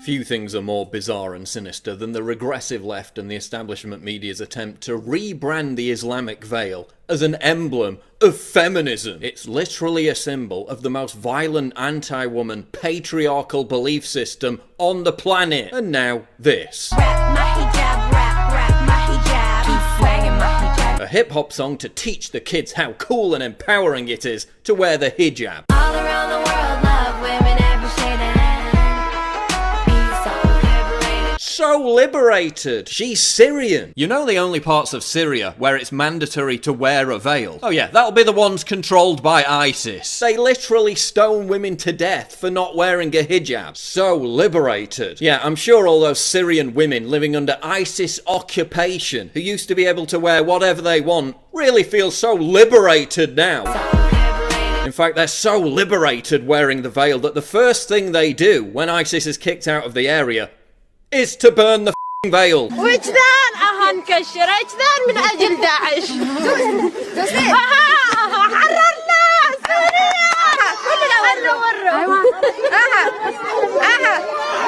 Few things are more bizarre and sinister than the regressive left and the establishment media's attempt to rebrand the Islamic veil as an emblem of feminism. It's literally a symbol of the most violent anti-woman patriarchal belief system on the planet. And now this. A hip-hop song to teach the kids how cool and empowering it is to wear the hijab. All around the world, love women every shade and So liberated. She's Syrian. You know the only parts of Syria where it's mandatory to wear a veil? Oh yeah, that'll be the ones controlled by ISIS. They literally stone women to death for not wearing a hijab. So liberated. Yeah, I'm sure all those Syrian women living under ISIS occupation who used to be able to wear whatever they want really feel so liberated now. In fact, they're so liberated wearing the veil that the first thing they do when ISIS is kicked out of the area is to burn the veil. وجدان هنكشر وجدان من أجل داعش حررنا سوريا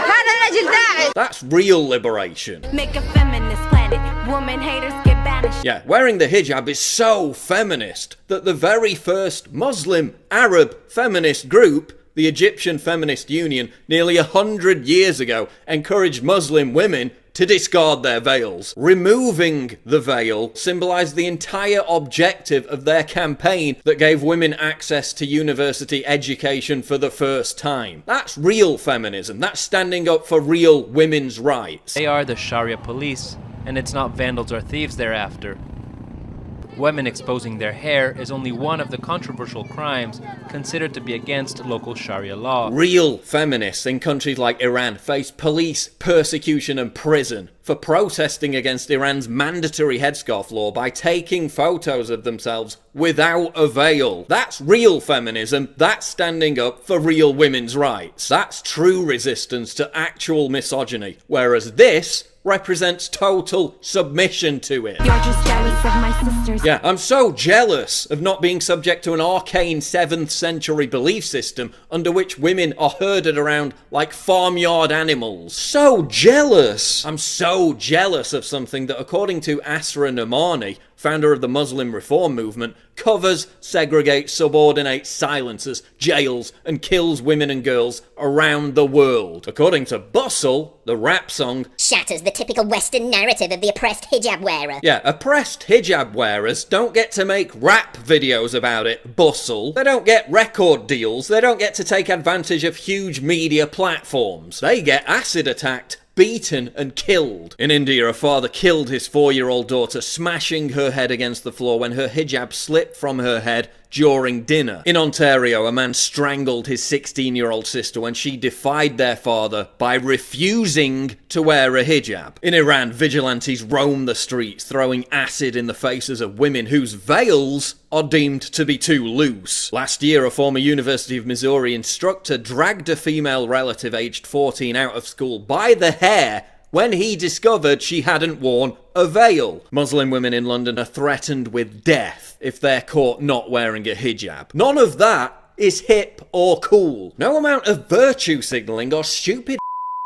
هذا من أجل داعش. That's real liberation. make a feminist planet. Woman haters get banished. Yeah, wearing the hijab is so feminist that the very first Muslim Arab feminist group, the Egyptian Feminist Union, nearly 100 years ago, encouraged Muslim women to discard their veils. Removing the veil symbolised the entire objective of their campaign that gave women access to university education for the first time. That's real feminism. That's standing up for real women's rights. They are the Sharia police, and it's not vandals or thieves they're after. Women exposing their hair is only one of the controversial crimes considered to be against local Sharia law. Real feminists in countries like Iran face police persecution and prison for protesting against Iran's mandatory headscarf law by taking photos of themselves without a veil. That's real feminism. That's standing up for real women's rights. That's true resistance to actual misogyny. Whereas this represents total submission to it. You're just jealous of my sisters. Yeah, I'm so jealous of not being subject to an arcane 7th century belief system under which women are herded around like farmyard animals. So jealous! I'm so jealous of something that, according to Asra Nomani, founder of the Muslim Reform Movement, covers, segregates, subordinates, silences, jails, and kills women and girls around the world. According to Bustle, the rap song shatters the typical Western narrative of the oppressed hijab wearer. Yeah, oppressed hijab wearers don't get to make rap videos about it, Bustle. They don't get record deals. They don't get to take advantage of huge media platforms. They get acid attacked, beaten and killed. In India, a father killed his 4-year-old daughter, smashing her head against the floor when her hijab slipped from her head during dinner. In Ontario, a man strangled his 16-year-old sister when she defied their father by refusing to wear a hijab. In Iran, vigilantes roam the streets, throwing acid in the faces of women whose veils are deemed to be too loose. Last year, a former University of Missouri instructor dragged a female relative aged 14 out of school by the hair when he discovered she hadn't worn a veil. Muslim women in London are threatened with death if they're caught not wearing a hijab. None of that is hip or cool. No amount of virtue signalling or stupid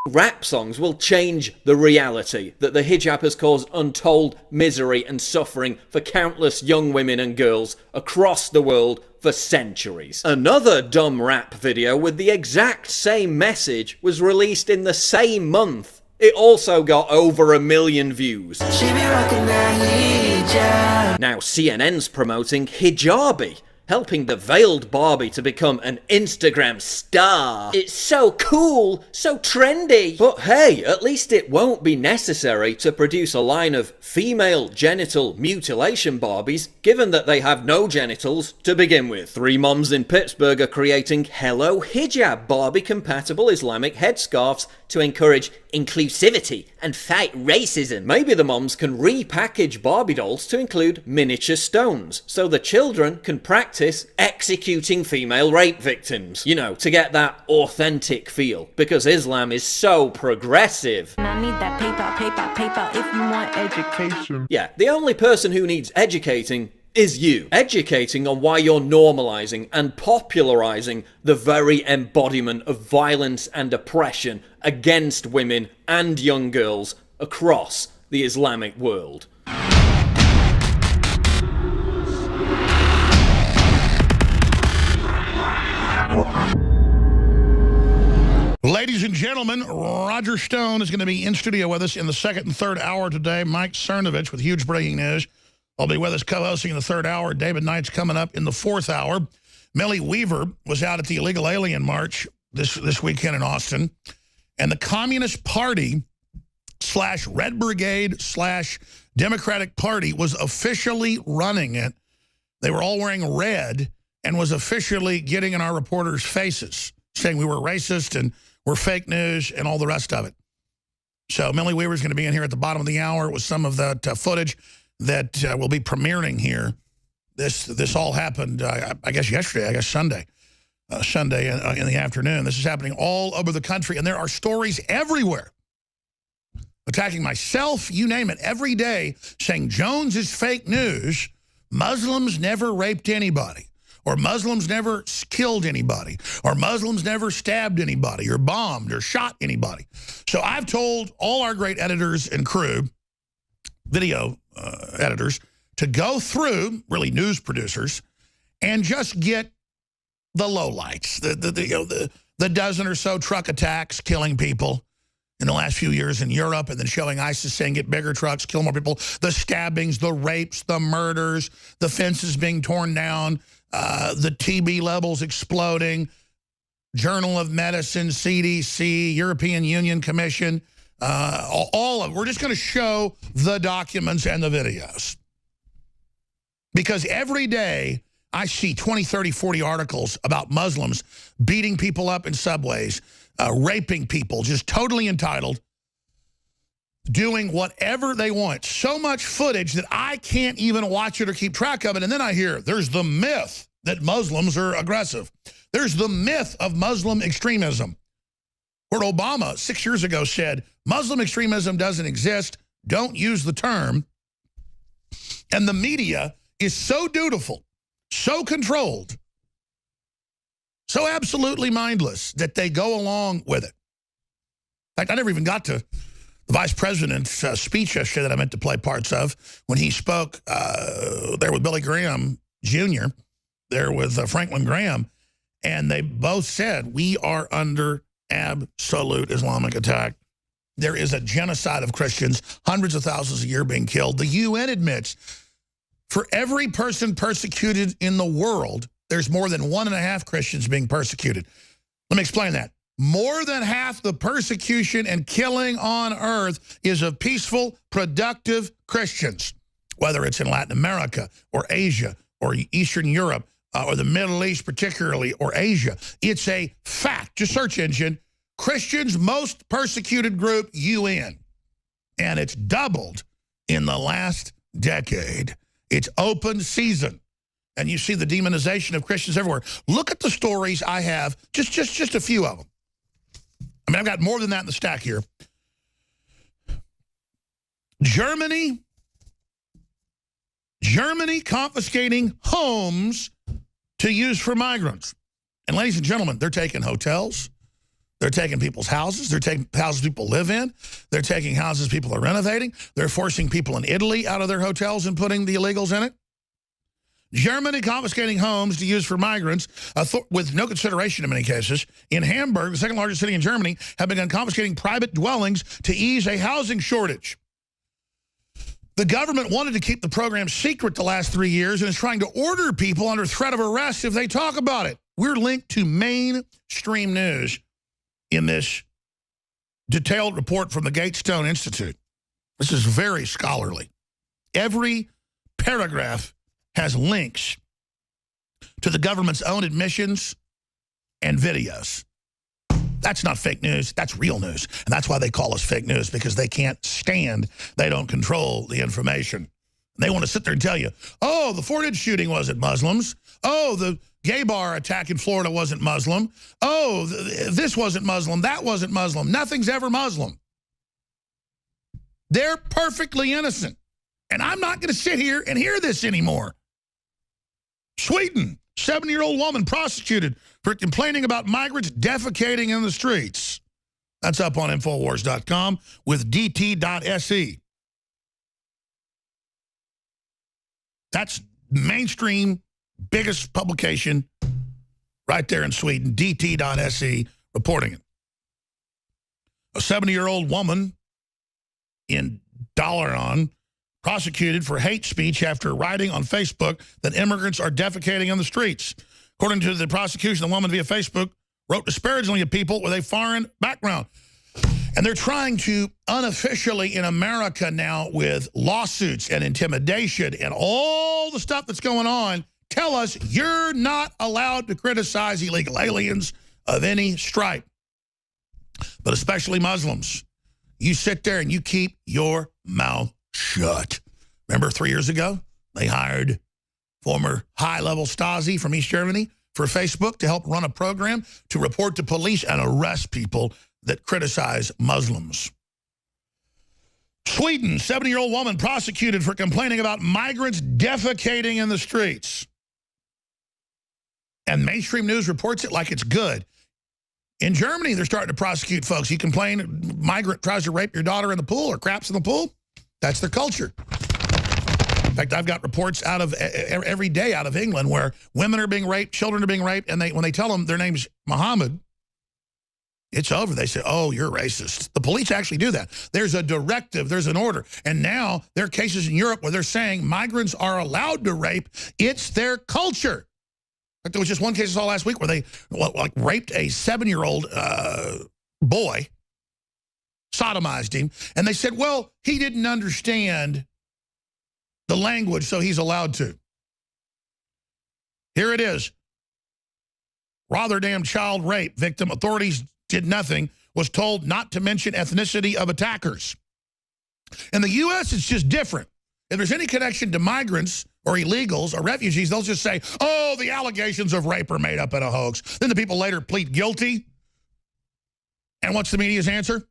rap songs will change the reality that the hijab has caused untold misery and suffering for countless young women and girls across the world for centuries. Another dumb rap video with the exact same message was released in the same month. It also got over 1 million views. She be rocking that hijab. Now CNN's promoting Hijabi, helping the veiled Barbie to become an Instagram star. It's so cool, so trendy. But hey, at least it won't be necessary to produce a line of female genital mutilation Barbies, given that they have no genitals to begin with. 3 moms in Pittsburgh are creating Hello Hijab Barbie-compatible Islamic headscarves to encourage inclusivity and fight racism. Maybe the moms can repackage Barbie dolls to include miniature stones, so the children can practice executing female rape victims. You know, to get that authentic feel, because Islam is so progressive. I need that paper if you want education. Yeah, the only person who needs educating is you. Educating on why you're normalizing and popularizing the very embodiment of violence and oppression against women and young girls across the Islamic world. Ladies and gentlemen, Roger Stone is going to be in studio with us in the second and third hour today. Mike Cernovich with huge breaking news. I'll be with us co-hosting in the third hour. David Knight's coming up in the fourth hour. Millie Weaver was out at the Illegal Alien March this weekend in Austin. And the Communist Party / Red Brigade / Democratic Party was officially running it. They were all wearing red and was officially getting in our reporters' faces, saying we were racist and we're fake news and all the rest of it. So Millie Weaver's going to be in here at the bottom of the hour with some of that footage that will be premiering here. This all happened, I guess, yesterday, I guess Sunday in the afternoon. This is happening all over the country, and there are stories everywhere attacking myself, you name it, every day, saying Jones is fake news, Muslims never raped anybody, or Muslims never killed anybody, or Muslims never stabbed anybody, or bombed, or shot anybody. So I've told all our great editors and crew, video editors, to go through, really news producers, and just get the lowlights, the dozen or so truck attacks killing people in the last few years in Europe, and then showing ISIS saying get bigger trucks, kill more people, the stabbings, the rapes, the murders, the fences being torn down, the TB levels exploding, Journal of Medicine, CDC, European Union Commission, all of it. We're just going to show the documents and the videos. Because every day I see 20, 30, 40 articles about Muslims beating people up in subways, raping people, just totally entitled, doing whatever they want. So much footage that I can't even watch it or keep track of it. And then I hear there's the myth that Muslims are aggressive. There's the myth of Muslim extremism. Where Obama 6 years ago said, Muslim extremism doesn't exist, don't use the term. And the media is so dutiful, so controlled, so absolutely mindless that they go along with it. In fact, I never even got to the vice president's speech yesterday that I meant to play parts of when he spoke there with Billy Graham Jr., there with Franklin Graham, and they both said, we are under absolute Islamic attack. There is a genocide of Christians, hundreds of thousands a year being killed. The UN admits for every person persecuted in the world, there's more than 1.5 Christians being persecuted. Let me explain that. More than half the persecution and killing on earth is of peaceful, productive Christians, whether it's in Latin America or Asia or Eastern Europe or the Middle East particularly, or Asia. It's a fact. Just search engine, Christians most persecuted group, UN. And it's doubled in the last decade. It's open season. And you see the demonization of Christians everywhere. Look at the stories I have, just a few of them. I mean, I've got more than that in the stack here. Germany confiscating homes to use for migrants. And ladies and gentlemen, they're taking hotels. They're taking people's houses. They're taking houses people live in. They're taking houses people are renovating. They're forcing people in Italy out of their hotels and putting the illegals in it. Germany confiscating homes to use for migrants with no consideration in many cases. In Hamburg, the second largest city in Germany, have begun confiscating private dwellings to ease a housing shortage. The government wanted to keep the program secret the last 3 years and is trying to order people under threat of arrest if they talk about it. We're linked to mainstream news in this detailed report from the Gatestone Institute. This is very scholarly. Every paragraph has links to the government's own admissions and videos. That's not fake news. That's real news. And that's why they call us fake news, because they can't stand, they don't control the information. They want to sit there and tell you, oh, the Fort Hood shooting wasn't Muslims. Oh, the gay bar attack in Florida wasn't Muslim. Oh, this wasn't Muslim. That wasn't Muslim. Nothing's ever Muslim. They're perfectly innocent. And I'm not going to sit here and hear this anymore. Sweden, 70-year-old woman prosecuted for complaining about migrants defecating in the streets. That's up on Infowars.com with DT.se. That's mainstream, biggest publication right there in Sweden, DT.se, reporting it. A 70-year-old woman in Dalarna prosecuted for hate speech after writing on Facebook that immigrants are defecating on the streets. According to the prosecution, the woman via Facebook wrote disparagingly of people with a foreign background. And they're trying to unofficially in America now with lawsuits and intimidation and all the stuff that's going on, tell us you're not allowed to criticize illegal aliens of any stripe, but especially Muslims. You sit there and you keep your mouth shut. Remember 3 years ago, they hired former high-level Stasi from East Germany for Facebook to help run a program to report to police and arrest people that criticize Muslims. Sweden, 70-year-old woman prosecuted for complaining about migrants defecating in the streets. And mainstream news reports it like it's good. In Germany, they're starting to prosecute folks. You complain a migrant tries to rape your daughter in the pool or craps in the pool. That's their culture. In fact, I've got reports out of every day out of England where women are being raped, children are being raped, and when they tell them their name's Muhammad, it's over. They say, oh, you're racist. The police actually do that. There's a directive. There's an order. And now there are cases in Europe where they're saying migrants are allowed to rape. It's their culture. There was just one case I saw last week where they raped a 7-year-old boy, sodomized him, and they said, well, he didn't understand the language, so he's allowed to. Here it is. Rotterdam child rape victim. Authorities did nothing, was told not to mention ethnicity of attackers. In the U.S., it's just different. If there's any connection to migrants or illegals or refugees, they'll just say, oh, the allegations of rape are made up in a hoax. Then the people later plead guilty. And what's the media's answer?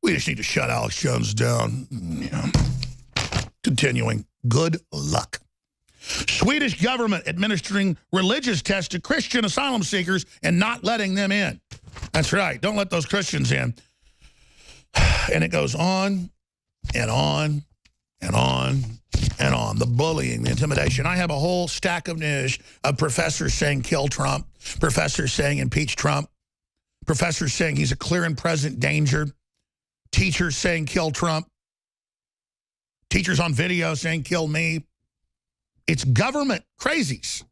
We just need to shut Alex Jones down. Yeah. Continuing. Good luck. Swedish government administering religious tests to Christian asylum seekers and not letting them in. That's right. Don't let those Christians in. And it goes on and on and on and on. The bullying, the intimidation. I have a whole stack of news of professors saying kill Trump, professors saying impeach Trump, professors saying he's a clear and present danger, teachers saying kill Trump, teachers on video saying kill me. It's government crazies.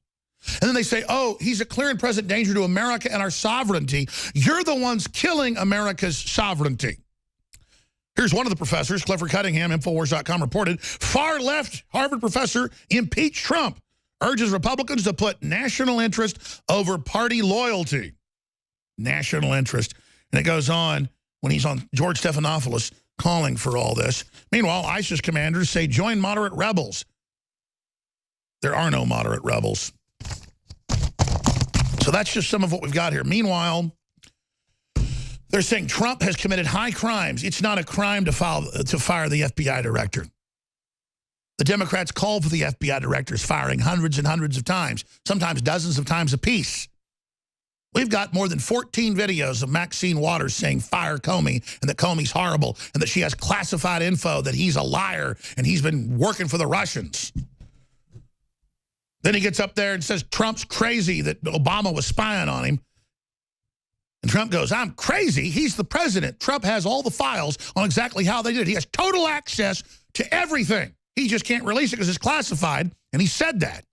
And then they say, oh, he's a clear and present danger to America and our sovereignty. You're the ones killing America's sovereignty. Here's one of the professors, Clifford Cunningham, Infowars.com reported, far-left Harvard professor impeach Trump, urges Republicans to put national interest over party loyalty. National interest. And it goes on when he's on George Stephanopoulos calling for all this. Meanwhile, ISIS commanders say join moderate rebels. There are no moderate rebels. So that's just some of what we've got here. Meanwhile, they're saying Trump has committed high crimes. It's not a crime to fire the FBI director. The Democrats called for the FBI director's firing hundreds and hundreds of times, sometimes dozens of times apiece. We've got more than 14 videos of Maxine Waters saying fire Comey and that Comey's horrible and that she has classified info that he's a liar and he's been working for the Russians. Then he gets up there and says Trump's crazy that Obama was spying on him. And Trump goes, I'm crazy. He's the president. Trump has all the files on exactly how they did it. He has total access to everything. He just can't release it because it's classified, and he said that.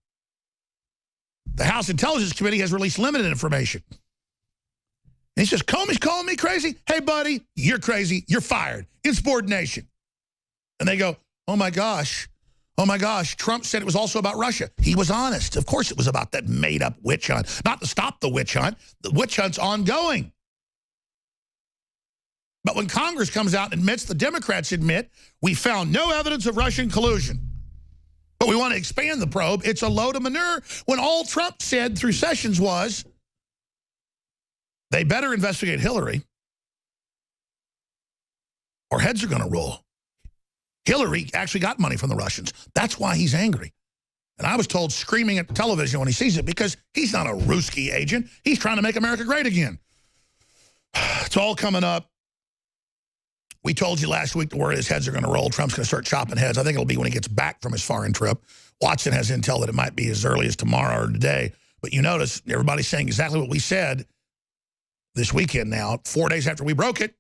The House Intelligence Committee has released limited information. And he says, Comey's calling me crazy? Hey, buddy, you're crazy. You're fired. Insubordination. And they go, oh, my gosh. Oh, my gosh, Trump said it was also about Russia. He was honest. Of course it was about that made-up witch hunt. Not to stop the witch hunt. The witch hunt's ongoing. But when Congress comes out and admits, the Democrats admit, we found no evidence of Russian collusion. But we want to expand the probe. It's a load of manure when all Trump said through Sessions was they better investigate Hillary or heads are going to roll. Hillary actually got money from the Russians. That's why he's angry. And I was told screaming at the television when he sees it because he's not a Ruski agent. He's trying to make America great again. It's all coming up. We told you last week where his heads are going to roll. Trump's going to start chopping heads. I think it'll be when he gets back from his foreign trip. Watson has intel that it might be as early as tomorrow or today. But you notice everybody's saying exactly what we said this weekend now, 4 days after we broke it.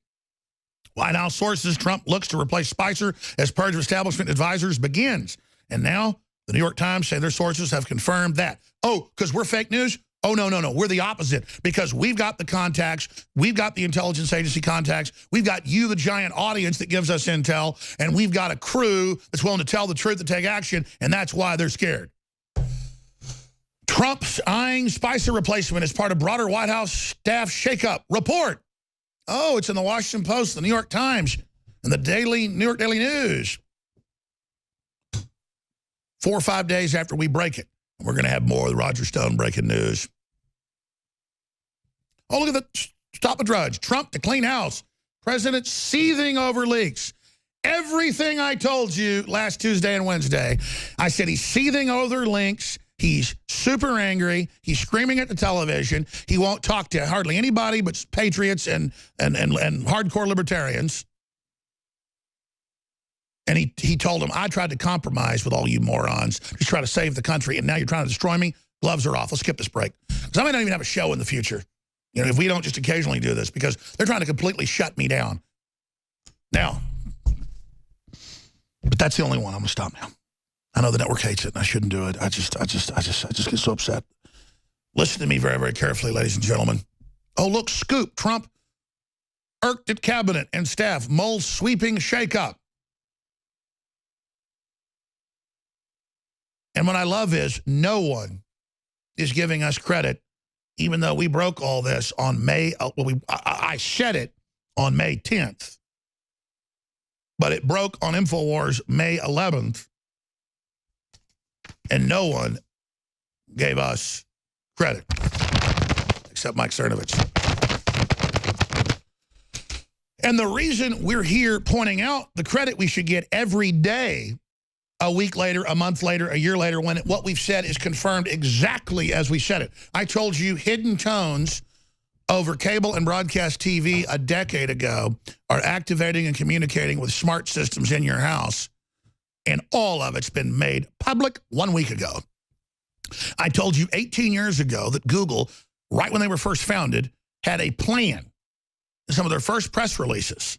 White House sources, Trump looks to replace Spicer as purge of establishment advisors begins. And now the New York Times say their sources have confirmed that. Oh, because we're fake news? Oh, no. We're the opposite because we've got the contacts. We've got the intelligence agency contacts. We've got you, the giant audience that gives us intel. And we've got a crew that's willing to tell the truth and take action. And that's why they're scared. Trump's eyeing Spicer replacement as part of broader White House staff shakeup. Report. Oh, it's in the Washington Post, the New York Times, and the New York Daily News. 4 or 5 days after we break it. We're going to have more of the Roger Stone breaking news. Oh, look at the stop a drudge. Trump to clean house. President seething over leaks. Everything I told you last Tuesday and Wednesday, I said he's seething over leaks. He's super angry. He's screaming at the television. He won't talk to hardly anybody but patriots and hardcore libertarians. And he told them, I tried to compromise with all you morons to try to save the country, and now you're trying to destroy me? Gloves are off. Let's skip this break. Because I may not even have a show in the future, you know, if we don't just occasionally do this, because they're trying to completely shut me down. Now, but that's the only one. I'm going to stop now. I know the network hates it, and I shouldn't do it. I just get so upset. Listen to me very, very carefully, ladies and gentlemen. Oh, look, scoop. Trump irked at cabinet and staff. Mueller sweeping shakeup. And what I love is no one is giving us credit, even though we broke all this on May. I said it on May 10th, but it broke on InfoWars May 11th. And no one gave us credit, except Mike Cernovich. And the reason we're here pointing out the credit we should get every day, a week later, a month later, a year later, when what we've said is confirmed exactly as we said it. I told you hidden tones over cable and broadcast TV a decade ago are activating and communicating with smart systems in your house. And all of it's been made public 1 week ago. I told you 18 years ago that Google, right when they were first founded, had a plan. Some of their first press releases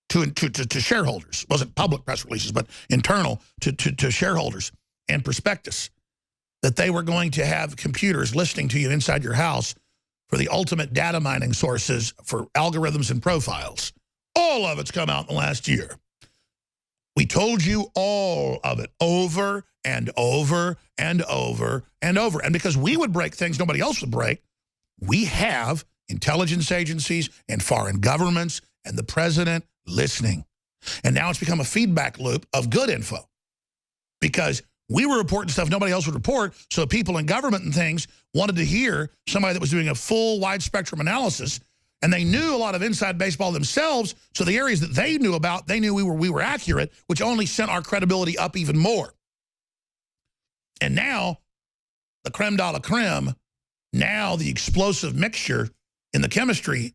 to shareholders. It wasn't public press releases, but internal to shareholders and prospectus. That they were going to have computers listening to you inside your house for the ultimate data mining sources for algorithms and profiles. All of it's come out in the last year. We told you all of it over and over and over and over. And because we would break things nobody else would break, we have intelligence agencies and foreign governments and the president listening. And now it's become a feedback loop of good info. Because we were reporting stuff nobody else would report, so people in government and things wanted to hear somebody that was doing a full wide spectrum analysis. And they knew a lot of inside baseball themselves, so the areas that they knew about, they knew we were accurate, which only sent our credibility up even more. And now, the creme de la creme, now the explosive mixture in the chemistry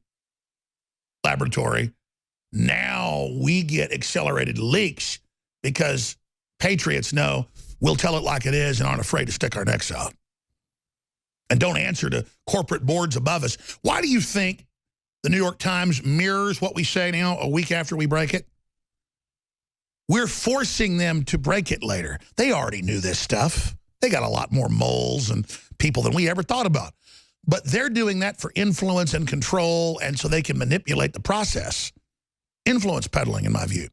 laboratory, now we get accelerated leaks because patriots know we'll tell it like it is and aren't afraid to stick our necks out. And don't answer to corporate boards above us. Why do you think the New York Times mirrors what we say now a week after we break it? We're forcing them to break it later. They already knew this stuff. They got a lot more moles and people than we ever thought about. But they're doing that for influence and control, and so they can manipulate the process. Influence peddling, in my view.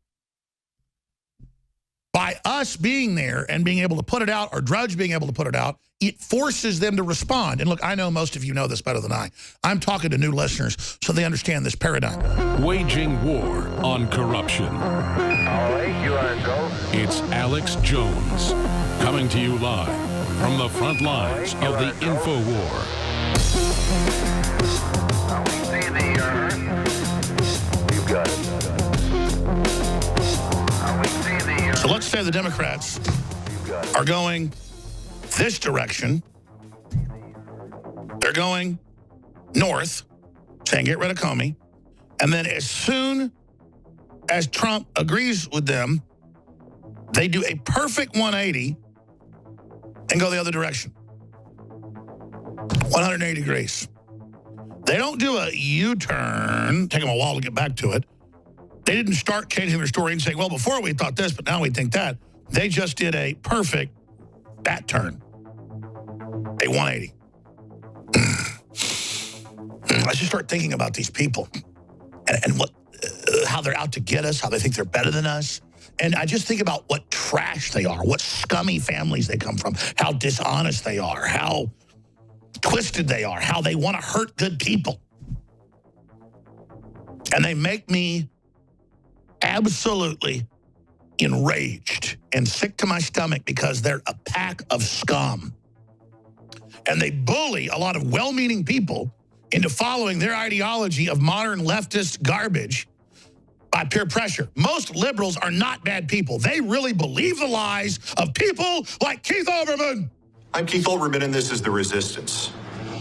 By us being there and being able to put it out, or Drudge being able to put it out, it forces them to respond. And look, I know most of you know this better than I. I'm talking to new listeners so they understand this paradigm. Waging war on corruption. All right, you are go. It's Alex Jones coming to you live from the front lines of the Info War. We see the Earth. You got it. We see the Earth. So let's say the Democrats are going this direction. They're going north, saying get rid of Comey. And then as soon as Trump agrees with them, they do a perfect 180 and go the other direction. 180 degrees. They don't do a U-turn, take them a while to get back to it. They didn't start changing their story and saying, well, before we thought this, but now we think that. They just did a perfect that turn. A 180. I just start thinking about these people and what, how they're out to get us, how they think they're better than us. And I just think about what trash they are, what scummy families they come from, how dishonest they are, how twisted they are, how they want to hurt good people. And they make me absolutely enraged and sick to my stomach because they're a pack of scum. And they bully a lot of well-meaning people into following their ideology of modern leftist garbage by peer pressure. Most liberals are not bad people. They really believe the lies of people like Keith Olbermann. I'm Keith Olbermann, and this is The Resistance.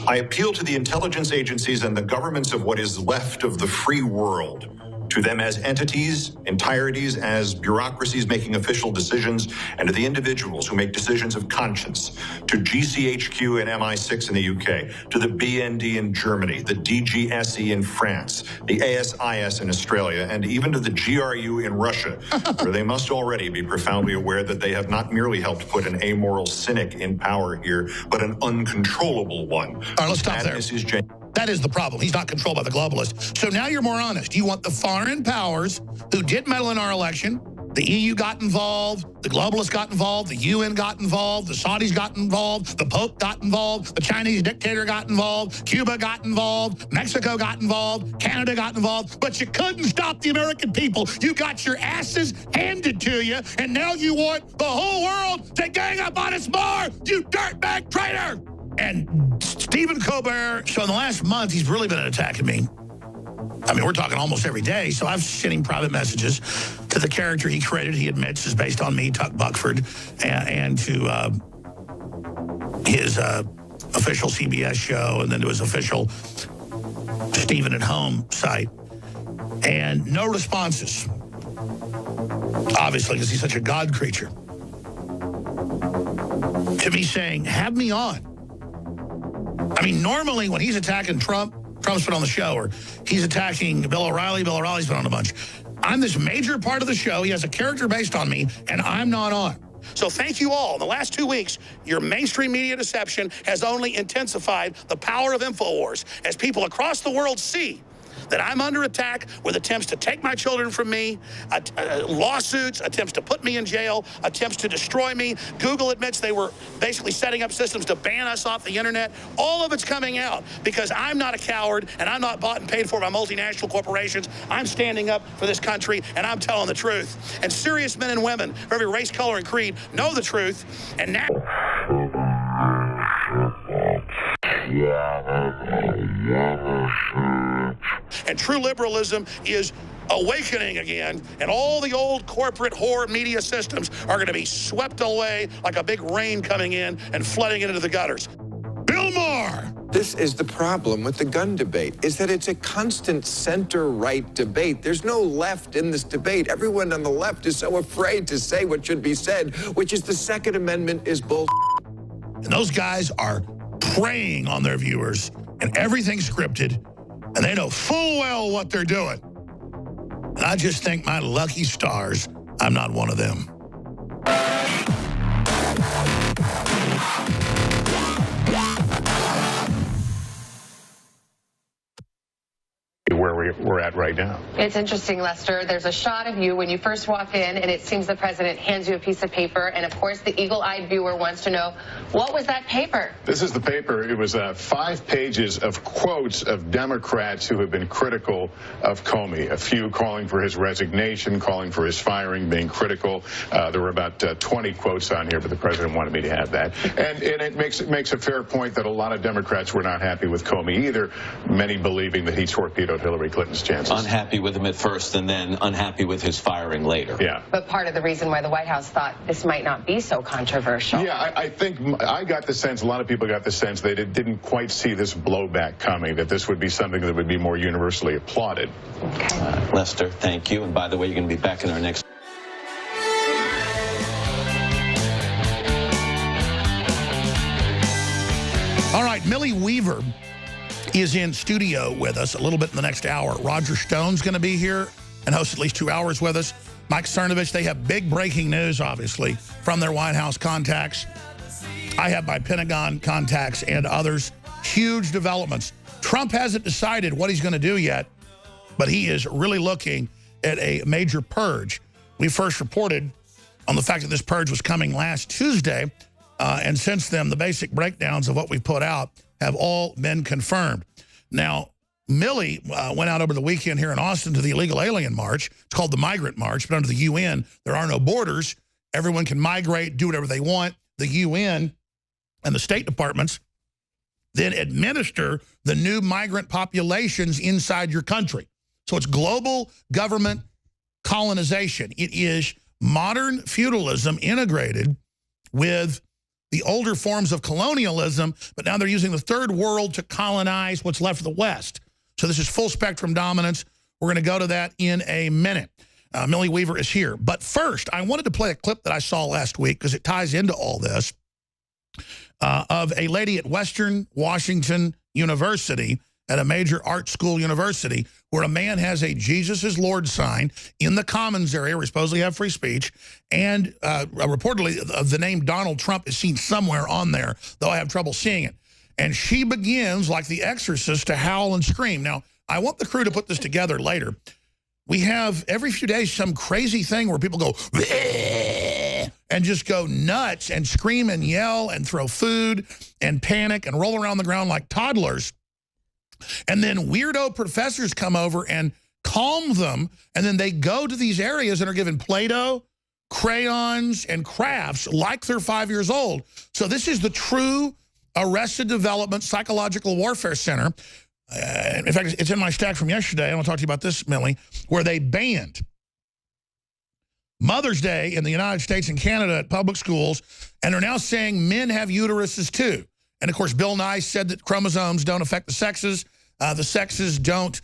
I appeal to the intelligence agencies and the governments of what is left of the free world, to them as entities, entireties, as bureaucracies making official decisions, and to the individuals who make decisions of conscience, to GCHQ and MI6 in the UK, to the BND in Germany, the DGSE in France, the ASIS in Australia, and even to the GRU in Russia, where they must already be profoundly aware that they have not merely helped put an amoral cynic in power here, but an uncontrollable one. All right, let's stop there. That is the problem. He's not controlled by the globalists. So now you're more honest. You want the foreign powers who did meddle in our election. The EU got involved. The globalists got involved. The UN got involved. The Saudis got involved. The Pope got involved. The Chinese dictator got involved. Cuba got involved. Mexico got involved. Canada got involved. But you couldn't stop the American people. You got your asses handed to you, and now you want the whole world to gang up on us more, you dirtbag traitor! And Stephen Colbert, so in the last month, he's really been attacking me. I mean, we're talking almost every day, so I've sent him private messages to the character he created, he admits is based on me, Tuck Buckford, and to his official CBS show, and then to his official Stephen at Home site. And no responses, obviously, because he's such a God creature, to me saying, have me on. I mean, normally when he's attacking Trump, Trump's been on the show, or he's attacking Bill O'Reilly, Bill O'Reilly's been on a bunch. I'm this major part of the show. He has a character based on me, and I'm not on. So thank you all. In the last 2 weeks, your mainstream media deception has only intensified the power of InfoWars as people across the world see that I'm under attack with attempts to take my children from me, lawsuits, attempts to put me in jail, attempts to destroy me. Google admits they were basically setting up systems to ban us off the internet. All of it's coming out because I'm not a coward and I'm not bought and paid for by multinational corporations. I'm standing up for this country and I'm telling the truth. And serious men and women of every race, color, and creed know the truth. And now... And true liberalism is awakening again, and all the old corporate whore media systems are going to be swept away like a big rain coming in and flooding into the gutters. Bill Maher! This is the problem with the gun debate, is that it's a constant center-right debate. There's no left in this debate. Everyone on the left is so afraid to say what should be said, which is the Second Amendment is bull. And those guys are preying on their viewers, and everything's scripted, and they know full well what they're doing. And I just think my lucky stars, I'm not one of them. Where we're at right now. It's interesting, Lester. There's a shot of you when you first walk in, and it seems the president hands you a piece of paper, and of course the eagle-eyed viewer wants to know, what was that paper? This is the paper. It was 5 pages of quotes of Democrats who have been critical of Comey, a few calling for his resignation, calling for his firing, being critical. There were about 20 quotes on here, but the president wanted me to have that. And it makes a fair point that a lot of Democrats were not happy with Comey either, many believing that he torpedoed Hillary Clinton. Clinton's chances. Unhappy with him at first and then unhappy with his firing later. Yeah. But part of the reason why the White House thought this might not be so controversial. Yeah, I think I got the sense, a lot of people got the sense they didn't quite see this blowback coming, that this would be something that would be more universally applauded. Okay. Lester, thank you. And by the way, you're going to be back in our next... All right, Millie Weaver is in studio with us a little bit in the next hour. Roger Stone's going to be here and host at least 2 hours with us. Mike Cernovich, they have big breaking news, obviously, from their White House contacts. I have my Pentagon contacts and others. Huge developments. Trump hasn't decided what he's going to do yet, but he is really looking at a major purge. We first reported on the fact that this purge was coming last Tuesday, and since then, the basic breakdowns of what we put out have all been confirmed. Now, Millie went out over the weekend here in Austin to the illegal alien march. It's called the Migrant March, but under the UN, there are no borders. Everyone can migrate, do whatever they want. The UN and the State Departments then administer the new migrant populations inside your country. So it's global government colonization. It is modern feudalism integrated with the older forms of colonialism, but now they're using the third world to colonize what's left of the West. So this is full spectrum dominance. We're going to go to that in a minute. Millie Weaver is here. But first, I wanted to play a clip that I saw last week because it ties into all this of a lady at Western Washington University, at a major art school university, where a man has a Jesus is Lord sign in the Commons area where we supposedly have free speech, and reportedly the name Donald Trump is seen somewhere on there, though I have trouble seeing it. And she begins, like the Exorcist, to howl and scream. Now, I want the crew to put this together later. We have every few days some crazy thing where people go and just go nuts and scream and yell and throw food and panic and roll around the ground like toddlers. And then weirdo professors come over and calm them, and then they go to these areas and are given Play-Doh, crayons, and crafts like they're 5 years old. So this is the true Arrested Development Psychological Warfare Center. In fact, it's in my stack from yesterday. I want to talk to you about this, Millie, where they banned Mother's Day in the United States and Canada at public schools, and are now saying men have uteruses too. And, of course, Bill Nye said that chromosomes don't affect the sexes. The sexes don't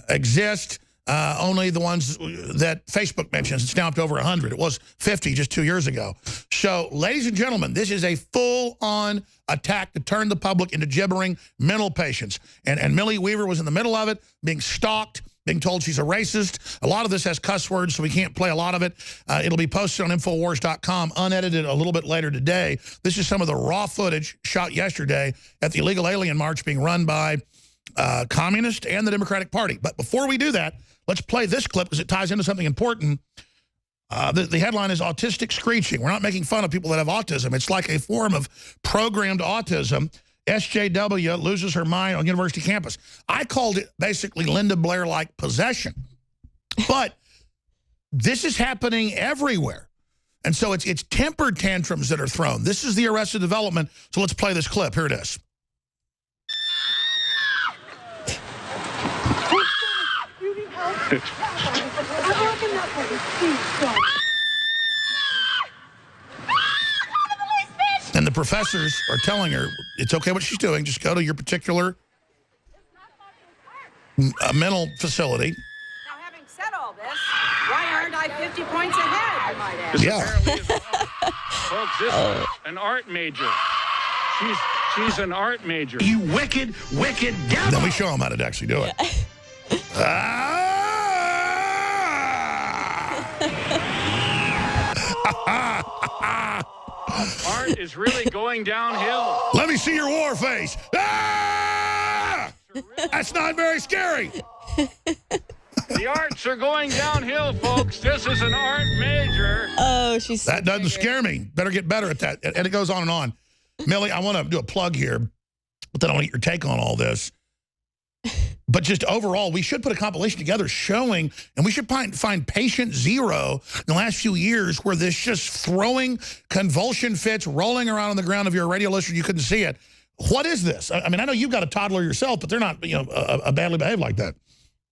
exist, only the ones that Facebook mentions. It's now up to over 100. It was 50 just 2 years ago. So, ladies and gentlemen, this is a full-on attack to turn the public into gibbering mental patients. And Millie Weaver was in the middle of it, being stalked, being told she's a racist. A lot of this has cuss words, so we can't play a lot of it. It'll be posted on Infowars.com, unedited a little bit later today. This is some of the raw footage shot yesterday at the illegal alien march being run by communists and the Democratic Party. But before we do that, let's play this clip because it ties into something important. The headline is Autistic Screeching. We're not making fun of people that have autism. It's like a form of programmed autism. SJW loses her mind on university campus. I called it basically Linda Blair-like possession. But this is happening everywhere. And so it's temper tantrums that are thrown. This is the Arrested Development. So let's play this clip. Here it is. And the professors are telling her, it's okay what she's doing, just go to your particular mental facility. Now, having said all this, why aren't I 50 points ahead, you might ask? Yeah. Folks, this is an art major. She's an art major. You wicked, wicked devil. Then we show them how to actually do it. Art is really going downhill. Let me see your war face. Ah! That's not very scary. The arts are going downhill, folks. This is an art major. Oh, she's That doesn't scare me. Better get better at that. And it goes on and on. Millie, I want to do a plug here, but then I want to get your take on all this. But just overall, we should put a compilation together showing, and we should find patient zero in the last few years where this just throwing convulsion fits, rolling around on the ground. If you're a radio listener, you couldn't see it. What is this? I mean, I know you've got a toddler yourself, but they're not, badly behaved like that.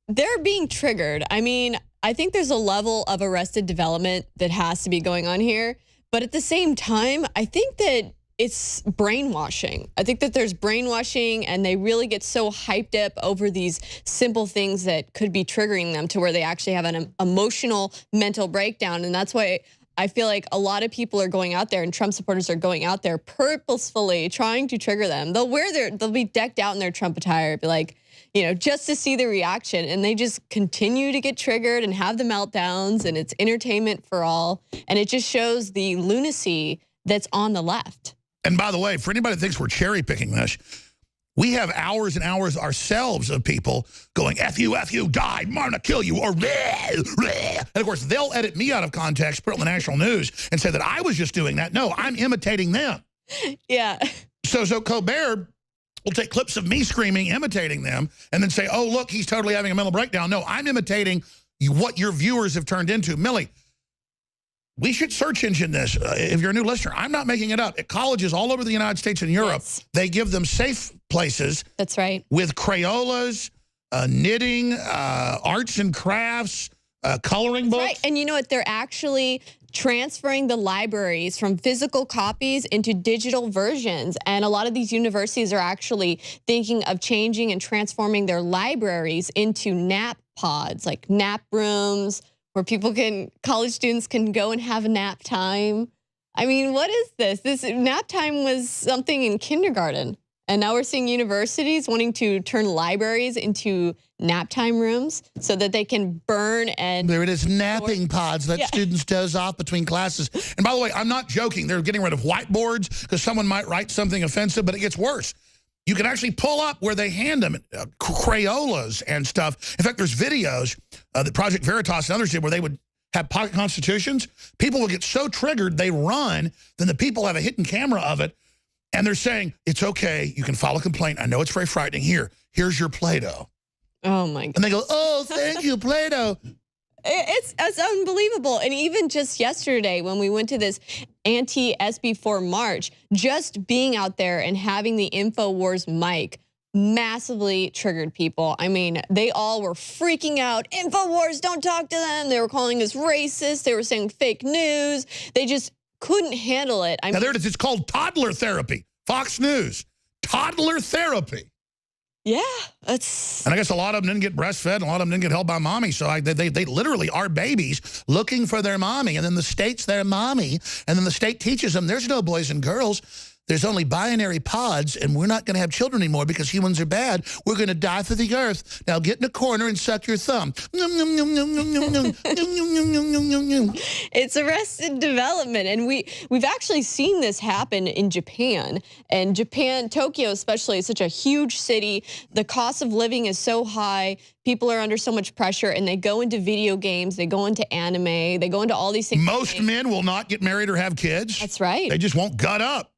they're being triggered. I mean, I think there's a level of arrested development that has to be going on here. But at the same time, I think that it's brainwashing. I think that there's brainwashing, and they really get so hyped up over these simple things that could be triggering them to where they actually have an emotional mental breakdown. And that's why I feel like a lot of people are going out there, and Trump supporters are going out there purposefully trying to trigger them. They'll be decked out in their Trump attire, be like, you know, just to see the reaction. And they just continue to get triggered and have the meltdowns, and it's entertainment for all. And it just shows the lunacy that's on the left. And by the way, for anybody that thinks we're cherry picking this, we have hours and hours ourselves of people going, F you, die, I'm gonna kill you, or bleh, bleh. And of course, they'll edit me out of context, put it on the national news, and say that I was just doing that. No, I'm imitating them. Yeah. So Colbert will take clips of me screaming, imitating them, and then say, oh, look, he's totally having a mental breakdown. No, I'm imitating what your viewers have turned into. Millie, we should search engine this if you're a new listener. I'm not making it up. At colleges all over the United States and Europe, they give them safe places. That's right. With Crayolas, knitting, arts and crafts, coloring books. Right. And you know what? They're actually transferring the libraries from physical copies into digital versions. And a lot of these universities are actually thinking of changing and transforming their libraries into nap pods, like nap rooms, where college students can go and have nap time. I mean, what is this? This nap time was something in kindergarten. And now we're seeing universities wanting to turn libraries into nap time rooms so that they can burn and... There it is, napping pods. Let students doze off between classes. And by the way, I'm not joking. They're getting rid of whiteboards because someone might write something offensive, but it gets worse. You can actually pull up where they hand them Crayolas and stuff. In fact, there's videos that Project Veritas and others did where they would have pocket constitutions. People will get so triggered, they run. Then the people have a hidden camera of it. And they're saying, it's okay. You can file a complaint. I know it's very frightening. Here's your Play-Doh. Oh, my God. And they go, oh, thank you, Play-Doh. It's unbelievable. And even just yesterday when we went to this anti-SB4 march, just being out there and having the InfoWars mic massively triggered people. I mean, they all were freaking out. InfoWars, don't talk to them. They were calling us racist. They were saying fake news. They just couldn't handle it. Now, there it is. It's called toddler therapy. Fox News. Toddler therapy. Yeah. And I guess a lot of them didn't get breastfed, and a lot of them didn't get held by mommy. So they literally are babies looking for their mommy. And then the state's their mommy. And then the state teaches them there's no boys and girls. There's only binary pods, and we're not going to have children anymore because humans are bad. We're going to die for the earth. Now get in a corner and suck your thumb. It's arrested development, and we've actually seen this happen in Japan. And Japan, Tokyo especially, is such a huge city. The cost of living is so high. People are under so much pressure, and they go into video games, they go into anime, they go into all these things. Most men will not get married or have kids. That's right. They just won't gut up.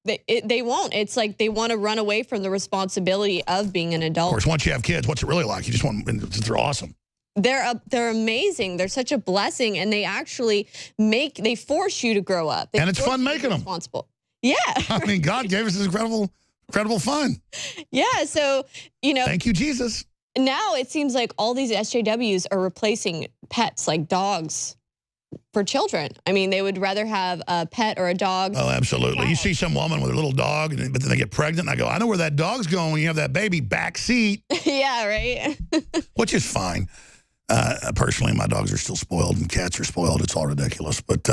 They won't. It's like they want to run away from the responsibility of being an adult. Of course, once you have kids, what's it really like? You just want, they're awesome. They're amazing. They're such a blessing, and they actually they force you to grow up. And it's fun making them. Responsible. Yeah. I mean, God gave us this incredible fun. Yeah. So, you know. Thank you, Jesus. Now it seems like all these SJWs are replacing pets like dogs for children. I mean, they would rather have a pet or a dog. Oh, absolutely. You see some woman with a little dog, but then they get pregnant, and I go, I know where that dog's going when you have that baby, back seat. Yeah, right? Which is fine. Personally, my dogs are still spoiled, and cats are spoiled. It's all ridiculous. But,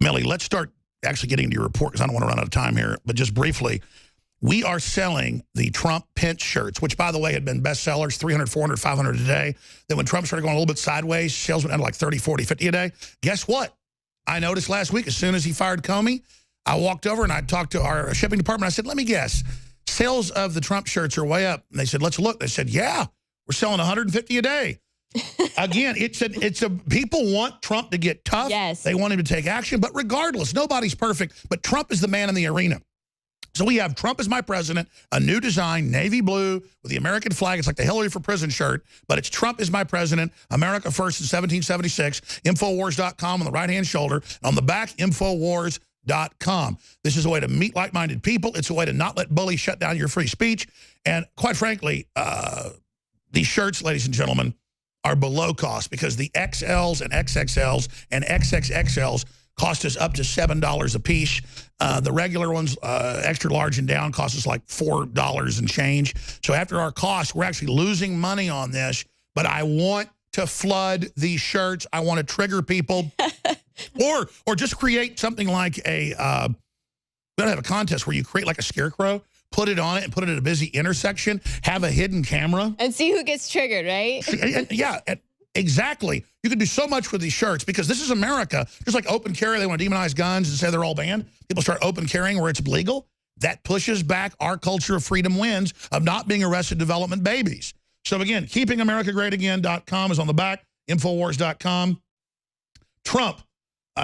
Melly, let's start actually getting to your report, because I don't want to run out of time here. But just briefly, we are selling the Trump Pence shirts, which, by the way, had been bestsellers, 300, 400, 500 a day. Then when Trump started going a little bit sideways, sales went down to like 30, 40, 50 a day. Guess what? I noticed last week, as soon as he fired Comey, I walked over and I talked to our shipping department. I said, let me guess. Sales of the Trump shirts are way up. And they said, let's look. They said, yeah, we're selling 150 a day. Again, people want Trump to get tough. Yes. They want him to take action. But regardless, nobody's perfect. But Trump is the man in the arena. So we have Trump as my president, a new design, navy blue with the American flag. It's like the Hillary for Prison shirt, but it's Trump is my president, America first in 1776, Infowars.com on the right-hand shoulder. On the back, Infowars.com. This is a way to meet like-minded people. It's a way to not let bullies shut down your free speech. And quite frankly, These shirts, ladies and gentlemen, are below cost because the XLs and XXLs and XXXLs cost us up to $7 a piece. The regular ones, extra large and down, cost us like $4 and change. So after our cost, we're actually losing money on this. But I want to flood these shirts. I want to trigger people. or just create something like a, we gotta have a contest where you create like a scarecrow, put it on it and put it at a busy intersection, have a hidden camera. And see who gets triggered, right? Yeah, exactly. You can do so much with these shirts because this is America. Just like open carry, they want to demonize guns and say they're all banned. People start open carrying where it's legal. That pushes back our culture of freedom wins of not being Arrested Development babies. So again, keepingamericagreatagain.com is on the back, Infowars.com. Trump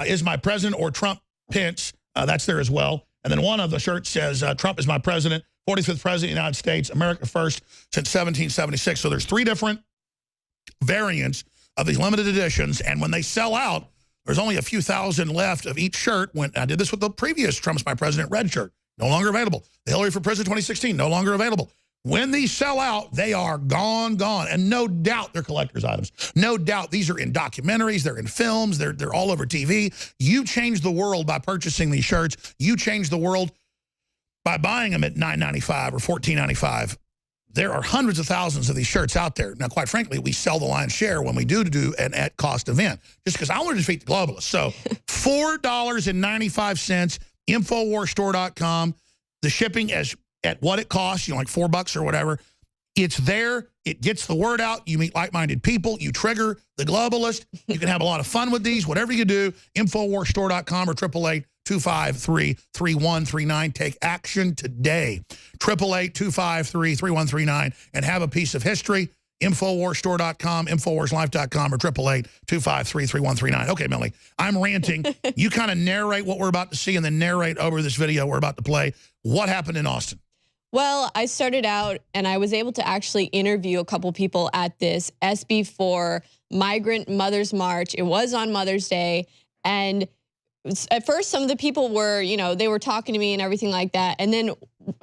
is my president, or Trump Pence, that's there as well. And then one of the shirts says, Trump is my president, 45th president of the United States, America first since 1776. So there's 3 different variants of these limited editions. And when they sell out, there's only a few thousand left of each shirt. When I did this with the previous Trump's my president red shirt, no longer available. The Hillary for President 2016, no longer available. When these sell out, they are gone. And no doubt they're collector's items. No doubt these are in documentaries, they're in films, they're all over TV. You change the world by purchasing these shirts. You change the world by buying them at $9.95 or $14.95. There are hundreds of thousands of these shirts out there. Now, quite frankly, we sell the lion's share when we do an at-cost event, just because I want to defeat the globalists. So $4.95, Infowarsstore.com. The shipping is at what it costs, like $4 or whatever. It's there. It gets the word out. You meet like-minded people. You trigger the globalist. You can have a lot of fun with these. Whatever you do, Infowarsstore.com or 888-253-3139. Take action today. 888-253-3139 and have a piece of history. Infowarsstore.com, Infowarslife.com, or 888-253-3139. Okay, Millie, I'm ranting. You kind of narrate what we're about to see and then narrate over this video we're about to play. What happened in Austin? Well, I started out and I was able to actually interview a couple people at this SB4 Migrant Mothers March. It was on Mother's Day. And at first, some of the people were, they were talking to me and everything like that. And then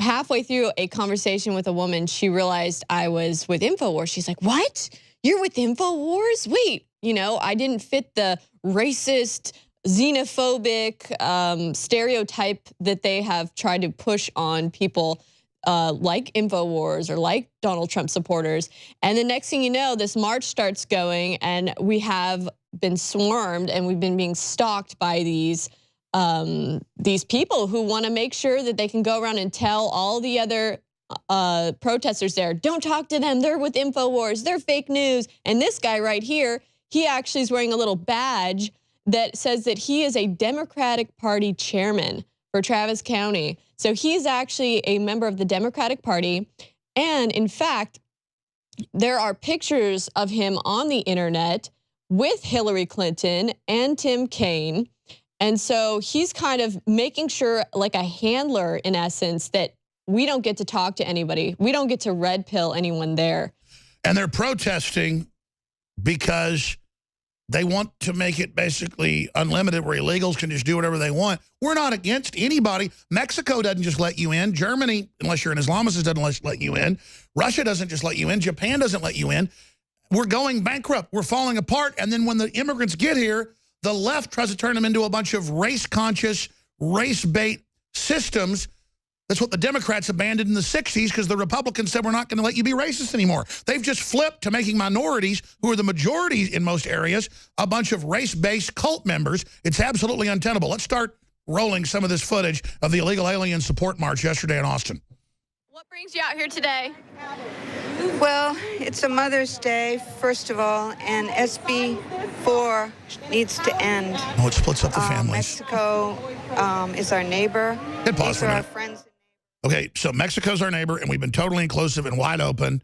halfway through a conversation with a woman, she realized I was with InfoWars. She's like, what? You're with InfoWars? Wait, I didn't fit the racist, xenophobic stereotype that they have tried to push on people like InfoWars or like Donald Trump supporters. And the next thing you know, this march starts going and we have been swarmed and we've been being stalked by these people who want to make sure that they can go around and tell all the other protesters there, don't talk to them, they're with InfoWars, they're fake news. And this guy right here, he actually is wearing a little badge that says that he is a Democratic Party chairman for Travis County. So he's actually a member of the Democratic Party. And in fact, there are pictures of him on the internet with Hillary Clinton and Tim Kaine. And so he's kind of making sure, like a handler in essence, that we don't get to talk to anybody. We don't get to red pill anyone there. And they're protesting because they want to make it basically unlimited where illegals can just do whatever they want. We're not against anybody. Mexico doesn't just let you in. Germany, unless you're an Islamist, doesn't let you in. Russia doesn't just let you in. Japan doesn't let you in. We're going bankrupt. We're falling apart. And then when the immigrants get here, the left tries to turn them into a bunch of race-conscious, race-bait systems. That's what the Democrats abandoned in the 60s because the Republicans said we're not going to let you be racist anymore. They've just flipped to making minorities, who are the majority in most areas, a bunch of race-based cult members. It's absolutely untenable. Let's start rolling some of this footage of the illegal alien support march yesterday in Austin. What brings you out here today? Well, it's a Mother's Day, first of all, and SB4 needs to end. Oh, it splits up the families. Mexico is our neighbor. Hit pause for a minute. Our friends. Okay, so Mexico's our neighbor, and we've been totally inclusive and wide open.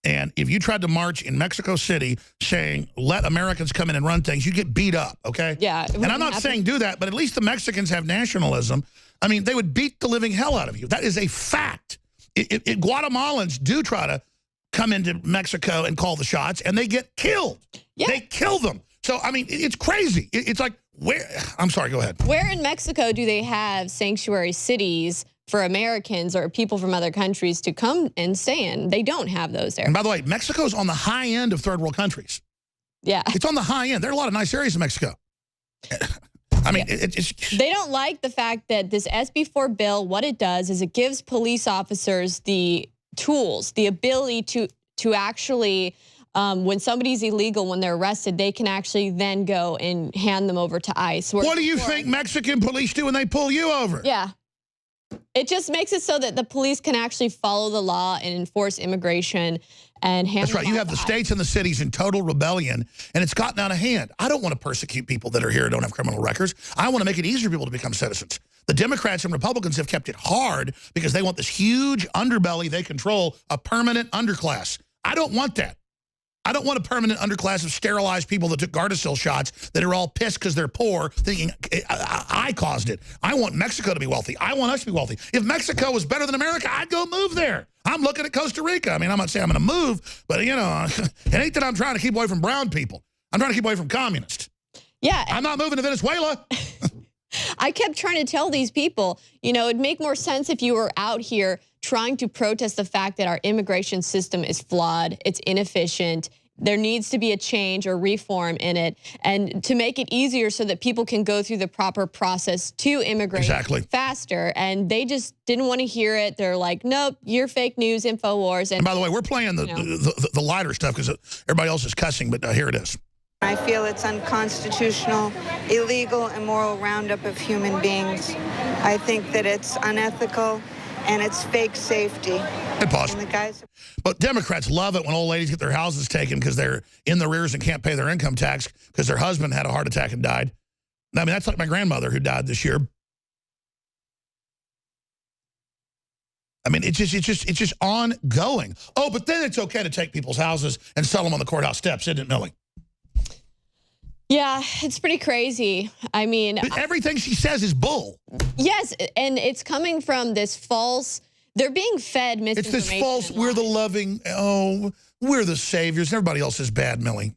And if you tried to march in Mexico City saying, let Americans come in and run things, you get beat up, okay? Yeah. And I'm not saying do that, but at least the Mexicans have nationalism. I mean, they would beat the living hell out of you. That is a fact. Guatemalans do try to come into Mexico and call the shots, and they get killed. Yeah. They kill them. So, I mean, it's crazy. It's like, where? I'm sorry, go ahead. Where in Mexico do they have sanctuary cities for Americans or people from other countries to come and stay in. They don't have those there. And by the way, Mexico's on the high end of third world countries. Yeah. It's on the high end. There are a lot of nice areas in Mexico. I mean, it's... They don't like the fact that this SB4 bill, what it does is it gives police officers the tools, the ability to actually, when somebody's illegal, when they're arrested, they can actually then go and hand them over to ICE. What do you think Mexican police do when they pull you over? Yeah. It just makes it so that the police can actually follow the law and enforce immigration and hand. That's right. You have the states and the cities in total rebellion, and it's gotten out of hand. I don't want to persecute people that are here and don't have criminal records. I want to make it easier for people to become citizens. The Democrats and Republicans have kept it hard because they want this huge underbelly they control, a permanent underclass. I don't want that. I don't want a permanent underclass of sterilized people that took Gardasil shots that are all pissed because they're poor, thinking I caused it. I want Mexico to be wealthy. I want us to be wealthy. If Mexico was better than America, I'd go move there. I'm looking at Costa Rica. I mean, I'm not saying I'm going to move, but, you know, it ain't that I'm trying to keep away from brown people. I'm trying to keep away from communists. Yeah. I'm not moving to Venezuela. I kept trying to tell these people, you know, it'd make more sense if you were out here trying to protest the fact that our immigration system is flawed, it's inefficient, there needs to be a change or reform in it, and to make it easier so that people can go through the proper process to immigrate faster. And they just didn't want to hear it. They're like, nope, you're fake news, InfoWars. And by the way, we're playing the lighter stuff because everybody else is cussing, but here it is. I feel it's unconstitutional, illegal, immoral roundup of human beings. I think that it's unethical and it's fake safety. Hey, pause. But Democrats love it when old ladies get their houses taken because they're in the rears and can't pay their income tax because their husband had a heart attack and died. I mean, that's like my grandmother who died this year. I mean, it's just ongoing. Oh, but then it's okay to take people's houses and sell them on the courthouse steps, isn't it, Millie? Yeah, it's pretty crazy. I mean, everything she says is bull. Yes, and it's coming from this false, they're being fed misinformation. It's this false, we're the loving, we're the saviors. Everybody else is bad, Millie.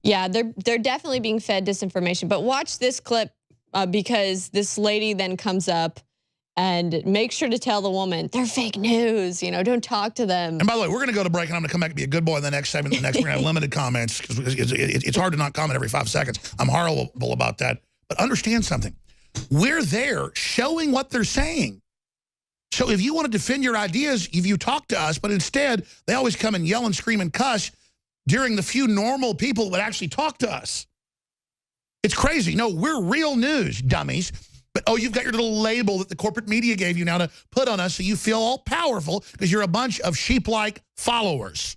Yeah, they're definitely being fed disinformation. But watch this clip because this lady then comes up and make sure to tell the woman, they're fake news, you know, don't talk to them. And by the way, we're going to go to break, and I'm going to come back and be a good boy in the next segment. We're going to have limited comments because it's hard to not comment every 5 seconds. I'm horrible about that. But understand something. We're there showing what they're saying. So if you want to defend your ideas, you talk to us, but instead, they always come and yell and scream and cuss during the few normal people that would actually talk to us. It's crazy. No, we're real news, dummies. But, oh, you've got your little label that the corporate media gave you now to put on us so you feel all powerful because you're a bunch of sheep-like followers.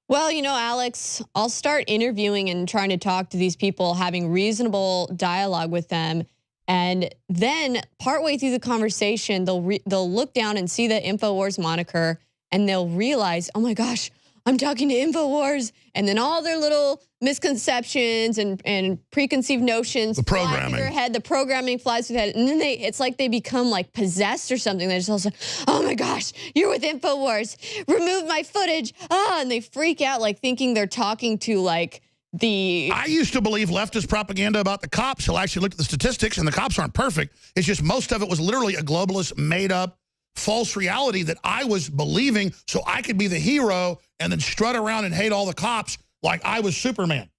Well, you know, Alex, I'll start interviewing and trying to talk to these people, having reasonable dialogue with them. And then partway through the conversation, they'll look down and see the InfoWars moniker, and they'll realize, oh, my gosh, I'm talking to InfoWars. And then all their little misconceptions and preconceived notions fly through their head. The programming flies through their head. And then it's like they become like possessed or something. They're just all like, oh my gosh, you're with InfoWars. Remove my footage. And they freak out like thinking they're talking to like I used to believe leftist propaganda about the cops. I actually looked at the statistics, and the cops aren't perfect. It's just most of it was literally a globalist, made-up, false reality that I was believing so I could be the hero and then strut around and hate all the cops like I was Superman.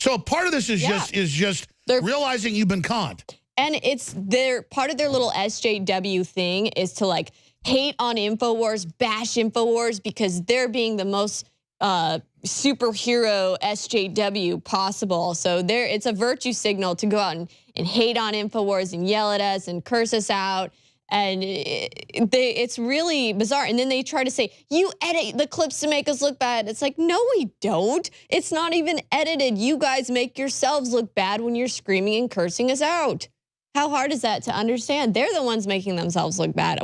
So part of this is just realizing you've been conned. And it's part of their little SJW thing is to like hate on InfoWars, bash InfoWars because they're being the most superhero SJW possible. So it's a virtue signal to go out and hate on InfoWars and yell at us and curse us out. And it's really bizarre. And then they try to say, you edit the clips to make us look bad. It's like, no, we don't. It's not even edited. You guys make yourselves look bad when you're screaming and cursing us out. How hard is that to understand? They're the ones making themselves look bad.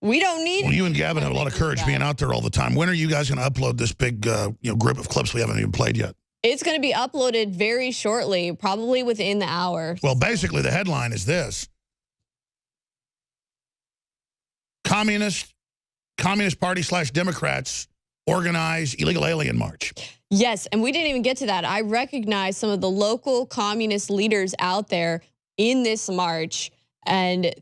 We don't need. Well, you and Gavin have a lot of courage being out there all the time. When are you guys going to upload this big group of clips we haven't even played yet? It's going to be uploaded very shortly, probably within the hour. Well, basically, the headline is this. Communist Party / Democrats organize illegal alien march. Yes, and we didn't even get to that. I recognize some of the local communist leaders out there in this march, And,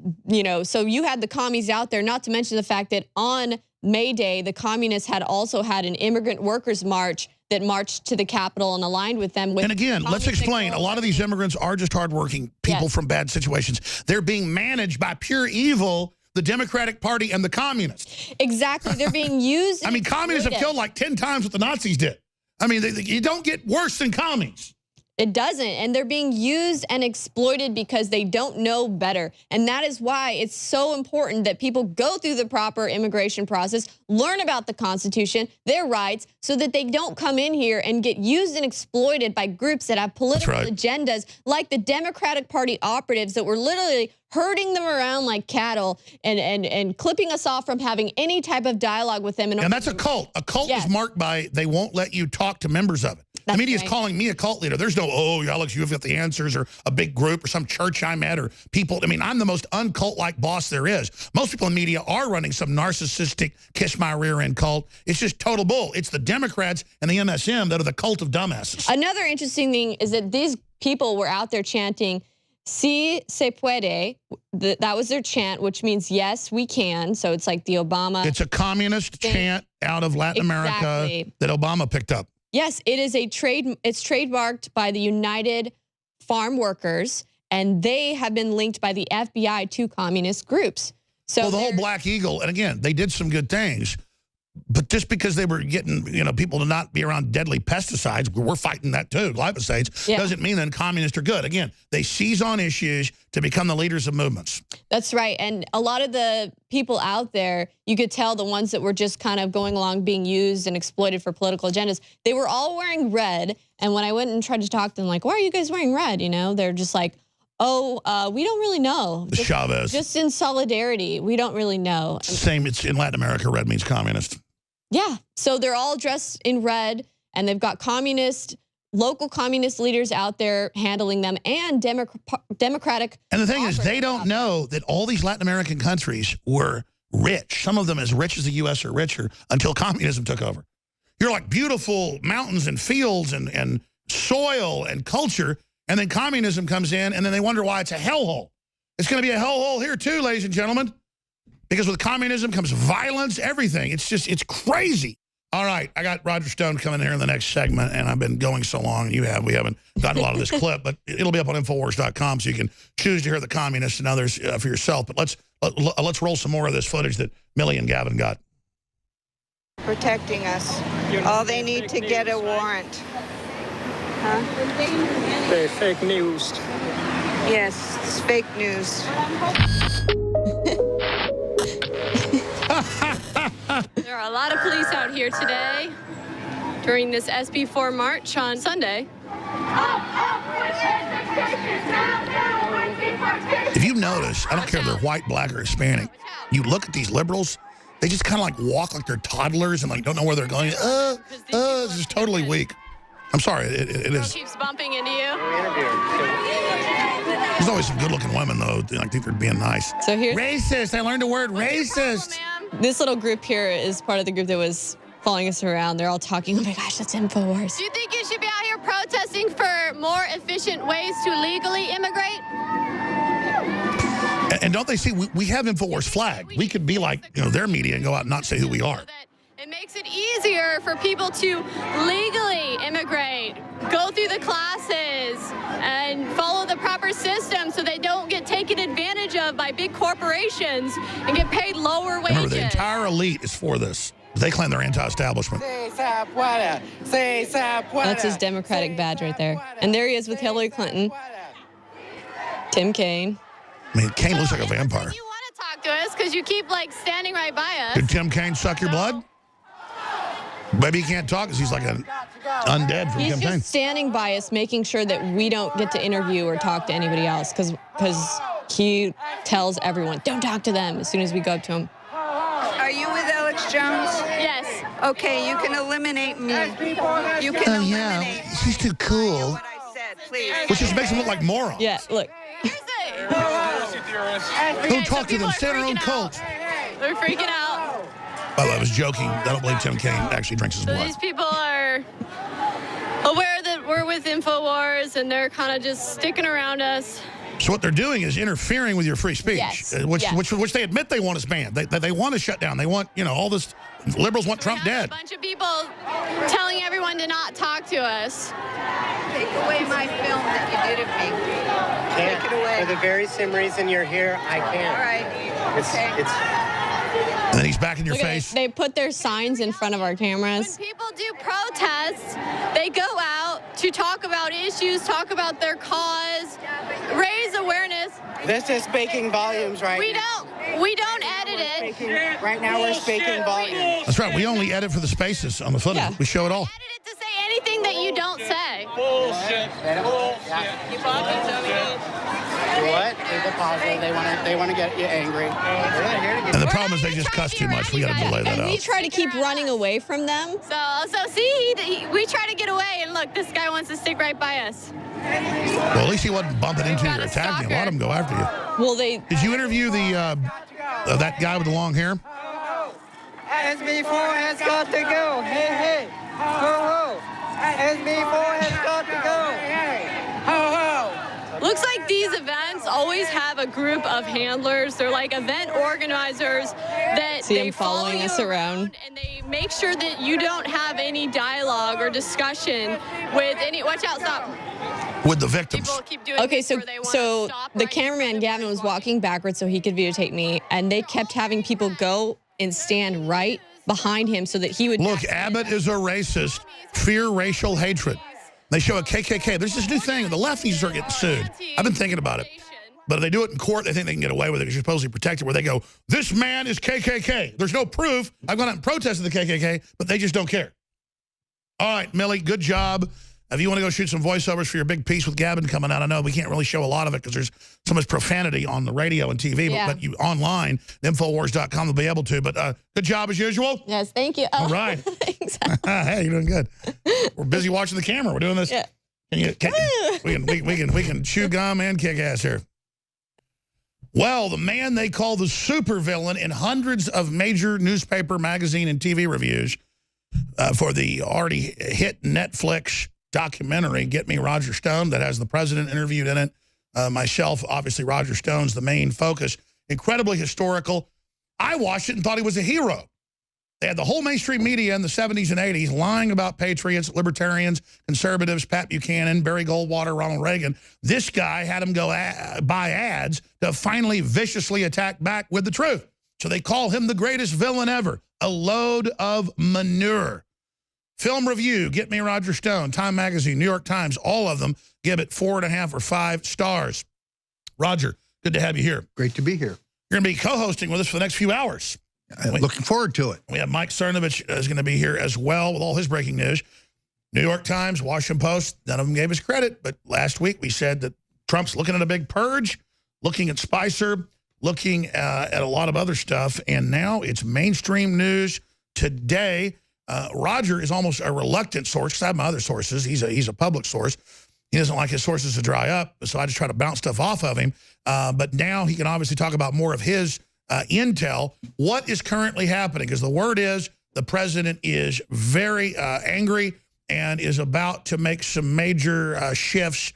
so you had the commies out there, not to mention the fact that on May Day, the communists had also had an immigrant workers march that marched to the Capitol and aligned with them. And again, let's explain. A lot of these immigrants are just hardworking people from bad situations. They're being managed by pure evil, the Democratic Party and the communists. Exactly. They're being used. I mean, communists have killed like 10 times what the Nazis did. I mean, you don't get worse than commies. It doesn't. And they're being used and exploited because they don't know better. And that is why it's so important that people go through the proper immigration process, learn about the Constitution, their rights, so that they don't come in here and get used and exploited by groups that have political agendas like the Democratic Party operatives that were literally herding them around like cattle and clipping us off from having any type of dialogue with them. And that's a cult. A cult is marked by they won't let you talk to members of it. The media is calling me a cult leader. There's no, Alex, you've got the answers, or a big group or some church I'm at, or people. I mean, I'm the most uncult-like boss there is. Most people in media are running some narcissistic, kiss my rear end cult. It's just total bull. It's the Democrats and the MSM that are the cult of dumbasses. Another interesting thing is that these people were out there chanting, "Si se puede." That was their chant, which means yes, we can. So it's like the Obama. It's a communist chant out of Latin America that Obama picked up. Yes, it is it's trademarked by the United Farm Workers, and they have been linked by the FBI to communist groups. So the whole Black Eagle, and again, they did some good things, but just because they were getting, people to not be around deadly pesticides, we're fighting that too, glyphosates, doesn't mean that communists are good. Again, they seize on issues to become the leaders of movements. That's right. And a lot of the people out there, you could tell the ones that were just kind of going along being used and exploited for political agendas, they were all wearing red. And when I went and tried to talk to them, like, why are you guys wearing red? They're just like, we don't really know. Chavez. Just in solidarity. We don't really know. Same, it's in Latin America, red means communist. Yeah. So they're all dressed in red, and they've got local communist leaders out there handling them, and Democratic. And the thing is, they don't know that all these Latin American countries were rich. Some of them as rich as the U.S. or richer until communism took over. You're like beautiful mountains and fields and soil and culture, and then communism comes in, and then they wonder why it's a hellhole. It's going to be a hellhole here too, ladies and gentlemen, because with communism comes violence, everything. It's crazy. All right, I got Roger Stone coming here in the next segment, and I've been going so long. We haven't gotten a lot of this clip, but it'll be up on Infowars.com, so you can choose to hear the communists and others for yourself. But let's roll some more of this footage that Millie and Gavin got. Protecting us. All they need to get a warrant. Huh? They're fake news. Yes, it's fake news. There are a lot of police out here today during this SB4 march on Sunday. If you notice, I don't care if they're white, black, or Hispanic, you look at these liberals, they just kind of like walk like they're toddlers and like don't know where they're going. It's just totally weak. I'm sorry, it is. Keeps bumping into you. There's always some good-looking women, though. I think they're being nice. So here's racist. I learned the word racist. This little group here is part of the group that was following us around. They're all talking, oh my gosh, that's InfoWars. Do you think you should be out here protesting for more efficient ways to legally immigrate? And don't they see, we have InfoWars flag. We could be like, their media and go out and not say who we are. It makes it easier for people to legally immigrate, go through the classes, and follow the proper system so they don't get taken advantage of by big corporations and get paid lower wages. Remember, the entire elite is for this. They claim they're anti-establishment. That's his Democratic badge right there. And there he is with Hillary Clinton. Tim Kaine. I mean, Kaine looks like a vampire. You want to talk to us because you keep standing right by us. Did Tim Kaine suck your blood? Maybe he can't talk because he's like an undead from He's campaign. just standing by us, making sure that we don't get to interview or talk to anybody else, because he tells everyone, don't talk to them as soon as we go up to him. Are you with Alex Jones? Yes. Okay, you can eliminate me. You can eliminate me. She's too cool. What I said, please. Which just makes them look like morons. Yeah, look. Don't talk to them. Stay in our own cult. They're freaking out. By the way, I was joking. I don't believe Tim Kaine actually drinks his So blood. these people are aware that we're with InfoWars, and they're kind of just sticking around us. So what they're doing is interfering with your free speech, Yes. which they admit they want us banned. They want to shut down. They want, all this. Liberals want Trump dead. A bunch of people telling everyone to not talk to us. Take away my film that you did of me. Take it away. For the very same reason you're here, I can't. All right. It's And then he's back in your Look at face. it. They put their signs in front of our cameras. When people do protests, they go out to talk about issues, talk about their cause, raise awareness. This is speaking volumes right now. We don't edit it. Right now we're speaking volumes. That's right. We only edit for the spaces on the footage. Yeah. We show it all. Edit it to say anything that you don't say. Bullshit. What? They deposit. They want to get you angry. And the problem is they just cuss too much. We got to delay that And we out. try to keep running away from them. So see, we try to get away, and look, this guy wants to stick right by us. Well, at least he wasn't bumping into you or attacking you. A lot of them go after you. Well, they... Did you interview that guy with the long hair? SB4 has got to go. Hey, ho, ho. SB4 has got to go. Ho, ho. Looks like these events always have a group of handlers. They're like event organizers that See they him following follow us you around. and they make sure that you don't have any dialogue or discussion with any. Watch out! Stop. With the victims. People keep doing Okay, things so where they wanna so stop the right cameraman Gavin was walking backwards so he could videotape me, and they kept having people go and stand right behind him so that he would... Look, Abbott is a racist. Fear racial hatred. They show a KKK. There's this new thing. The lefties are getting sued. I've been thinking about it. But if they do it in court, they think they can get away with it because you're supposedly protected, where they go, this man is KKK. There's no proof. I've gone out and protested the KKK, but they just don't care. All right, Millie, good job. If you want to go shoot some voiceovers for your big piece with Gavin coming out, I know we can't really show a lot of it because there's so much profanity on the radio and TV, Yeah. but you online, Infowars.com will be able to. But good job as usual. Yes, thank you. All right. Thanks. Hey, you're doing good. We're busy watching the camera. We're doing this. Yeah. We can chew gum and kick ass here. Well, the man they call the supervillain in hundreds of major newspaper, magazine, and TV reviews for the already hit Netflix documentary, Get Me Roger Stone, that has the president interviewed in it. Myself, obviously, Roger Stone's the main focus. Incredibly historical. I watched it and thought he was a hero. They had the whole mainstream media in the 70s and 80s lying about patriots, libertarians, conservatives, Pat Buchanan, Barry Goldwater, Ronald Reagan. This guy had them go buy ads to finally viciously attack back with the truth. So they call him the greatest villain ever. A load of manure. Film review, Get Me Roger Stone, Time Magazine, New York Times, all of them give it 4.5 or 5 stars. Roger, good to have you here. Great to be here. You're going to be co-hosting with us for the next few hours. Looking forward to it. We have Mike Cernovich is going to be here as well with all his breaking news. New York Times, Washington Post, none of them gave us credit. But last week we said that Trump's looking at a big purge, looking at Spicer, looking at a lot of other stuff. And now it's mainstream news today. Roger is almost a reluctant source because I have my other sources. He's a public source. He doesn't like his sources to dry up, so I just try to bounce stuff off of him. But now he can obviously talk about more of his intel. What is currently happening? Because the word is the president is very angry and is about to make some major shifts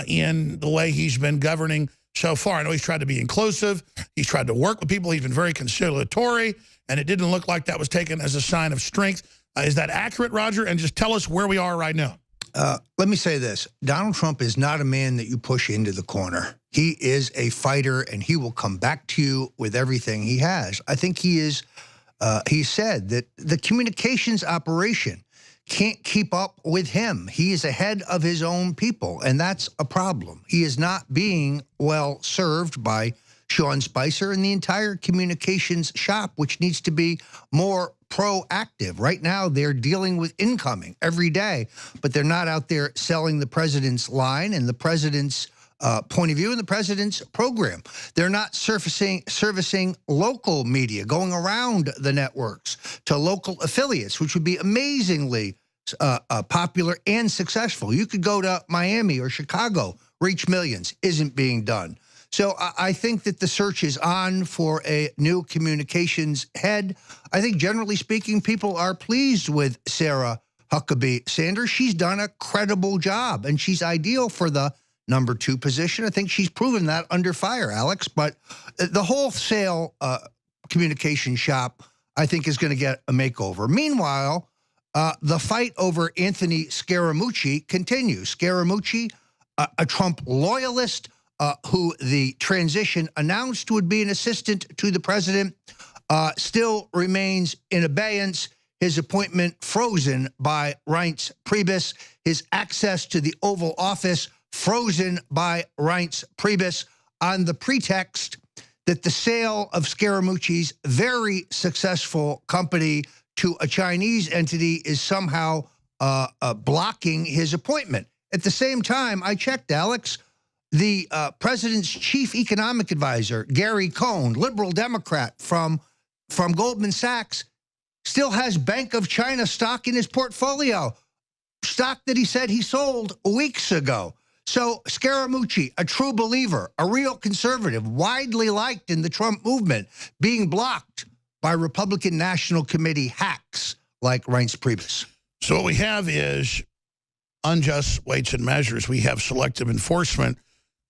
in the way he's been governing so far. I know he's tried to be inclusive. He's tried to work with people. He's been very conciliatory, and it didn't look like that was taken as a sign of strength. Is that accurate, Roger? And just tell us where we are right now. Let me say this. Donald Trump is not a man that you push into the corner. He is a fighter, and he will come back to you with everything he has. I think he said that the communications operation can't keep up with him. He is ahead of his own people, and that's a problem. He is not being well served by Sean Spicer and the entire communications shop, which needs to be more proactive. Right now, they're dealing with incoming every day, but they're not out there selling the president's line and the president's point of view and the president's program. They're not servicing local media, going around the networks to local affiliates, which would be amazingly popular and successful. You could go to Miami or Chicago, reach millions. Isn't being done. So I think that the search is on for a new communications head. I think generally speaking, people are pleased with Sarah Huckabee Sanders. She's done a credible job, and she's ideal for the number 2 position. I think she's proven that under fire, Alex. But the wholesale communication shop, I think, is going to get a makeover. Meanwhile, the fight over Anthony Scaramucci continues. Scaramucci, a Trump loyalist who the transition announced would be an assistant to the president, still remains in abeyance. His appointment frozen by Reince Priebus. His access to the Oval Office frozen by Reince Priebus on the pretext that the sale of Scaramucci's very successful company to a Chinese entity is somehow blocking his appointment. At the same time, I checked, Alex, the president's chief economic advisor, Gary Cohn, liberal Democrat from Goldman Sachs, still has Bank of China stock in his portfolio, stock that he said he sold weeks ago. So Scaramucci, a true believer, a real conservative, widely liked in the Trump movement, being blocked by Republican National Committee hacks like Reince Priebus. So what we have is unjust weights and measures. We have selective enforcement.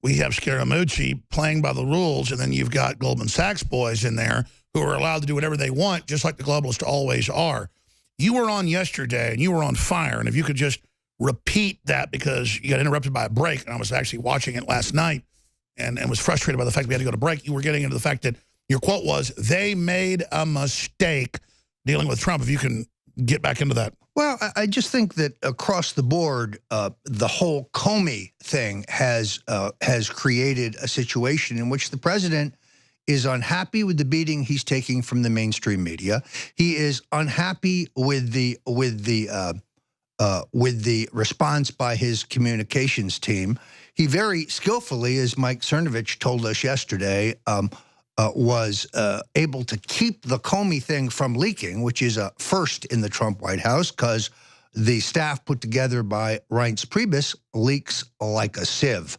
We have Scaramucci playing by the rules, and then you've got Goldman Sachs boys in there who are allowed to do whatever they want, just like the globalists always are. You were on yesterday, and you were on fire, and if you could just repeat that, because you got interrupted by a break, and I was actually watching it last night and was frustrated by the fact we had to go to break. You were getting into the fact that your quote was, they made a mistake dealing with Trump. If you can get back into that. Well, I just think that across the board, the whole Comey thing has created a situation in which the president is unhappy with the beating he's taking from the mainstream media. He is unhappy with the response by his communications team. He very skillfully, as Mike Cernovich told us yesterday, was able to keep the Comey thing from leaking, which is a first in the Trump White House, because the staff put together by Reince Priebus leaks like a sieve.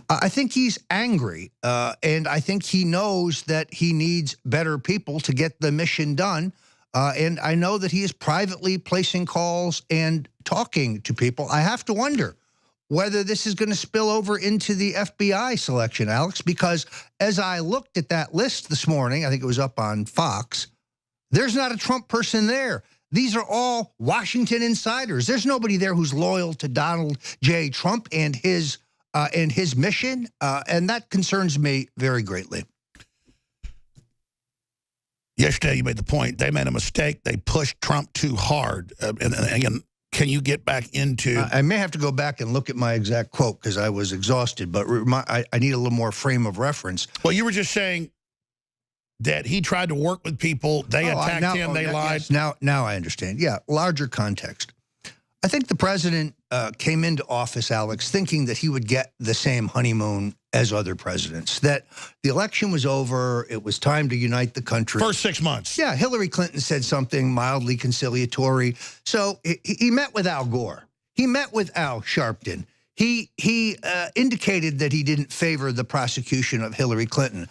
I think he's angry, and I think he knows that he needs better people to get the mission done. And I know that he is privately placing calls and talking to people. I have to wonder whether this is going to spill over into the FBI selection, Alex, because as I looked at that list this morning, I think it was up on Fox, there's not a Trump person there. These are all Washington insiders. There's nobody there who's loyal to Donald J. Trump and his mission, and that concerns me very greatly. Yesterday, you made the point, they made a mistake. They pushed Trump too hard. And again, can you get back into... I may have to go back and look at my exact quote because I was exhausted, but I need a little more frame of reference. Well, you were just saying that he tried to work with people. They attacked him. They lied. Yes, now I understand. Yeah, larger context. I think the president came into office, Alex, thinking that he would get the same honeymoon as other presidents, that the election was over, it was time to unite the country. First 6 months. Yeah, Hillary Clinton said something mildly conciliatory. So he met with Al Gore. He met with Al Sharpton. He indicated that he didn't favor the prosecution of Hillary Clinton.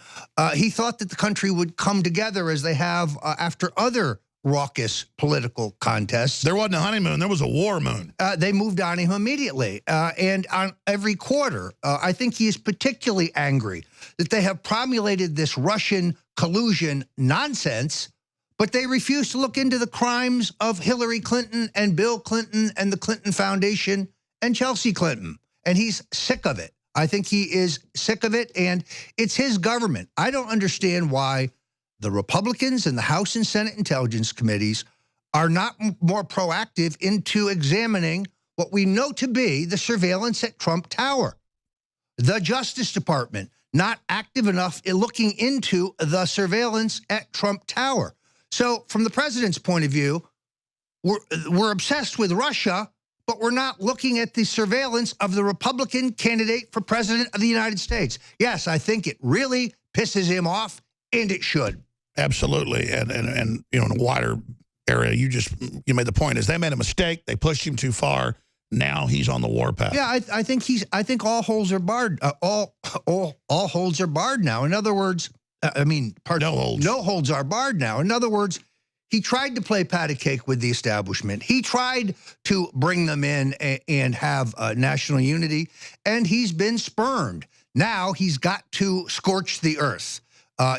He thought that the country would come together as they have after other raucous political contests. There wasn't a honeymoon. There was a war moon. They moved on him immediately. And on every quarter, I think he is particularly angry that they have promulgated this Russian collusion nonsense, but they refuse to look into the crimes of Hillary Clinton and Bill Clinton and the Clinton Foundation and Chelsea Clinton. And he's sick of it. I think he is sick of it, and it's his government. I don't understand why the Republicans in the House and Senate Intelligence Committees are not more proactive into examining what we know to be the surveillance at Trump Tower. The Justice Department not active enough in looking into the surveillance at Trump Tower. So from the president's point of view, we're obsessed with Russia, but we're not looking at the surveillance of the Republican candidate for president of the United States. Yes, I think it really pisses him off, and it should. Absolutely, and you know, in a wider area, you made the point is they made a mistake. They pushed him too far. Now he's on the warpath. Yeah, I think all holes are barred. All holds are barred now. In other words, I mean, no holds. No holds are barred now. In other words, He tried to play patty cake with the establishment. He tried to bring them in and have national unity, and he's been spurned. Now he's got to scorch the earth.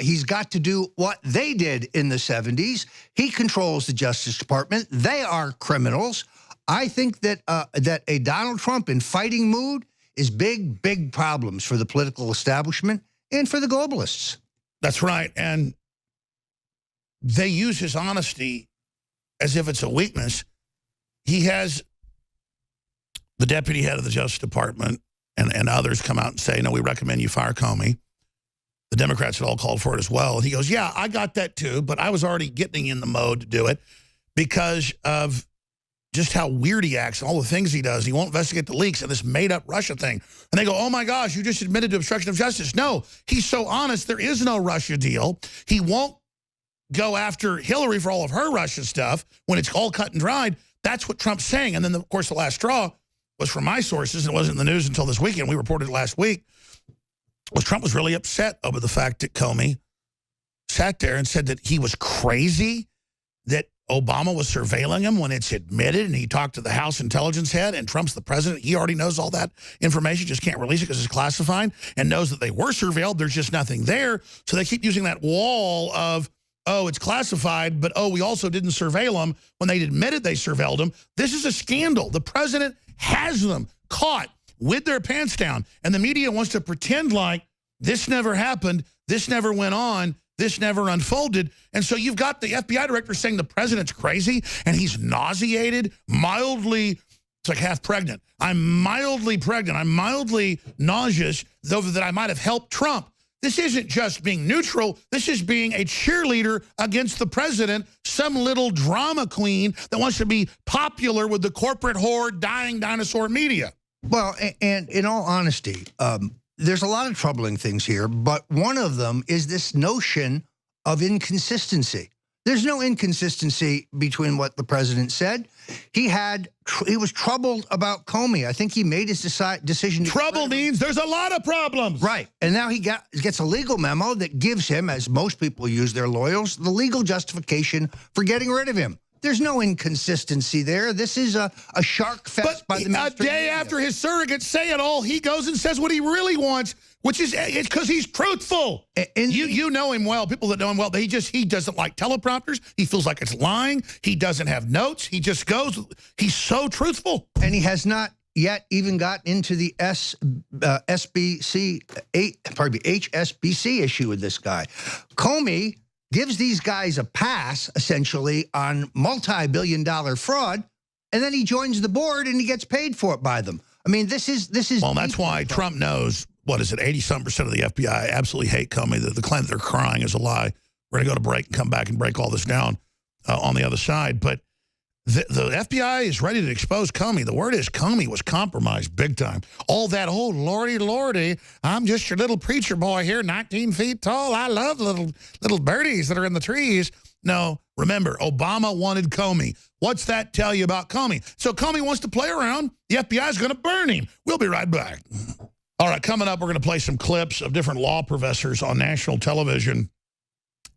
He's got to do what they did in the 70s. He controls the Justice Department. They are criminals. I think that that a Donald Trump in fighting mood is big, big problems for the political establishment and for the globalists. That's right. And they use his honesty as if it's a weakness. He has the deputy head of the Justice Department and others come out and say, no, we recommend you fire Comey. The Democrats had all called for it as well. And he goes, yeah, I got that too, but I was already getting in the mode to do it because of just how weird he acts and all the things he does. He won't investigate the leaks and this made-up Russia thing. And they go, oh, my gosh, you just admitted to obstruction of justice. No, he's so honest. There is no Russia deal. He won't go after Hillary for all of her Russia stuff when it's all cut and dried. That's what Trump's saying. And then, of course, the last straw was from my sources, and it wasn't in the news until this weekend. We reported it last week. Was Trump was really upset over the fact that Comey sat there and said that he was crazy, that Obama was surveilling him when it's admitted, and he talked to the House intelligence head, and Trump's the president. He already knows all that information, just can't release it because it's classified, and knows that they were surveilled. There's just nothing there. So they keep using that wall of, oh, it's classified, but, oh, we also didn't surveil them when they admitted they surveilled them. This is a scandal. The president has them caught with their pants down, and the media wants to pretend like this never happened, this never went on, this never unfolded. And so you've got the FBI director saying the president's crazy, and he's nauseated, mildly, it's like half pregnant. I'm mildly pregnant. I'm mildly nauseous, though that I might have helped Trump. This isn't just being neutral. This is being a cheerleader against the president, some little drama queen that wants to be popular with the corporate whore, dying dinosaur media. Well, and in all honesty, there's a lot of troubling things here, but one of them is this notion of inconsistency. There's no inconsistency between what the president said. He was troubled about Comey. I think he made his decision. Trouble means there's a lot of problems. Right. And now he gets a legal memo that gives him, as most people use their lawyers, the legal justification for getting rid of him. There's no inconsistency there. This is a shark fest by the mainstream media. A day after his surrogates say it all, he goes and says what he really wants, which is it's because he's truthful. You know him well. People that know him well, he doesn't like teleprompters. He feels like it's lying. He doesn't have notes. He just goes. He's so truthful. And he has not yet even got into the HSBC issue with this guy. Comey gives these guys a pass, essentially, on multi-billion-dollar fraud, and then he joins the board and he gets paid for it by them. I mean, this is. Well, that's why Trump knows, what is it, 80-something% of the FBI absolutely hate Comey. The claim that they're crying is a lie. We're going to go to break and come back and break all this down on the other side. But the FBI is ready to expose Comey. The word is Comey was compromised big time. All that, oh, lordy, lordy, I'm just your little preacher boy here, 19 feet tall. I love little birdies that are in the trees. No, remember, Obama wanted Comey. What's that tell you about Comey? So Comey wants to play around. The FBI is going to burn him. We'll be right back. All right, coming up, we're going to play some clips of different law professors on national television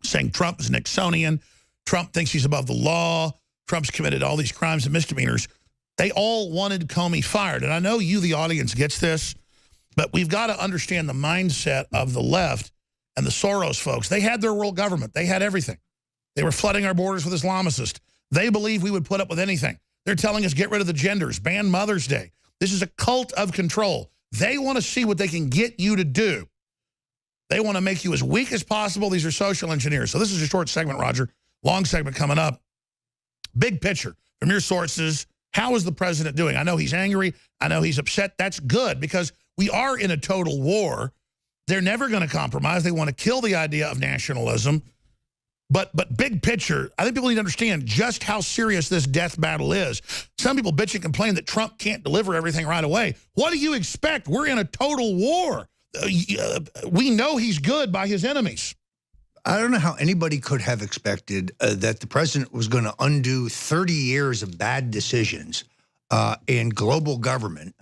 saying Trump is Nixonian. Trump thinks he's above the law. Trump's committed all these crimes and misdemeanors. They all wanted Comey fired. And I know you, the audience, gets this, but we've got to understand the mindset of the left and the Soros folks. They had their world government. They had everything. They were flooding our borders with Islamicists. They believe we would put up with anything. They're telling us get rid of the genders, ban Mother's Day. This is a cult of control. They want to see what they can get you to do. They want to make you as weak as possible. These are social engineers. So this is a short segment, Roger. Long segment coming up. Big picture from your sources. How is the president doing? I know he's angry. I know he's upset. That's good because we are in a total war. They're never going to compromise. They want to kill the idea of nationalism. But big picture, I think people need to understand just how serious this death battle is. Some people bitch and complain that Trump can't deliver everything right away. What do you expect? We're in a total war. We know he's good by his enemies. I don't know how anybody could have expected that the president was going to undo 30 years of bad decisions in global government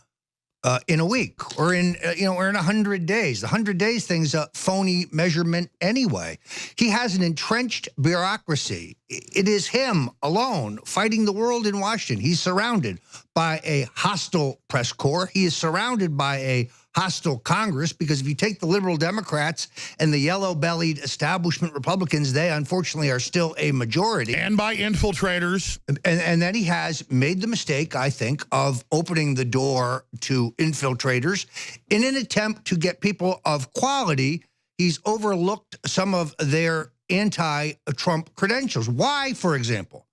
in a week or in, or in 100 days. The 100 days thing's a phony measurement anyway. He has an entrenched bureaucracy. It is him alone fighting the world in Washington. He's surrounded by a hostile press corps. He is surrounded by a hostile Congress, because if you take the liberal Democrats and the yellow-bellied establishment Republicans, they unfortunately are still a majority. And by infiltrators. And then he has made the mistake, I think, of opening the door to infiltrators. In an attempt to get people of quality, he's overlooked some of their anti-Trump credentials. Why, for example,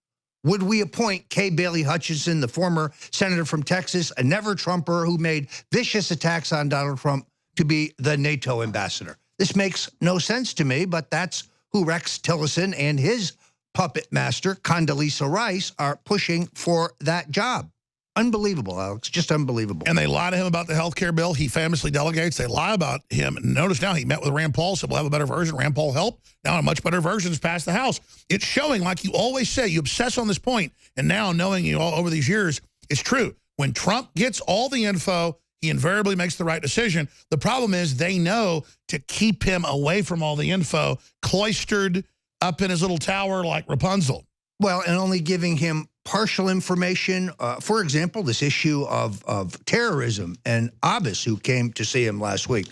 would we appoint Kay Bailey Hutchinson, the former senator from Texas, a never-Trumper who made vicious attacks on Donald Trump, to be the NATO ambassador? This makes no sense to me, but that's who Rex Tillerson and his puppet master, Condoleezza Rice, are pushing for that job. Unbelievable, Alex, just unbelievable. And they lie to him about the health care bill. He famously delegates. They lie about him. Notice now he met with Rand Paul, said we'll have a better version. Rand Paul helped. Now a much better version is passed the House. It's showing, like you always say, you obsess on this point, and now knowing you all over these years, it's true. When Trump gets all the info, he invariably makes the right decision. The problem is they know to keep him away from all the info, cloistered up in his little tower like Rapunzel. Well, and only giving him partial information. For example, this issue of terrorism and Abbas, who came to see him last week.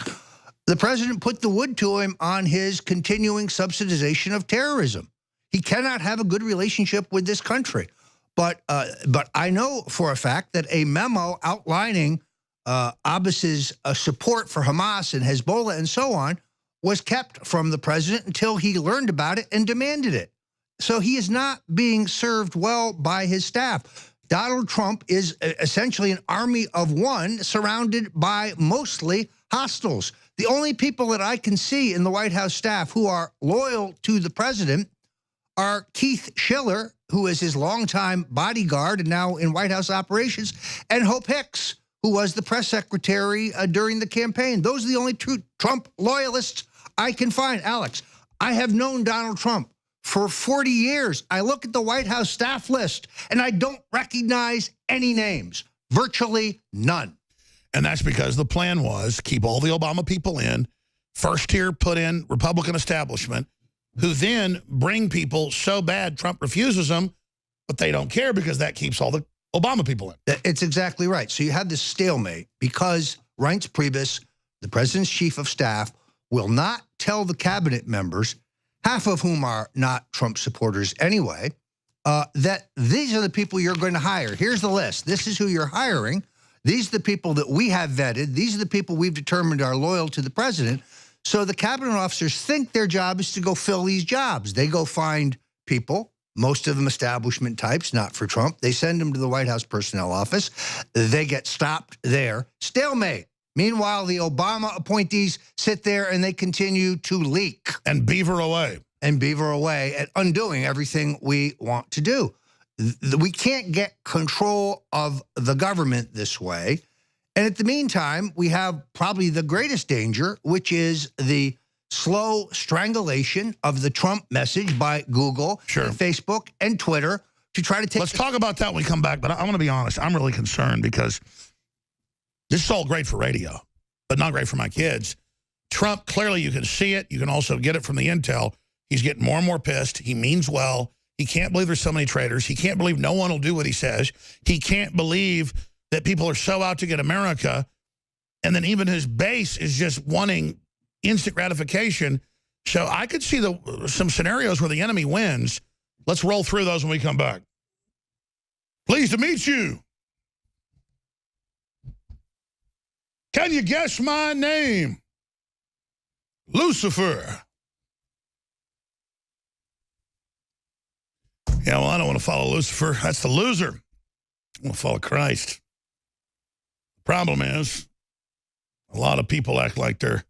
The president put the wood to him on his continuing subsidization of terrorism. He cannot have a good relationship with this country. But I know for a fact that a memo outlining Abbas's support for Hamas and Hezbollah and so on was kept from the president until he learned about it and demanded it. So he is not being served well by his staff. Donald Trump is essentially an army of one surrounded by mostly hostiles. The only people that I can see in the White House staff who are loyal to the president are Keith Schiller, who is his longtime bodyguard and now in White House operations, and Hope Hicks, who was the press secretary during the campaign. Those are the only true Trump loyalists I can find. Alex, I have known Donald Trump for 40 years. I look at the White House staff list, and I don't recognize any names, virtually none. And that's because the plan was keep all the Obama people in, first tier put in Republican establishment, who then bring people so bad Trump refuses them, but they don't care because that keeps all the Obama people in. It's exactly right. So you have this stalemate because Reince Priebus, the president's chief of staff, will not tell the cabinet members, half of whom are not Trump supporters anyway, that these are the people you're going to hire. Here's the list. This is who you're hiring. These are the people that we have vetted. These are the people we've determined are loyal to the president. So the cabinet officers think their job is to go fill these jobs. They go find people, most of them establishment types, not for Trump. They send them to the White House personnel office. They get stopped there. Stalemate. Meanwhile, the Obama appointees sit there and they continue to leak. And beaver away. And beaver away at undoing everything we want to do. We can't get control of the government this way. And at the meantime, we have probably the greatest danger, which is the slow strangulation of the Trump message by Google, and Facebook, and Twitter to try to take... Let's talk about that when we come back, but I want to be honest. I'm really concerned because this is all great for radio, but not great for my kids. Trump, clearly you can see it. You can also get it from the intel. He's getting more and more pissed. He means well. He can't believe there's so many traitors. He can't believe no one will do what he says. He can't believe that people are so out to get America. And then even his base is just wanting instant gratification. So I could see some scenarios where the enemy wins. Let's roll through those when we come back. Pleased to meet you. Can you guess my name? Lucifer. Yeah, well, I don't want to follow Lucifer. That's the loser. I want to follow Christ. The problem is a lot of people act like they're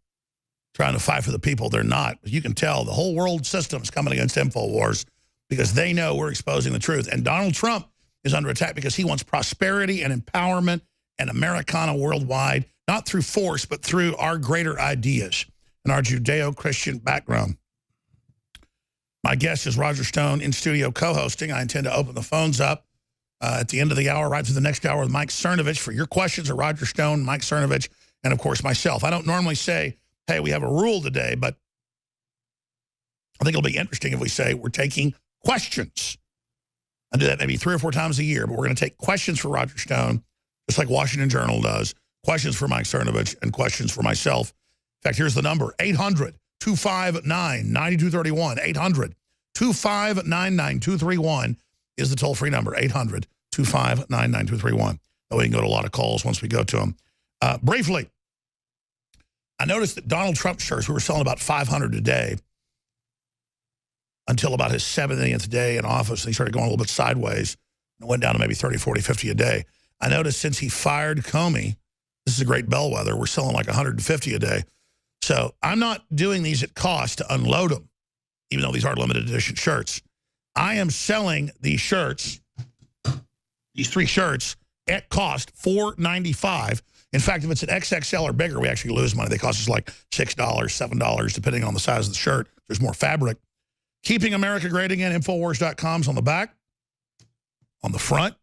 trying to fight for the people. They're not. You can tell the whole world system is coming against InfoWars because they know we're exposing the truth. And Donald Trump is under attack because he wants prosperity and empowerment and Americana worldwide, not through force, but through our greater ideas and our Judeo-Christian background. My guest is Roger Stone in studio co-hosting. I intend to open the phones up at the end of the hour, right through the next hour with Mike Cernovich for your questions, or Roger Stone, Mike Cernovich, and, of course, myself. I don't normally say, hey, we have a rule today, but I think it'll be interesting if we say we're taking questions. I do that maybe 3 or 4 times a year, but we're going to take questions for Roger Stone, just like Washington Journal does, questions for Mike Cernovich, and questions for myself. In fact, here's the number, 800-259-9231. 800-259-9231 is the toll-free number, 800-259-9231. Oh, we can go to a lot of calls once we go to them. Briefly, I noticed that Donald Trump shirts, we were selling about 500 a day until about his 70th day in office, and he started going a little bit sideways and went down to maybe 30, 40, 50 a day. I noticed since he fired Comey, this is a great bellwether, we're selling like 150 a day. So I'm not doing these at cost to unload them, even though these are limited edition shirts. I am selling these shirts, these 3 shirts, at cost, $4.95. In fact, if it's an XXL or bigger, we actually lose money. They cost us like $6, $7, depending on the size of the shirt. There's more fabric. Keeping America Great Again, Infowars.com's on the back. On the front,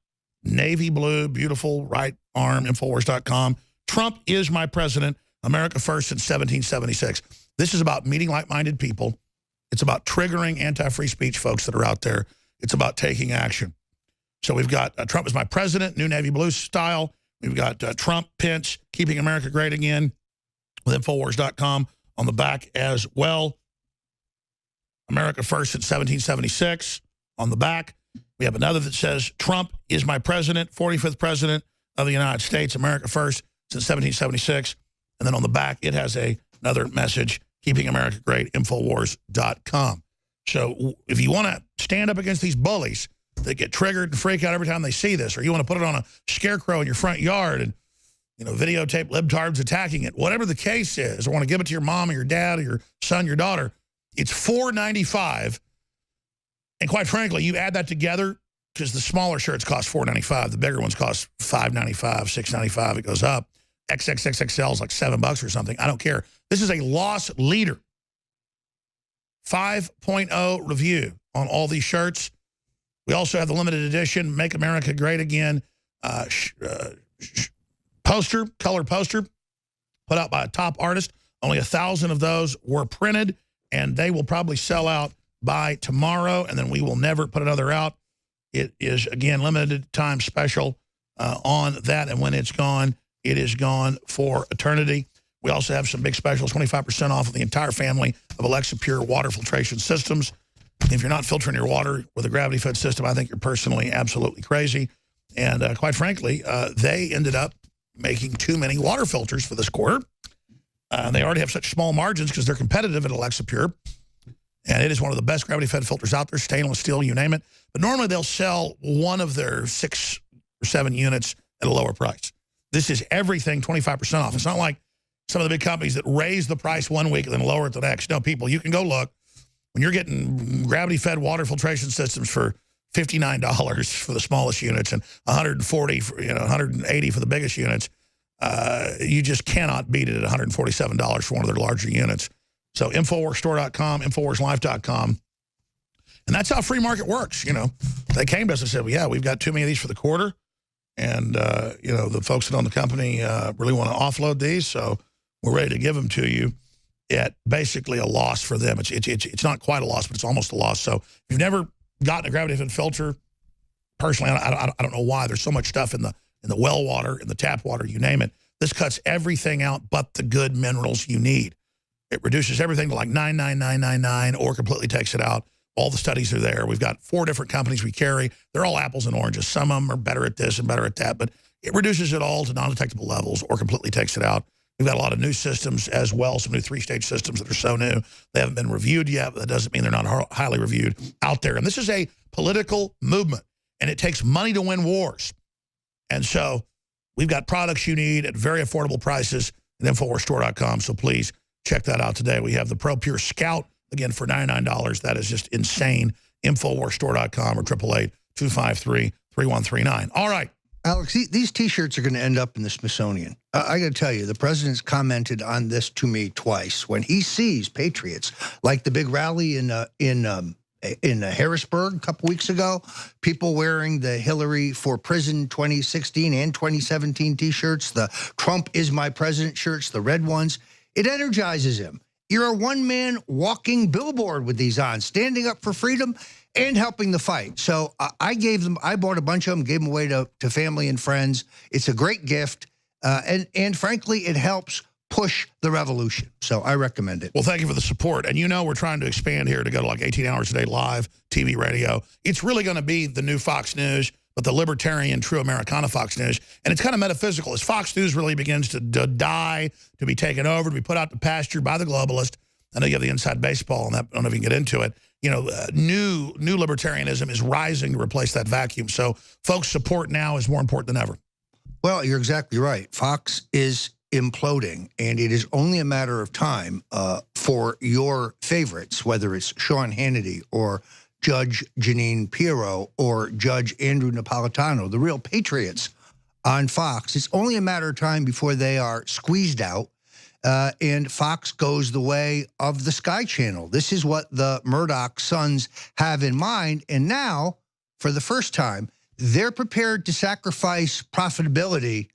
navy blue, beautiful right arm, Infowars.com. Trump is my president, America first since 1776. This is about meeting like-minded people. It's about triggering anti-free speech folks that are out there. It's about taking action. So we've got Trump is my president, new navy blue style. We've got Trump, Pence, Keeping America Great Again with Infowars.com on the back as well. America first since 1776 on the back. We have another that says Trump is my president, 45th president of the United States, America first since 1776. And then on the back, it has another message, Keeping America Great, Infowars.com. So if you want to stand up against these bullies that get triggered and freak out every time they see this, or you want to put it on a scarecrow in your front yard and, you know, videotape libtards attacking it, whatever the case is, or want to give it to your mom or your dad or your son, your daughter, it's $4.95. And quite frankly, you add that together, because the smaller shirts cost $4.95. The bigger ones cost $5.95, $6.95. It goes up. XXXXL is like $7 or something. I don't care. This is a loss leader. 5.0 review on all these shirts. We also have the limited edition Make America Great Again poster, color poster, put out by a top artist. Only 1,000 of those were printed, and they will probably sell out by tomorrow, and then we will never put another out. It is, again, limited time special on that, and when it's gone, it is gone for eternity. We also have some big specials, 25% off of the entire family of Alexa Pure water filtration systems. If you're not filtering your water with a gravity-fed system, I think you're personally absolutely crazy. And quite frankly, they ended up making too many water filters for this quarter. They already have such small margins because they're competitive at Alexa Pure. And it is one of the best gravity-fed filters out there, stainless steel, you name it. But normally they'll sell one of their 6 or 7 units at a lower price. This is everything 25% off. It's not like some of the big companies that raise the price one week and then lower it the next. No, people, you can go look. When you're getting gravity-fed water filtration systems for $59 for the smallest units and $140 for, $180 for the biggest units, you just cannot beat it at $147 for one of their larger units. So InfoWarsStore.com, InfoWarsLife.com. And that's how free market works. You know, they came to us and said, well, yeah, we've got too many of these for the quarter. And, the folks that own the company really want to offload these. So we're ready to give them to you at basically a loss for them. It's not quite a loss, but it's almost a loss. So if you've never gotten a gravity-fed filter, personally, I don't know why. There's so much stuff in the well water, in the tap water, you name it. This cuts everything out but the good minerals you need. It reduces everything to like 99999 or completely takes it out. All the studies are there. We've got 4 different companies we carry. They're all apples and oranges. Some of them are better at this and better at that, but it reduces it all to non-detectable levels or completely takes it out. We've got a lot of new systems as well, some new 3-stage systems that are so new. They haven't been reviewed yet, but that doesn't mean they're not highly reviewed out there. And this is a political movement, and it takes money to win wars. And so we've got products you need at very affordable prices at InfoWarsStore.com, so please check that out today. We have the ProPure Scout, again, for $99. That is just insane. InfoWarsStore.com or 888-253-3139. All right. Alex, these T-shirts are going to end up in the Smithsonian. I got to tell you, the president's commented on this to me twice. When he sees patriots, like the big rally in in Harrisburg a couple weeks ago, people wearing the Hillary for Prison 2016 and 2017 T-shirts, the Trump is my president shirts, the red ones. It energizes him. You're a one-man walking billboard with these on, standing up for freedom and helping the fight. So I bought a bunch of them, gave them away to family and friends. It's a great gift. And frankly, it helps push the revolution. So I recommend it. Well, thank you for the support. And we're trying to expand here to go to like 18 hours a day live, TV, radio. It's really going to be the new Fox News, but the libertarian, true Americana Fox News. And it's kind of metaphysical. As Fox News really begins to die, to be taken over, to be put out to pasture by the globalist. I know you have the inside baseball on that. I don't know if you can get into it. New libertarianism is rising to replace that vacuum. So folks' support now is more important than ever. Well, you're exactly right. Fox is imploding, and it is only a matter of time for your favorites, whether it's Sean Hannity or Judge Jeanine Pirro or Judge Andrew Napolitano, the real patriots on Fox. It's only a matter of time before they are squeezed out, and Fox goes the way of the Sky Channel. This is what the Murdoch sons have in mind, and now, for the first time, they're prepared to sacrifice profitability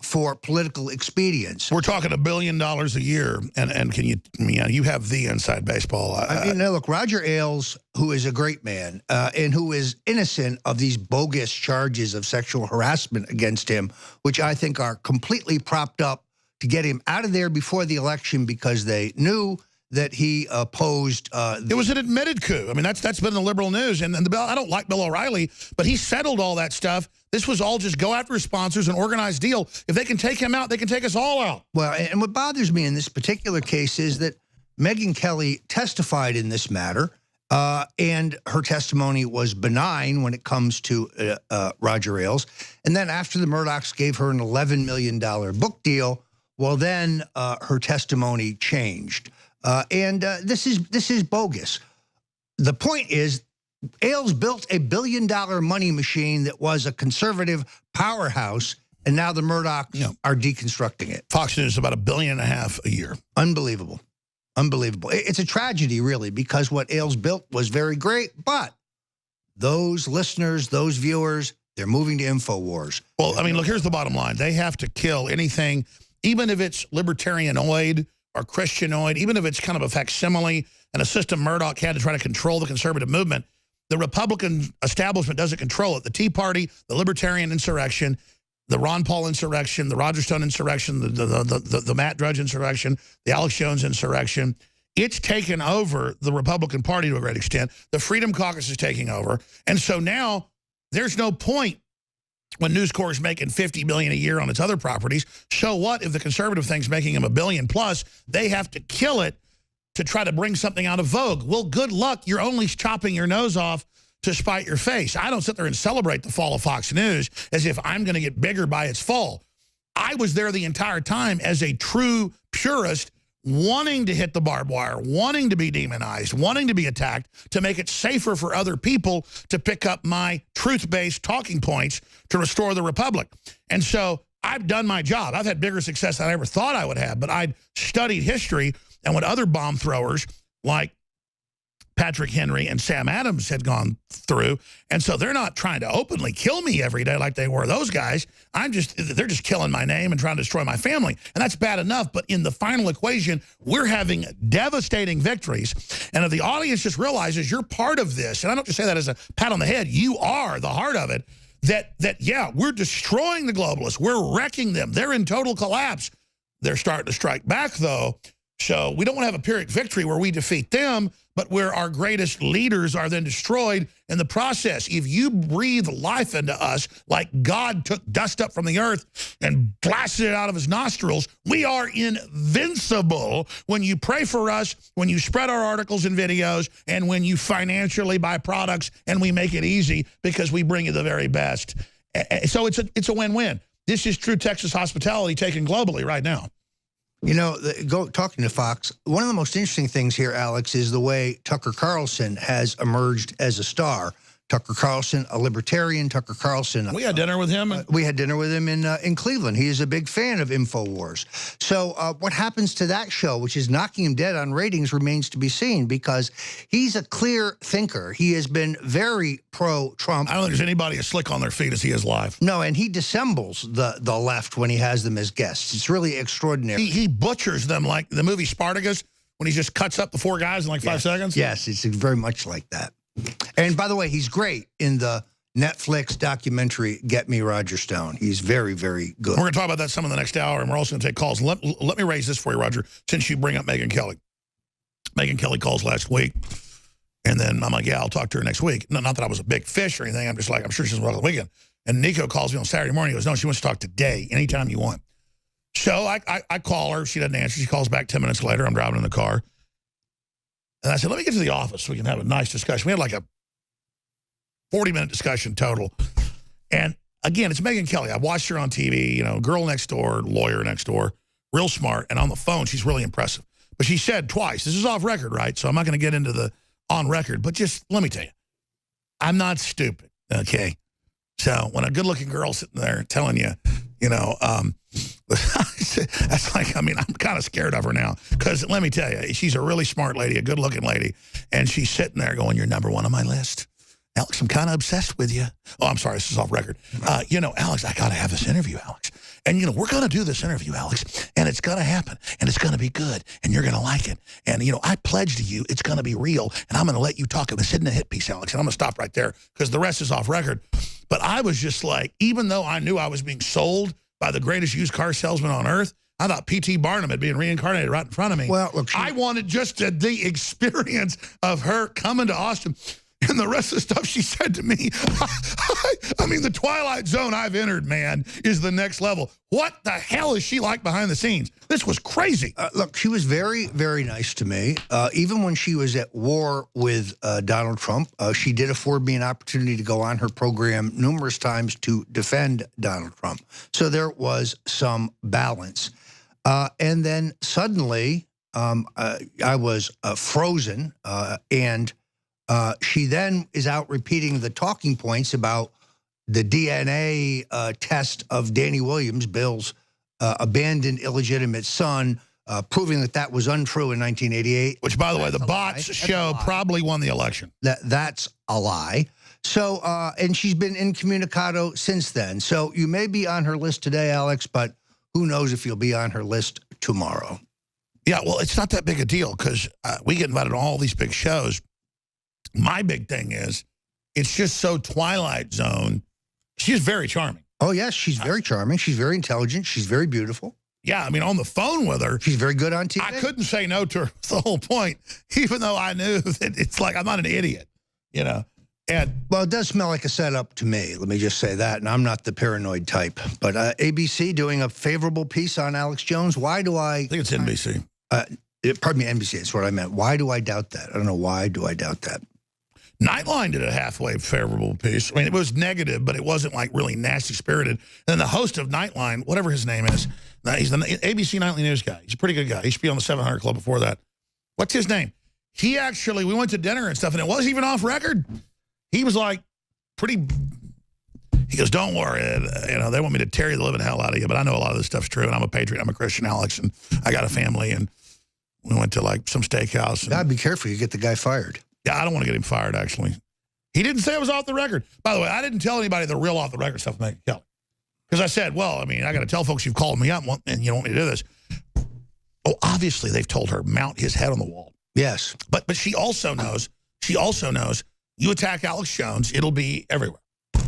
for political expedience. We're talking $1 billion a year, and can you have the inside baseball. Look, Roger Ailes, who is a great man and who is innocent of these bogus charges of sexual harassment against him, which I think are completely propped up to get him out of there before the election because they knew that he opposed. It was an admitted coup. I mean, that's been the liberal news. And I don't like Bill O'Reilly, but he settled all that stuff. This was all just go after his sponsors, an organized deal. If they can take him out, they can take us all out. Well, and what bothers me in this particular case is that Megyn Kelly testified in this matter, and her testimony was benign when it comes to Roger Ailes. And then after the Murdochs gave her an $11 million book deal, well, then her testimony changed. This is bogus. The point is, Ailes built a $1 billion money machine that was a conservative powerhouse, and now the Murdochs are deconstructing it. Fox News is about $1.5 billion a year. Unbelievable. Unbelievable. It's a tragedy, really, because what Ailes built was very great, but those listeners, those viewers, they're moving to InfoWars. Well, I mean, look, here's the bottom line. They have to kill anything, even if it's libertarianoid or Christianoid, even if it's kind of a facsimile and a system Murdoch had to try to control the conservative movement. The Republican establishment doesn't control it. The Tea Party, the Libertarian insurrection, the Ron Paul insurrection, the Roger Stone insurrection, the Matt Drudge insurrection, the Alex Jones insurrection. It's taken over the Republican Party to a great extent. The Freedom Caucus is taking over. And so now there's no point when News Corp is making $50 million a year on its other properties. So what if the conservative thing's making them $1 billion plus? They have to kill it to try to bring something out of vogue. Well, good luck. You're only chopping your nose off to spite your face. I don't sit there and celebrate the fall of Fox News as if I'm going to get bigger by its fall. I was there the entire time as a true purist, wanting to hit the barbed wire, wanting to be demonized, wanting to be attacked, to make it safer for other people to pick up my truth-based talking points to restore the republic. And so I've done my job. I've had bigger success than I ever thought I would have, but I'd studied history and what other bomb throwers like Patrick Henry and Sam Adams had gone through. And so they're not trying to openly kill me every day like they were those guys. They're just killing my name and trying to destroy my family. And that's bad enough. But in the final equation, we're having devastating victories. And if the audience just realizes you're part of this, and I don't just say that as a pat on the head, you are the heart of it, that yeah, we're destroying the globalists. We're wrecking them. They're in total collapse. They're starting to strike back, though. So we don't want to have a Pyrrhic victory where we defeat them, but where our greatest leaders are then destroyed in the process. If you breathe life into us like God took dust up from the earth and blasted it out of his nostrils, we are invincible when you pray for us, when you spread our articles and videos, and when you financially buy products and we make it easy because we bring you the very best. So it's a win-win. This is true Texas hospitality taken globally right now. You know, talking to Fox, one of the most interesting things here, Alex, is the way Tucker Carlson has emerged as a star. Tucker Carlson, a libertarian. Tucker Carlson. We had dinner with him. We had dinner with him in Cleveland. He is a big fan of InfoWars. So what happens to that show, which is knocking him dead on ratings, remains to be seen, because he's a clear thinker. He has been very pro-Trump. I don't think there's anybody as slick on their feet as he is live. No, and he dissembles the left when he has them as guests. It's really extraordinary. He butchers them like the movie Spartacus, when he just cuts up the 4 guys in like 5 seconds. Yes, it's very much like that. And by the way, he's great in the Netflix documentary, Get Me Roger Stone. He's very, very good. We're going to talk about that some in the next hour, and we're also going to take calls. Let me raise this for you, Roger, since you bring up Megyn Kelly. Megyn Kelly calls last week, and then I'm like, yeah, I'll talk to her next week. No, not that I was a big fish or anything. I'm just like, I'm sure she's welcome the weekend. And Nico calls me on Saturday morning. He goes, no, she wants to talk today, anytime you want. So I call her. She doesn't answer. She calls back 10 minutes later. I'm driving in the car. And I said, let me get to the office so we can have a nice discussion. We had like a 40-minute discussion total. And again, it's Megyn Kelly. I watched her on TV, you know, girl next door, lawyer next door, real smart. And on the phone, she's really impressive. But she said twice, this is off record, right? So I'm not going to get into the on record. But just let me tell you, I'm not stupid, okay? So when a good-looking girl sitting there telling you, you know, that's like, I mean, I'm kind of scared of her now. Because let me tell you, she's a really smart lady, a good-looking lady. And she's sitting there going, you're number one on my list. Alex, I'm kind of obsessed with you. Oh, I'm sorry, this is off record. You know, Alex, I got to have this interview, Alex. And, you know, we're going to do this interview, Alex. And it's going to happen. And it's going to be good. And you're going to like it. And, you know, I pledge to you it's going to be real. And I'm going to let you talk. It's hitting a hit piece, Alex. And I'm going to stop right there because the rest is off record. But I was just like, even though I knew I was being sold by the greatest used car salesman on earth, I thought P.T. Barnum had been reincarnated right in front of me. Well, look, I wanted just the experience of her coming to Austin. And the rest of the stuff she said to me, I mean, the Twilight Zone I've entered, man, is the next level. What the hell is she like behind the scenes? This was crazy. Look, she was very, very nice to me. Even when she was at war with Donald Trump, she did afford me an opportunity to go on her program numerous times to defend Donald Trump. So there was some balance. And then suddenly, I was frozen, and she then is out repeating the talking points about the DNA test of Danny Williams, Bill's abandoned illegitimate son, proving that that was untrue in 1988. Which, by the way, the bots show probably won the election. That's a lie. So, and she's been incommunicado since then. So you may be on her list today, Alex, but who knows if you'll be on her list tomorrow. Yeah, well, it's not that big a deal because we get invited to all these big shows. My big thing is, it's just so Twilight Zone. She's very charming. Oh, yes, she's very charming. She's very intelligent. She's very beautiful. Yeah, I mean, on the phone with her. She's very good on TV. I couldn't say no to her. That's the whole point, even though I knew that it's like I'm not an idiot, you know. And well, it does smell like a setup to me. Let me just say that. And I'm not the paranoid type. But ABC doing a favorable piece on Alex Jones. Why do I think it's NBC. Pardon me, NBC. That's what I meant. Why do I doubt that? I don't know. Why do I doubt that? Nightline did a halfway favorable piece. I mean, it was negative, but it wasn't like really nasty-spirited. And then the host of Nightline, whatever his name is, he's the ABC Nightly News guy. He's a pretty good guy. He should be on the 700 Club before that. What's his name? He actually, we went to dinner and stuff, and it wasn't even off record. He was like pretty, he goes, don't worry, you know, they want me to tear the living hell out of you, but I know a lot of this stuff's true, and I'm a patriot, I'm a Christian, Alex, and I got a family, and we went to like some steakhouse. And, gotta be careful, you get the guy fired. Yeah, I don't want to get him fired, actually. He didn't say it was off the record. By the way, I didn't tell anybody the real off the record stuff with Megyn Kelly. Because I said, well, I mean, I got to tell folks you've called me up and you don't want me to do this. Oh, obviously they've told her, mount his head on the wall. Yes. But she also knows, you attack Alex Jones, it'll be everywhere.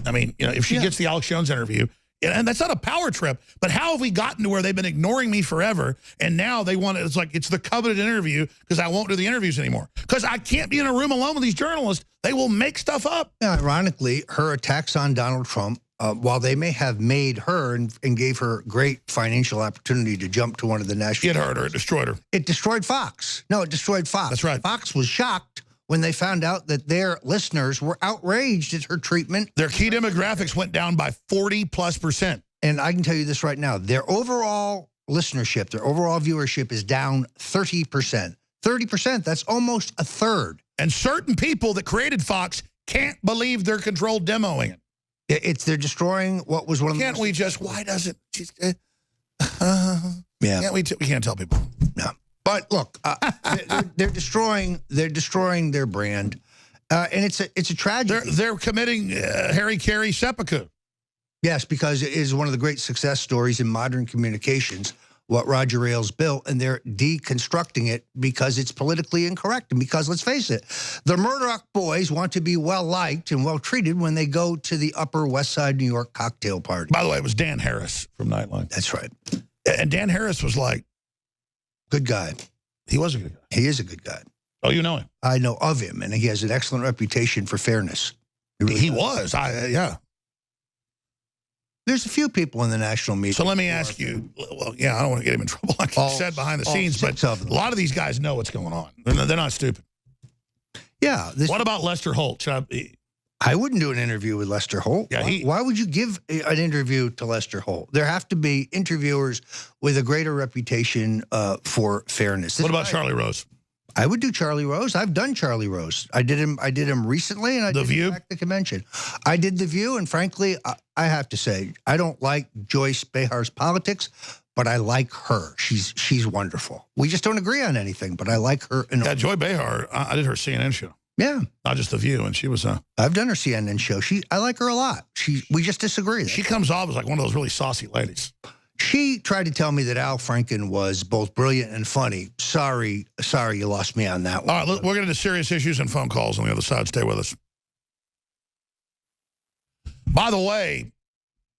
I mean, you know, if she gets the Alex Jones interview, and that's not a power trip, but how have we gotten to where they've been ignoring me forever, and now they want it, it's like, it's the coveted interview because I won't do the interviews anymore. Because I can't be in a room alone with these journalists. They will make stuff up. Yeah, ironically, her attacks on Donald Trump, while they may have made her and gave her great financial opportunity to jump to one of the national... It hurt her. It destroyed her. It destroyed Fox. No, it destroyed Fox. That's right. Fox was shocked when they found out that their listeners were outraged at her treatment. Their key demographics went down by 40+%. And I can tell you this right now, their overall listenership, their overall viewership is down 30%. 30%, that's almost a third. And certain people that created Fox can't believe they're controlled demoing it. They're destroying what was one of the Can't we just, why doesn't, yeah. We can't tell people. No. But look, they're destroying their brand. And it's a tragedy. They're committing Harry Carey seppuku. Yes, because it is one of the great success stories in modern communications, what Roger Ailes built, and they're deconstructing it because it's politically incorrect. And because, let's face it, the Murdoch boys want to be well-liked and well-treated when they go to the Upper West Side New York cocktail party. By the way, it was Dan Harris from Nightline. That's right. And Dan Harris was like... Good guy. He was a good guy. He is a good guy. Oh, you know him? I know of him, and he has an excellent reputation for fairness. He was. Yeah. There's a few people in the national media. So let me ask you, well, yeah, I don't want to get him in trouble like you said behind the scenes, but a lot of these guys know what's going on. They're not stupid. Yeah. What about Lester Holt? I wouldn't do an interview with Lester Holt. Yeah, why would you give an interview to Lester Holt? There have to be interviewers with a greater reputation for fairness. What about Charlie Rose? I would do Charlie Rose. I've done Charlie Rose. I did him recently, and I did him at the convention. I did The View, and frankly, I have to say, I don't like Joyce Behar's politics, but I like her. She's wonderful. We just don't agree on anything, but I like her. Yeah, Joy Behar, I did her CNN show. Yeah. Not just The View, and she was... I've done her CNN show. I like her a lot. We just disagree. She comes off as like one of those really saucy ladies. She tried to tell me that Al Franken was both brilliant and funny. Sorry, you lost me on that one. All right, we're going to serious issues and phone calls on the other side. Stay with us. By the way,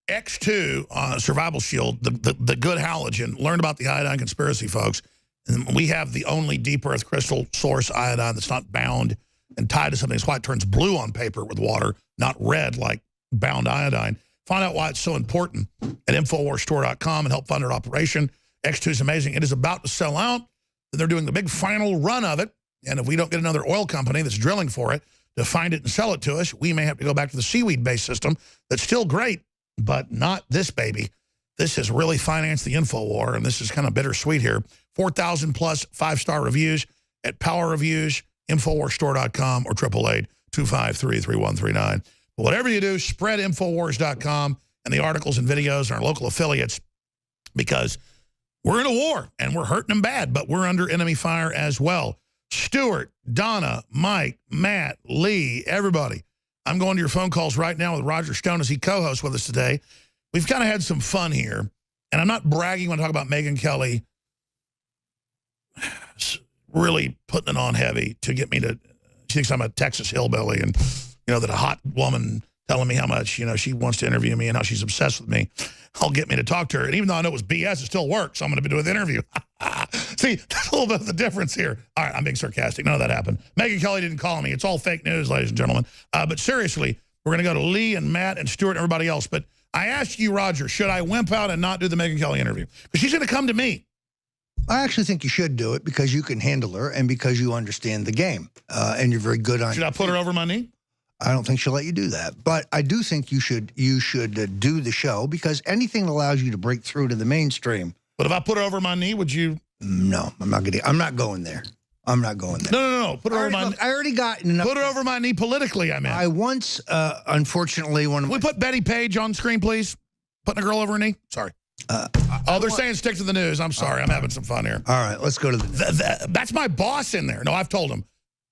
X2 on Survival Shield, the good halogen, learned about the iodine conspiracy, folks. And we have the only deep earth crystal source iodine that's not bound and tied to something. That's why it turns blue on paper with water, not red like bound iodine. Find out why it's so important at InfoWarsStore.com and help fund our operation. X2 is amazing. It is about to sell out. They're doing the big final run of it. And if we don't get another oil company that's drilling for it to find it and sell it to us, we may have to go back to the seaweed-based system that's still great, but not this baby. This has really financed the InfoWar, and this is kind of bittersweet here. 4,000 plus 5-star reviews at Power Reviews, InfoWarsStore.com, or 888-253-3139. But whatever you do, spread Infowars.com and the articles and videos and our local affiliates, because we're in a war and we're hurting them bad, but we're under enemy fire as well. Stuart, Donna, Mike, Matt, Lee, everybody. I'm going to your phone calls right now with Roger Stone as he co-hosts with us today. We've kind of had some fun here, and I'm not bragging when I talk about Megyn Kelly really putting it on heavy to get me to, she thinks I'm a Texas hillbilly, and, you know, that a hot woman telling me how much, you know, she wants to interview me and how she's obsessed with me, I'll get me to talk to her. And even though I know it was BS, it still works, so I'm going to do an interview. See, that's a little bit of the difference here. All right, I'm being sarcastic. None of that happened. Megyn Kelly didn't call me. It's all fake news, ladies and gentlemen. But seriously, we're going to go to Lee and Matt and Stuart and everybody else. But I asked you, Roger, should I wimp out and not do the Megyn Kelly interview? Because she's going to come to me. I actually think you should do it because you can handle her and because you understand the game. And you're very good on it. Should I put her over my knee? I don't think she'll let you do that. But I do think you should do the show, because anything that allows you to break through to the mainstream. But if I put her over my knee, would you? No, I'm not going there. I'm not going there. No. Put her over my knee. I already got enough. Put her over my knee politically, I meant. I once, unfortunately, one of my... Can we put Betty Page on screen, please? Putting a girl over her knee? Sorry. They're saying stick to the news. I'm sorry. I'm having some fun here. All right, let's go to the that's my boss in there. No, I've told him.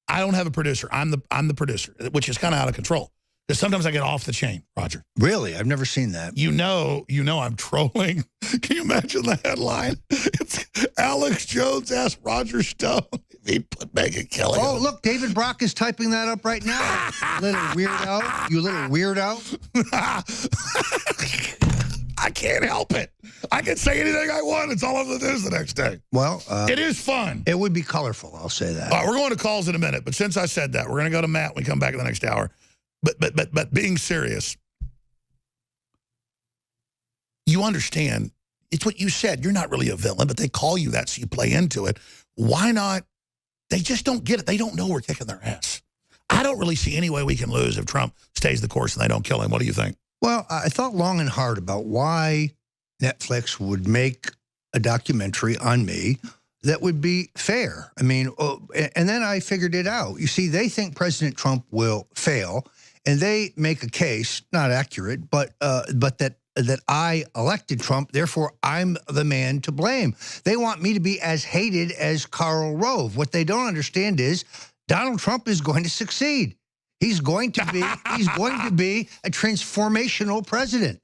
I don't have a producer. I'm the producer, which is kind of out of control. Because sometimes I get off the chain, Roger. Really? I've never seen that. You know I'm trolling. Can you imagine the headline? It's Alex Jones asked Roger Stone if he'd put Megyn Kelly. Oh, look, David Brock is typing that up right now. Little weirdo. You little weirdo. I can't help it. I can say anything I want. It's all over the news the next day. Well, it is fun. It would be colorful, I'll say that. All right, we're going to calls in a minute, but since I said that, we're going to go to Matt when we come back in the next hour. But being serious, you understand, it's what you said. You're not really a villain, but they call you that, so you play into it. Why not? They just don't get it. They don't know we're kicking their ass. I don't really see any way we can lose if Trump stays the course and they don't kill him. What do you think? Well, I thought long and hard about why Netflix would make a documentary on me that would be fair. I mean, and then I figured it out. You see, they think President Trump will fail, and they make a case, not accurate, but that I elected Trump, therefore I'm the man to blame. They want me to be as hated as Karl Rove. What they don't understand is Donald Trump is going to succeed. He's going to be a transformational president.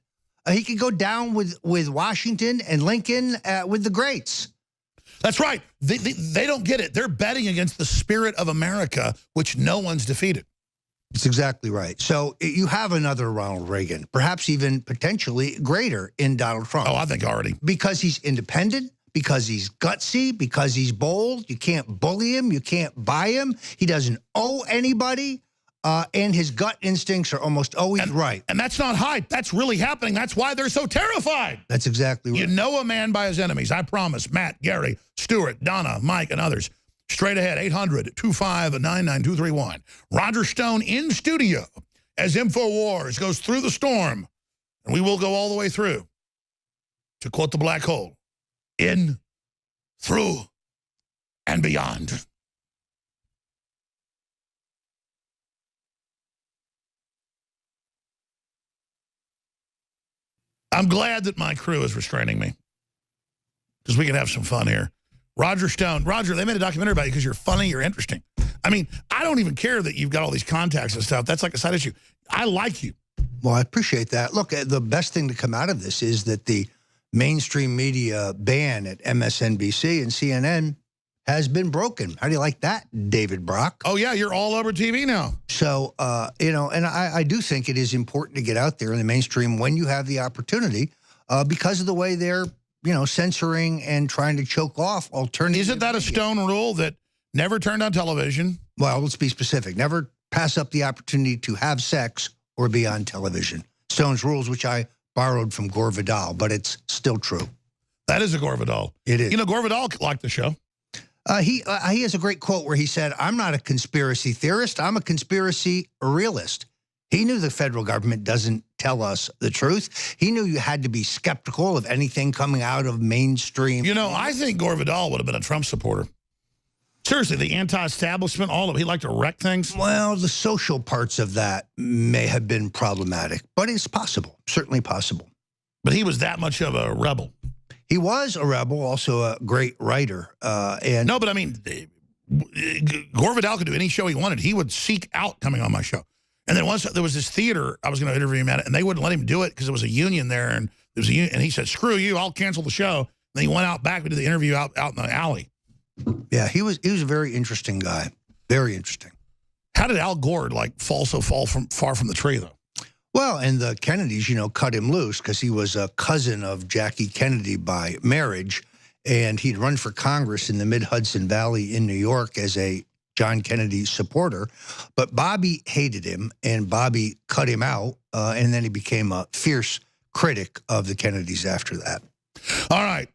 He could go down with Washington and Lincoln with the greats. That's right. They don't get it. They're betting against the spirit of America, which no one's defeated. It's exactly right. So you have another Ronald Reagan, perhaps even potentially greater in Donald Trump. Oh, I think already. Because he's independent, because he's gutsy, because he's bold. You can't bully him. You can't buy him. He doesn't owe anybody. And his gut instincts are almost always right. And that's not hype. That's really happening. That's why they're so terrified. That's exactly right. You know a man by his enemies. I promise. Matt, Gary, Stuart, Donna, Mike, and others. Straight ahead, 800-259-9231. Roger Stone in studio as InfoWars goes through the storm. And we will go all the way through. To quote the black hole, in, through, and beyond. I'm glad that my crew is restraining me because we can have some fun here. Roger Stone. Roger, they made a documentary about you because you're funny, you're interesting. I mean, I don't even care that you've got all these contacts and stuff. That's like a side issue. I like you. Well, I appreciate that. Look, the best thing to come out of this is that the mainstream media ban at MSNBC and CNN has been broken. How do you like that, David Brock? Oh, yeah, you're all over TV now. So, you know, and I do think it is important to get out there in the mainstream when you have the opportunity because of the way they're, you know, censoring and trying to choke off alternative Isn't that media. a Stone rule that never turned on television? Well, let's be specific. Never pass up the opportunity to have sex or be on television. Stone's rules, which I borrowed from Gore Vidal, but it's still true. That is a Gore Vidal. It is. You know, Gore Vidal liked the show. He has a great quote where he said, "I'm not a conspiracy theorist. I'm a conspiracy realist." He knew the federal government doesn't tell us the truth. He knew you had to be skeptical of anything coming out of mainstream. You know, I think Gore Vidal would have been a Trump supporter. Seriously, the anti-establishment, all of it. He liked to wreck things. Well, the social parts of that may have been problematic, but it's possible, certainly possible. But he was that much of a rebel. He was a rebel, also a great writer. No, but I mean, Gore Vidal could do any show he wanted. He would seek out coming on my show. And then once there was this theater, I was going to interview him at it, and they wouldn't let him do it because there was a union there. And there was a union, and he said, "Screw you, I'll cancel the show." And then he went out back and did the interview out in the alley. Yeah, he was a very interesting guy. Very interesting. How did Al Gore fall far from the tree, though? Well, and the Kennedys, you know, cut him loose because he was a cousin of Jackie Kennedy by marriage, and he'd run for Congress in the Mid-Hudson Valley in New York as a John Kennedy supporter. But Bobby hated him, and Bobby cut him out, and then he became a fierce critic of the Kennedys after that. All right.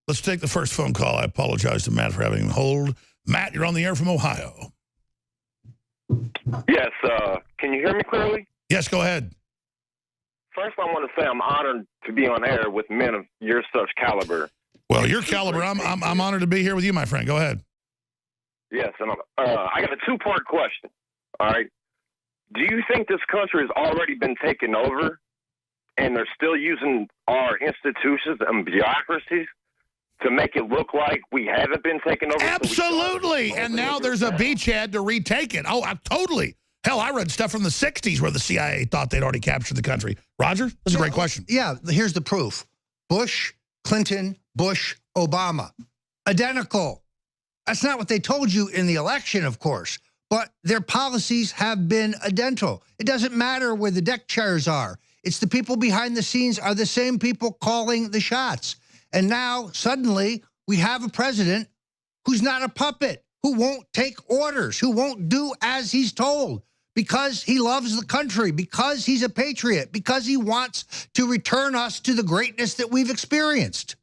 Let's take the first phone call. I apologize to Matt for having him hold. Matt, you're on the air from Ohio. Yes. Can you hear me clearly? Yes, go ahead. First, I want to say I'm honored to be on air with men of your such caliber. Well, your caliber, I'm honored to be here with you, my friend. Go ahead. Yes, and I got a two-part question. All right. Do you think this country has already been taken over, and they're still using our institutions and bureaucracies to make it look like we haven't been taken over? Absolutely. And now there's a beachhead to retake it. Oh, totally. Hell, I read stuff from the 60s where the CIA thought they'd already captured the country. Roger, that's a great question. Yeah, here's the proof. Bush, Clinton, Bush, Obama. Identical. That's not what they told you in the election, of course. But their policies have been identical. It doesn't matter where the deck chairs are. It's the people behind the scenes are the same people calling the shots. And now, suddenly, we have a president who's not a puppet, who won't take orders, who won't do as he's told, because he loves the country, because he's a patriot, because he wants to return us to the greatness that we've experienced.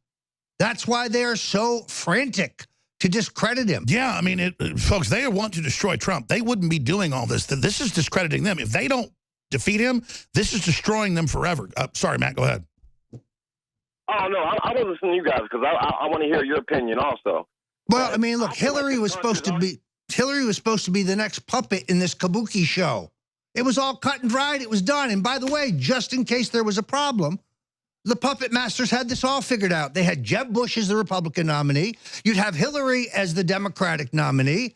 That's why they're so frantic to discredit him. Yeah, I mean, folks, they want to destroy Trump. They wouldn't be doing all this. This is discrediting them. If they don't defeat him, this is destroying them forever. Sorry, Matt, go ahead. Oh, no, I was listening to you guys because I want to hear your opinion also. Well, I mean, look, Hillary was supposed to be the next puppet in this kabuki show. It was all cut and dried. It was done. And by the way, just in case there was a problem, the puppet masters had this all figured out. They had Jeb Bush as the Republican nominee. You'd have Hillary as the Democratic nominee.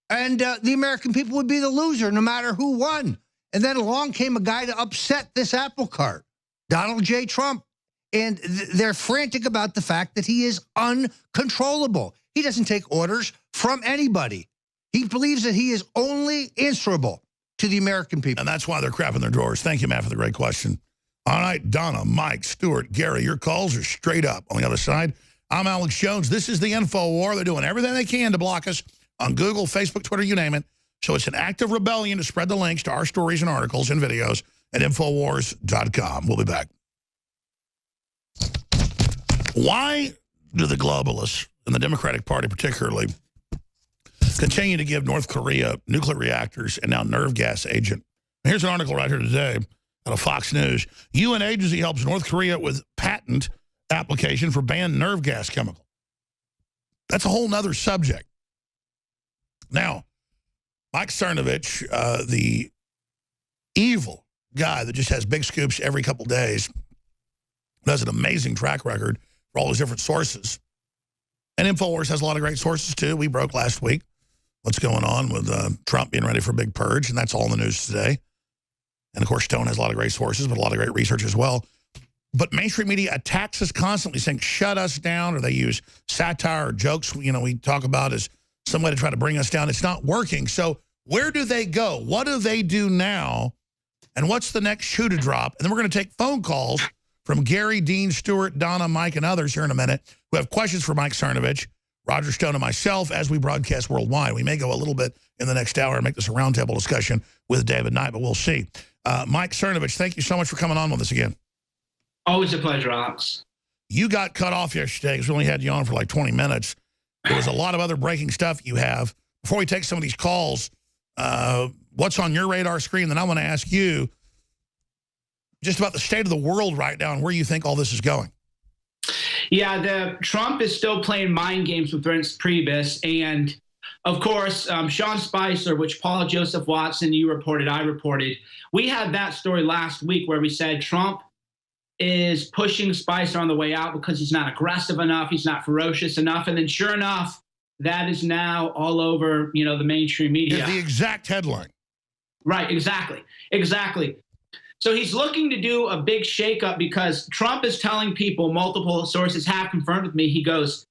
And the American people would be the loser no matter who won. And then along came a guy to upset this apple cart, Donald J. Trump. And they're frantic about the fact that he is uncontrollable. He doesn't take orders from anybody. He believes that he is only answerable to the American people. And that's why they're crapping their drawers. Thank you, Matt, for the great question. All right, Donna, Mike, Stuart, Gary, your calls are straight up. On the other side, I'm Alex Jones. This is the InfoWar. They're doing everything they can to block us on Google, Facebook, Twitter, you name it. So it's an act of rebellion to spread the links to our stories and articles and videos at Infowars.com. We'll be back. Why do the globalists, and the Democratic Party particularly, continue to give North Korea nuclear reactors and now nerve gas agent? Here's an article right here today out of Fox News. UN agency helps North Korea with patent application for banned nerve gas chemical. That's a whole nother subject. Now, Mike Cernovich, the evil guy that just has big scoops every couple days, has an amazing track record for all those different sources. And InfoWars has a lot of great sources, too. We broke last week what's going on with Trump being ready for a big purge, and that's all in the news today. And, of course, Stone has a lot of great sources, but a lot of great research as well. But mainstream media attacks us constantly, saying, shut us down, or they use satire or jokes, we talk about as some way to try to bring us down. It's not working. So where do they go? What do they do now? And what's the next shoe to drop? And then we're going to take phone calls from Gary, Dean, Stuart, Donna, Mike, and others here in a minute who have questions for Mike Cernovich, Roger Stone, and myself as we broadcast worldwide. We may go a little bit in the next hour and make this a roundtable discussion with David Knight, but we'll see. Mike Cernovich, thank you so much for coming on with us again. Always a pleasure, Alex. You got cut off yesterday because we only had you on for like 20 minutes. There was a lot of other breaking stuff you have. Before we take some of these calls, what's on your radar screen? Then I want to ask you just about the state of the world right now and where you think all this is going. Yeah, Trump is still playing mind games with Reince Priebus. And, of course, Sean Spicer, which Paul Joseph Watson, you reported, I reported. We had that story last week where we said Trump is pushing Spicer on the way out because he's not aggressive enough, he's not ferocious enough. And then sure enough, that is now all over, the mainstream media. Yeah, the exact headline. Right, exactly. So he's looking to do a big shakeup because Trump is telling people, multiple sources have confirmed with me, he goes,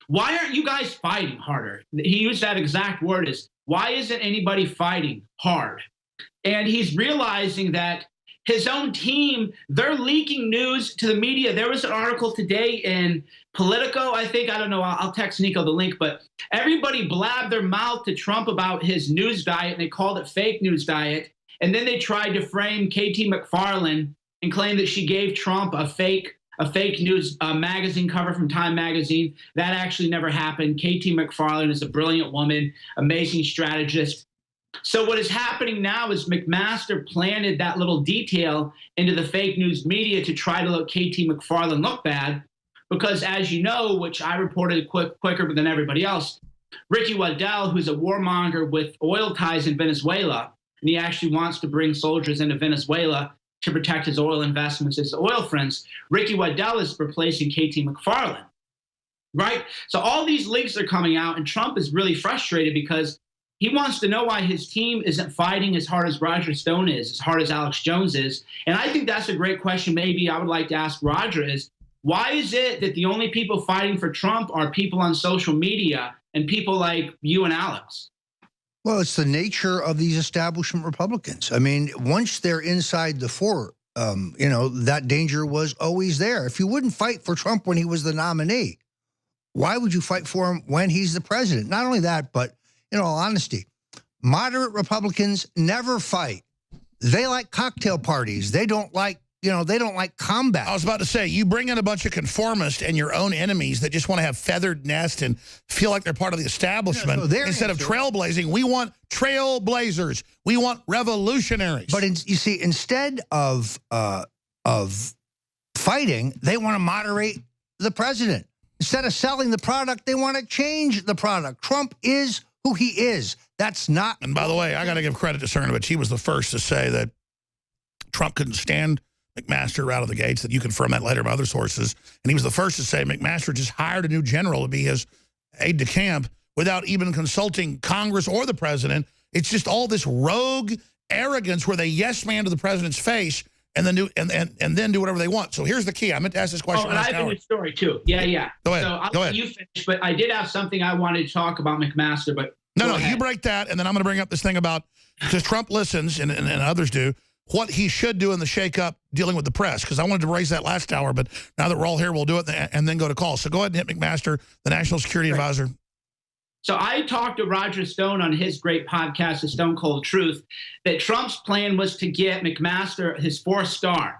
why aren't you guys fighting harder? He used that exact word is, why isn't anybody fighting hard? And he's realizing that his own team, they're leaking news to the media. There was an article today in Politico, I think. I don't know. I'll text Nico the link. But everybody blabbed their mouth to Trump about his news diet, and they called it fake news diet. And then they tried to frame Katie McFarland and claim that she gave Trump a fake news magazine cover from Time magazine. That actually never happened. Katie McFarland is a brilliant woman, amazing strategist. So what is happening now is McMaster planted that little detail into the fake news media to try to let Katie McFarland look bad. Because as you know, which I reported quicker than everybody else, Ricky Waddell, who's a warmonger with oil ties in Venezuela, and he actually wants to bring soldiers into Venezuela to protect his oil investments, his oil friends. Ricky Waddell is replacing Katie McFarland, right? So all these leaks are coming out, and Trump is really frustrated because he wants to know why his team isn't fighting as hard as Roger Stone is, as hard as Alex Jones is. And I think that's a great question maybe I would like to ask Roger is, why is it that the only people fighting for Trump are people on social media and people like you and Alex? Well, it's the nature of these establishment Republicans. I mean, once they're inside the fort, that danger was always there. If you wouldn't fight for Trump when he was the nominee, why would you fight for him when he's the president? Not only that, but in all honesty, moderate Republicans never fight. They like cocktail parties. They don't like, they don't like combat. I was about to say, you bring in a bunch of conformists and your own enemies that just want to have feathered nest and feel like they're part of the establishment. Yeah, so instead of trailblazing, we want trailblazers. We want revolutionaries. But you see, instead of fighting, they want to moderate the president. Instead of selling the product, they want to change the product. Trump is who he is. That's not. And by the way, I got to give credit to Cernovich. He was the first to say that Trump couldn't stand McMaster out of the gates, that you confirm that later by other sources. And he was the first to say McMaster just hired a new general to be his aide-de-camp without even consulting Congress or the president. It's just all this rogue arrogance where they yes-man to the president's face and then do and then do whatever they want. So here's the key. I meant to ask this question. Oh, and I have a new story too. Yeah. Go ahead. So I'll Go let ahead. you finish, but I did have something I wanted to talk about McMaster, but No, you break that, and then I'm going to bring up this thing about, because Trump listens, and others do, what he should do in the shakeup dealing with the press, because I wanted to raise that last hour, but now that we're all here, we'll do it and then go to call. So go ahead and hit McMaster, the National Security Advisor. So I talked to Roger Stone on his great podcast, The Stone Cold Truth, that Trump's plan was to get McMaster his 4th star.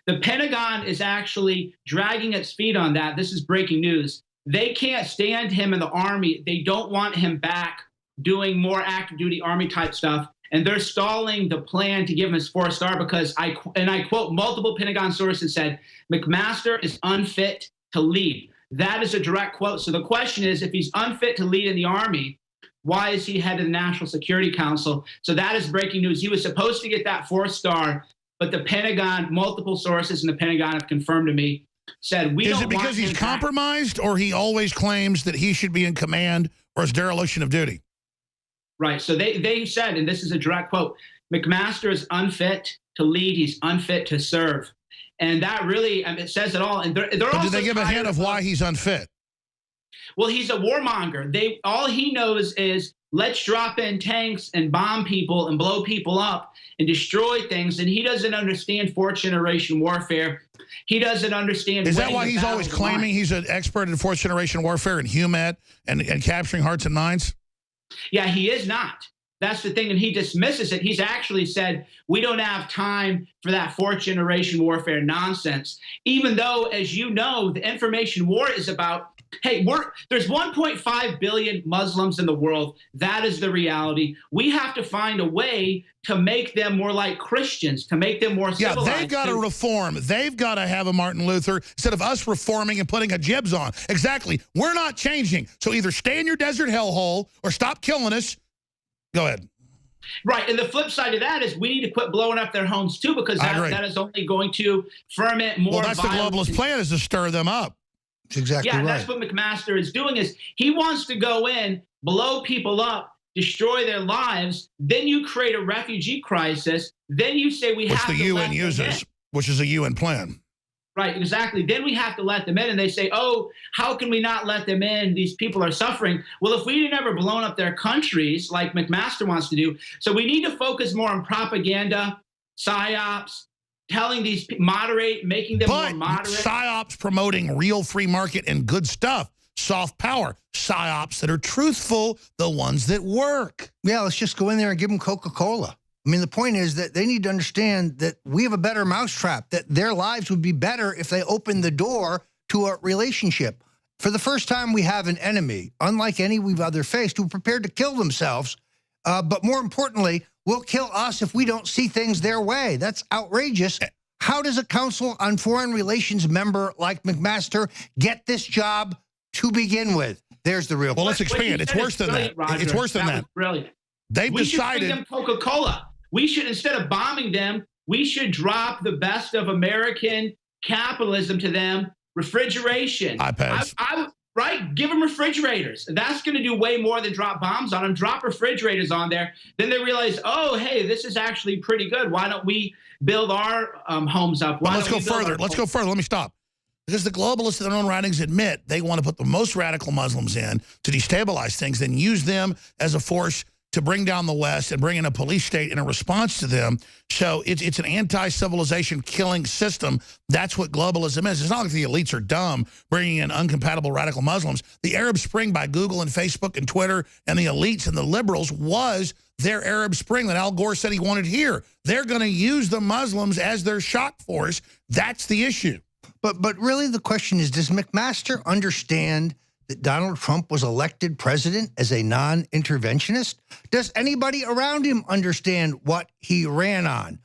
The Pentagon is actually dragging its feet on that. This is breaking news. They can't stand him in the Army. They don't want him back doing more active duty Army type stuff. And they're stalling the plan to give him his 4th star because I quote, multiple Pentagon sources said, McMaster is unfit to lead. That is a direct quote. So the question is, if he's unfit to lead in the Army, why is he head of the National Security Council? So that is breaking news. He was supposed to get that 4th star, but the Pentagon, multiple sources in the Pentagon have confirmed to me, said we don't want him back. Is it because he's compromised, or he always claims that he should be in command, or is dereliction of duty? Right. So they said, and this is a direct quote, McMaster is unfit to lead. He's unfit to serve. And that really, it says it all. And they're But also did they give a hint of why he's unfit? Well, he's a warmonger. All he knows is let's drop in tanks and bomb people and blow people up and destroy things. And he doesn't understand 4th generation warfare. He doesn't understand. Is that why he's always claiming he's an expert in 4th generation warfare and HUMET and capturing hearts and minds? Yeah, he is not. That's the thing, and he dismisses it. He's actually said, we don't have time for that 4th generation warfare nonsense, even though, as you know, the information war is about, hey, there's 1.5 billion Muslims in the world. That is the reality. We have to find a way to make them more like Christians, to make them more civilized. Yeah, they've got to reform. They've got to have a Martin Luther instead of us reforming and putting a jibs on. Exactly. We're not changing. So either stay in your desert hellhole or stop killing us. Go ahead. Right, and the flip side of that is we need to quit blowing up their homes too, because that is only going to ferment more. Well, that's violence. the globalist plan, is to stir them up. That's exactly right. right. That's what McMaster is doing. Is he wants to go in, blow people up, destroy their lives, then you create a refugee crisis, then you say we have to let them in. Which the UN uses, which is a UN plan. Right, exactly. Then we have to let them in, and they say, oh, how can we not let them in? These people are suffering. Well, if we had never blown up their countries like McMaster wants to do, so we need to focus more on propaganda, psyops, telling these making them more moderate. Psyops promoting real free market and good stuff, soft power, psyops that are truthful, the ones that work. Yeah, let's just go in there and give them Coca-Cola. I mean, the point is that they need to understand that we have a better mousetrap, that their lives would be better if they opened the door to a relationship. For the first time, we have an enemy, unlike any we've ever faced, who are prepared to kill themselves. But more importantly, will kill us if we don't see things their way. That's outrageous. How does a Council on Foreign Relations member like McMaster get this job to begin with? There's the real. Well, let's expand. It's worse than that. It's worse than that. Brilliant. They've decided. We should bring them Coca-Cola. We should, instead of bombing them, we should drop the best of American capitalism to them. Refrigeration. iPads. Right? Give them refrigerators. That's going to do way more than drop bombs on them. Drop refrigerators on there. Then they realize, oh, hey, this is actually pretty good. Why don't we build our homes up? Let's go further. Let's go further. Let me stop. Because the globalists in their own writings admit they want to put the most radical Muslims in to destabilize things, then use them as a force to bring down the West and bring in a police state in a response to them. So it's an anti-civilization killing system. That's what globalism is. It's not like the elites are dumb bringing in uncompatible radical Muslims. The Arab Spring by Google and Facebook and Twitter and the elites and the liberals was their Arab Spring that Al Gore said he wanted here. They're going to use the Muslims as their shock force. That's the issue. But really the question is, does McMaster understand that Donald Trump was elected president as a non-interventionist? Does anybody around him understand what he ran on?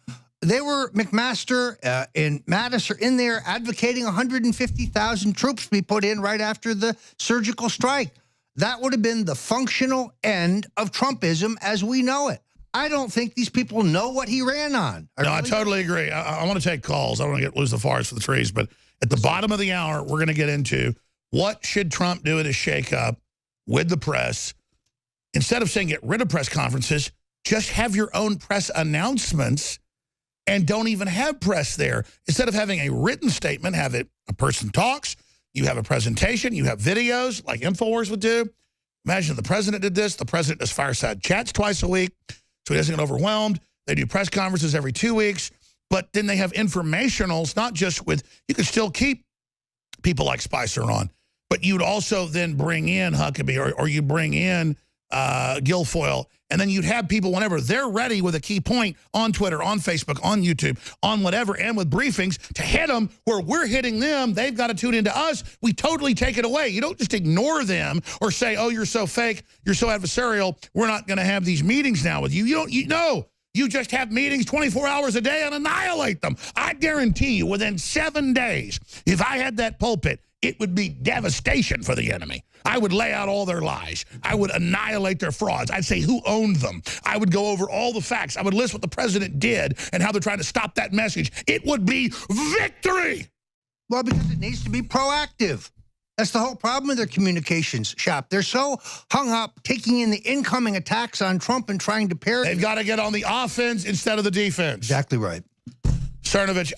McMaster and Mattis are in there advocating 150,000 troops be put in right after the surgical strike. That would have been the functional end of Trumpism as we know it. I don't think these people know what he ran on. I totally agree. I want to take calls. I don't want to lose the forest for the trees. But at the bottom of the hour, we're going to get into what should Trump do at his shakeup with the press. Instead of saying get rid of press conferences, just have your own press announcements and don't even have press there. Instead of having a written statement, have it a person talks, you have a presentation, you have videos like InfoWars would do. Imagine if the president did this. The president does fireside chats twice a week so he doesn't get overwhelmed. They do press conferences every 2 weeks. But then they have informationals, not just with, you could still keep people like Spicer on, but you'd also then bring in Huckabee or you bring in Guilfoyle, and then you'd have people whenever they're ready with a key point on Twitter, on Facebook, on YouTube, on whatever, and with briefings to hit them where we're hitting them. They've got to tune into us. We totally take it away. You don't just ignore them or say, oh, you're so fake, you're so adversarial, we're not going to have these meetings now with you. You just have meetings 24 hours a day and annihilate them. I guarantee you within 7 days, if I had that pulpit, it would be devastation for the enemy. I would lay out all their lies. I would annihilate their frauds. I'd say who owned them. I would go over all the facts. I would list what the president did and how they're trying to stop that message. It would be victory. Well, because it needs to be proactive. That's the whole problem with their communications shop. They're so hung up taking in the incoming attacks on Trump and trying to pair. They've got to get on the offense instead of the defense. Exactly right. Cernovich,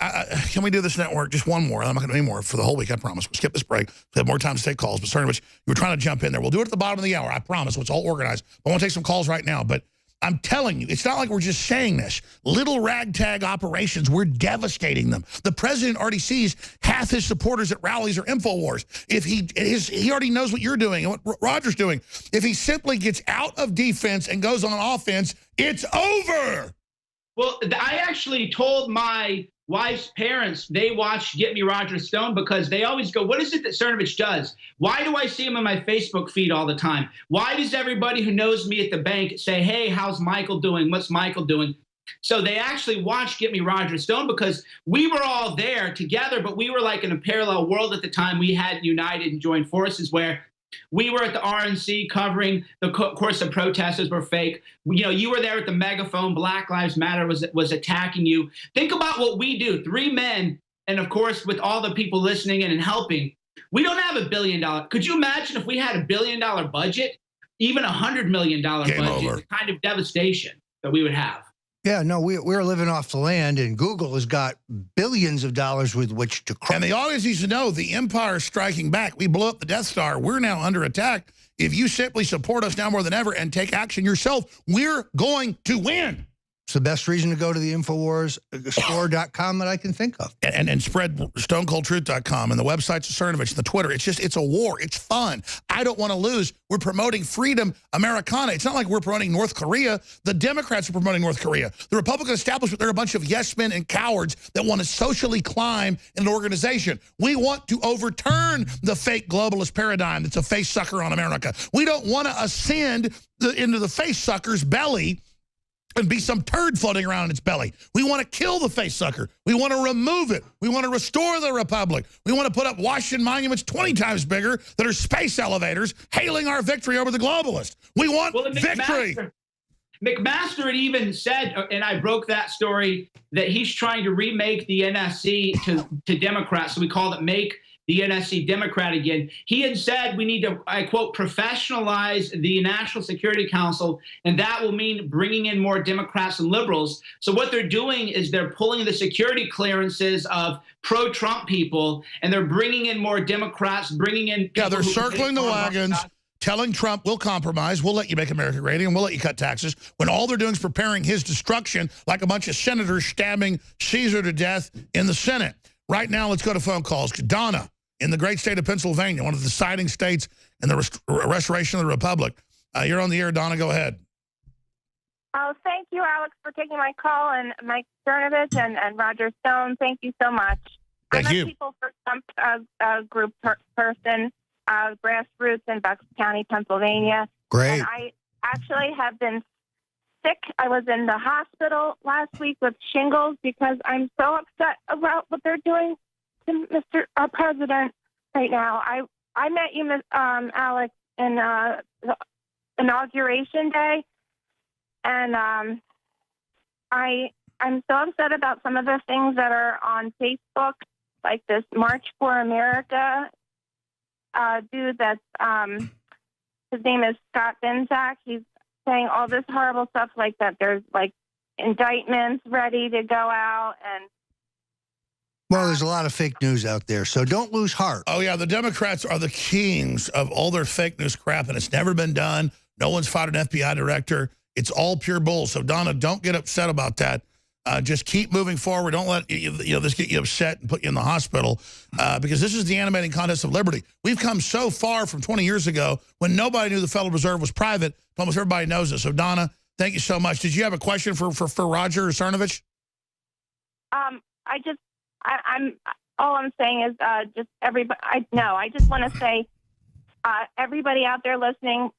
can we do this network? Just one more. I'm not going to do any more for the whole week, I promise. We'll skip this break. We'll have more time to take calls. But Cernovich, you were trying to jump in there. We'll do it at the bottom of the hour, I promise. It's all organized. I want to take some calls right now. But I'm telling you, it's not like we're just saying this. Little ragtag operations, we're devastating them. The president already sees half his supporters at rallies or InfoWars. If he already knows what you're doing and what Roger's doing. If he simply gets out of defense and goes on offense, it's over. Well, I actually told my wife's parents they watch Get Me Roger Stone because they always go, what is it that Cernovich does? Why do I see him on my Facebook feed all the time? Why does everybody who knows me at the bank say, hey, how's Michael doing? What's Michael doing? So they actually watched Get Me Roger Stone because we were all there together, but we were like in a parallel world at the time. We hadn't united and joined forces where we were at the RNC covering the course of protesters were fake. You were there at the megaphone. Black Lives Matter was attacking you. Think about what we do. 3 men, and of course, with all the people listening in and helping, we don't have $1 billion. Could you imagine if we had $1 billion budget, even $100 million budget, the kind of devastation that we would have? Yeah, no, we're living off the land, and Google has got billions of dollars with which to crush. And the audience needs to know the empire is striking back. We blew up the Death Star. We're now under attack. If you simply support us now more than ever and take action yourself, we're going to win. It's the best reason to go to the InfoWars store.com that I can think of. And spread stonecoldtruth.com and the websites of Cernovich and the Twitter. It's a war. It's fun. I don't want to lose. We're promoting freedom Americana. It's not like we're promoting North Korea. The Democrats are promoting North Korea. The Republican establishment, they're a bunch of yes men and cowards that want to socially climb in an organization. We want to overturn the fake globalist paradigm that's a face sucker on America. We don't want to ascend into the face sucker's belly and be some turd floating around in its belly. We want to kill the face sucker. We want to remove it. We want to restore the republic. We want to put up Washington monuments 20 times bigger that are space elevators hailing our victory over the globalists. We want victory. McMaster had even said, and I broke that story, that he's trying to remake the NSC to Democrats. So we called it Make the NSC Democrat again. He had said we need to, I quote, professionalize the National Security Council, and that will mean bringing in more Democrats and liberals. So what they're doing is they're pulling the security clearances of pro-Trump people, and they're bringing in more Democrats, bringing in... Yeah, they're circling the wagons, telling Trump, we'll compromise, we'll let you make America great, and we'll let you cut taxes, when all they're doing is preparing his destruction like a bunch of senators stabbing Caesar to death in the Senate. Right now, let's go to phone calls. Donna, in the great state of Pennsylvania, one of the deciding states in the restoration of the republic. You're on the air, Donna. Go ahead. Oh, thank you, Alex, for taking my call, and Mike Cernovich and Roger Stone. Thank you so much. Thank you. I'm a People for Trump group person, grassroots in Bucks County, Pennsylvania. Great. And I actually have been sick. I was in the hospital last week with shingles because I'm so upset about what they're doing to Mr. President right now. I met you, Alex, in the inauguration day, and I'm so upset about some of the things that are on Facebook, like this March for America dude that's his name is Scott Binzak. He's saying all this horrible stuff like that. There's like indictments ready to go out, and well, there's a lot of fake news out there, so don't lose heart. Oh, yeah, the Democrats are the kings of all their fake news crap, and it's never been done. No one's fought an FBI director. It's all pure bull. So, Donna, don't get upset about that. Just keep moving forward. Don't let this get you upset and put you in the hospital because this is the animating contest of liberty. We've come so far from 20 years ago when nobody knew the Federal Reserve was private. Almost everybody knows it. So, Donna, thank you so much. Did you have a question for Roger Cernovich? I'm all I'm saying is just everybody. I just want to say everybody out there listening,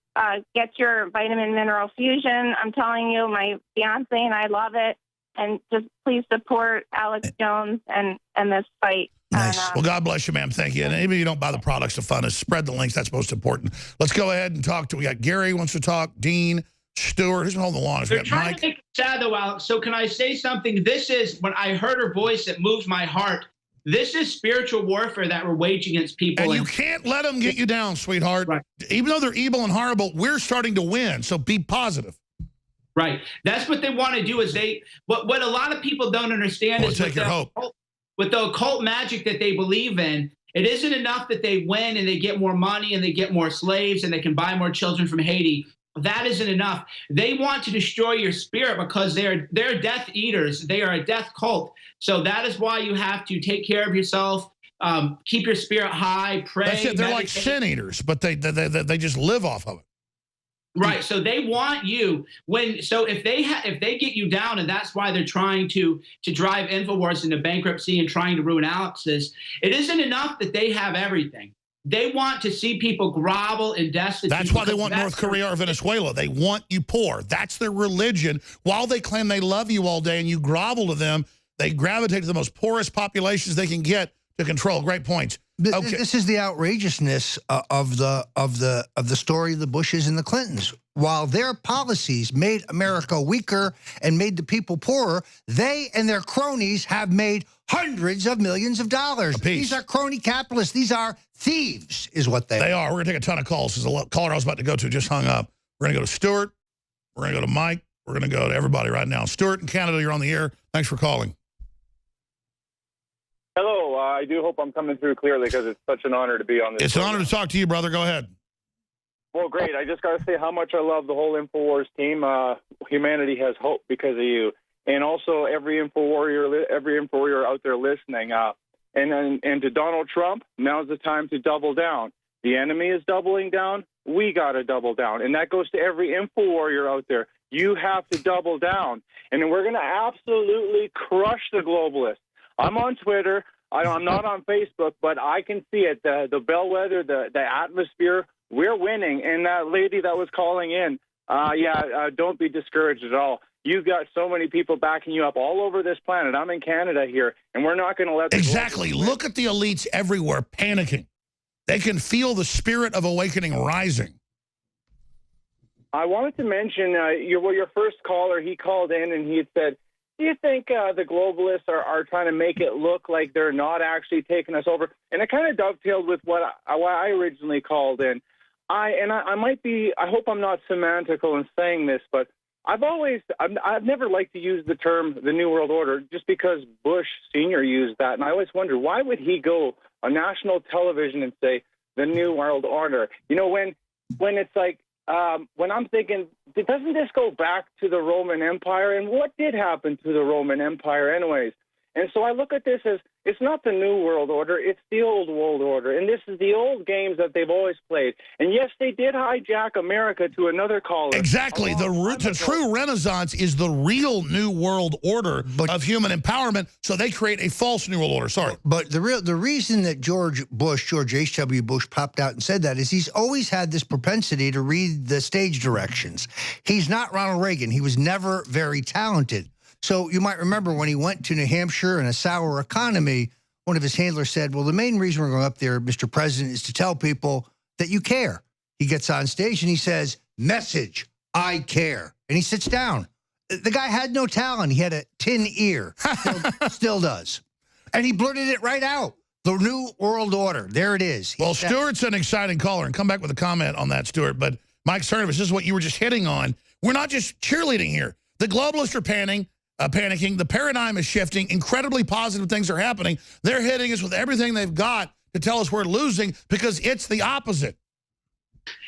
get your vitamin mineral fusion. I'm telling you, my fiance and I love it. And just please support Alex Jones and this fight. Nice. And, well, God bless you, ma'am. Thank you. And even if you don't buy the products to fund us, spread the links. That's most important. Let's go ahead and talk to. We got Gary wants to talk. Dean, Stuart. Who's been holding the longest? We They're got trying Mike. to make it sad, though, Alex. So can I say something? This is, when I heard her voice, it moves my heart. This is spiritual warfare that we're waging against people. And you can't let them get you down, sweetheart. Right. Even though they're evil and horrible, we're starting to win. So be positive. Right. That's what they want to do is what a lot of people don't understand is take your hope. With the occult magic that they believe in, it isn't enough that they win and they get more money and they get more slaves and they can buy more children from Haiti. That isn't enough. They want to destroy your spirit because they're death eaters. They are a death cult. So that is why you have to take care of yourself, keep your spirit high, pray. That's it. They're meditate. like sin eaters, but they just live off of it. Right. So they want you if they get you down, and that's why they're trying to drive InfoWars into bankruptcy and trying to ruin Alex's. It isn't enough that they have everything. They want to see people grovel in destitute. That's why they want North Korea or Venezuela. They want you poor. That's their religion. While they claim they love you all day and you grovel to them, they gravitate to the most poorest populations they can get to control. Great points. Okay. This is the outrageousness of the story of the Bushes and the Clintons. While their policies made America weaker and made the people poorer, they and their cronies have made hundreds of millions of dollars. These are crony capitalists. These are thieves, is what they are. We're going to take a ton of calls. There's a caller I was about to go to just hung up. We're going to go to Stuart. We're going to go to Mike. We're going to go to everybody right now. Stuart in Canada, you're on the air. Thanks for calling. Hello. I do hope I'm coming through clearly because it's such an honor to be on this. It's an honor to talk to you, brother. Go ahead. Well, great. I just got to say how much I love the whole InfoWars team. Humanity has hope because of you. And also every InfoWarrior out there listening. And to Donald Trump, now's the time to double down. The enemy is doubling down. We got to double down. And that goes to every InfoWarrior out there. You have to double down. And we're going to absolutely crush the globalists. I'm on Twitter. I'm not on Facebook, but I can see it. The bellwether, the atmosphere, we're winning. And that lady that was calling in, don't be discouraged at all. You've got so many people backing you up all over this planet. I'm in Canada here, and we're not going to let... Exactly. Look at the elites everywhere panicking. They can feel the spirit of awakening rising. I wanted to mention, your first caller, he called in and he had said, do you think the globalists are trying to make it look like they're not actually taking us over? And it kind of dovetailed with what I originally called in. I might be, I hope I'm not semantical in saying this, but I've never liked to use the term the New World Order just because Bush Sr. used that. And I always wondered, why would he go on national television and say the New World Order? You know, when it's like, when I'm thinking, doesn't this go back to the Roman Empire? And what did happen to the Roman Empire anyways? And so I look at this as it's not the new world order, it's the old world order. And this is the old games that they've always played. And yes, they did hijack America to another caller. Exactly. The true renaissance is the real new world order of human empowerment, so they create a false new world order. Sorry. But the reason that George H.W. Bush popped out and said that is he's always had this propensity to read the stage directions. He's not Ronald Reagan. He was never very talented. So you might remember when he went to New Hampshire and a sour economy, one of his handlers said, well, the main reason we're going up there, Mr. President, is to tell people that you care. He gets on stage and he says, message, I care. And he sits down. The guy had no talent. He had a tin ear. Still does. And he blurted it right out. The new world order. There it is. Well, Stuart's an exciting caller, and come back with a comment on that, Stuart. But Mike Cernovich, this is what you were just hitting on. We're not just cheerleading here. The globalists are panicking. The paradigm is shifting. Incredibly positive things are happening. They're hitting us with everything they've got to tell us we're losing because it's the opposite.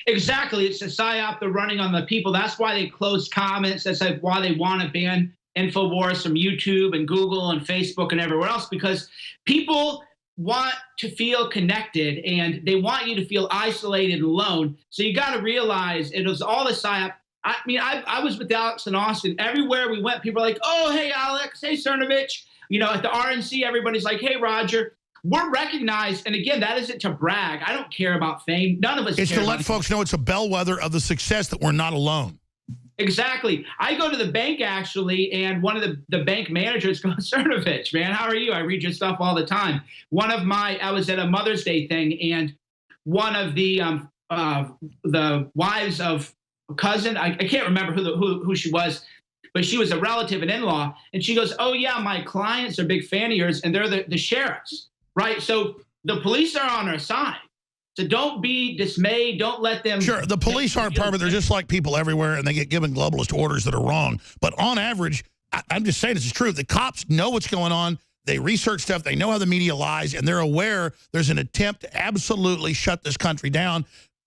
Exactly. It's a psyop they're running on the people. That's why they closed comments. That's like why they want to ban InfoWars from YouTube and Google and Facebook and everywhere else, because people want to feel connected and they want you to feel isolated and alone. So you got to realize it was all the psyop. I mean, I was with Alex in Austin. Everywhere we went, people are like, oh, hey, Alex, hey, Cernovich. You know, at the RNC, everybody's like, hey, Roger. We're recognized. And again, that isn't to brag. I don't care about fame. None of us It's care to let folks know it's a bellwether of the success that we're not alone. Exactly. I go to the bank, actually, and one of the bank managers goes, Cernovich, man, how are you? I read your stuff all the time. I was at a Mother's Day thing, and one of the wives of a cousin, I can't remember who she was, but she was a relative and in-law, and she goes, oh, yeah, my clients are a big fan of yours, and they're the sheriffs, right? So the police are on our side. So don't be dismayed. Don't let them. Sure, the police aren't perfect. They're just like people everywhere, and they get given globalist orders that are wrong. But on average, I'm just saying this is true. The cops know what's going on. They research stuff. They know how the media lies, and they're aware there's an attempt to absolutely shut this country down.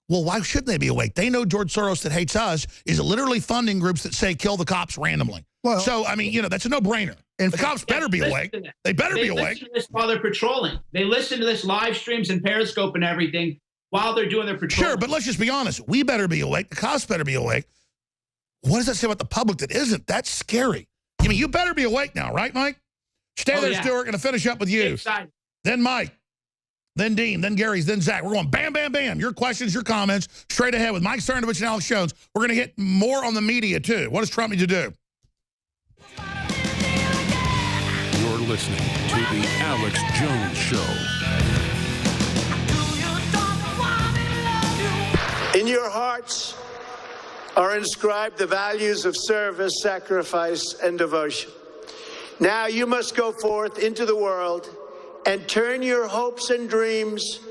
Well, why shouldn't they be awake? They know George Soros that hates us is literally funding groups that say kill the cops randomly. Well, so, I mean, you know, that's a no-brainer. And the cops better be awake. They better be awake. They listen to this while they're patrolling. They listen to this live streams and Periscope and everything while they're doing their patrol. Sure, but let's just be honest. We better be awake. The cops better be awake. What does that say about the public that isn't? That's scary. I mean, you better be awake now, right, Mike? Stay there, Stuart. Going to finish up with you. Then Mike. Then Dean, then Gary's, then Zach. We're going bam, bam, bam. Your questions, your comments, straight ahead with Mike Cernovich and Alex Jones. We're going to hit more on the media, too. What does Trump need to do? You're listening to The Alex Jones Show. In your hearts are inscribed the values of service, sacrifice, and devotion. Now you must go forth into the world and turn your hopes and dreams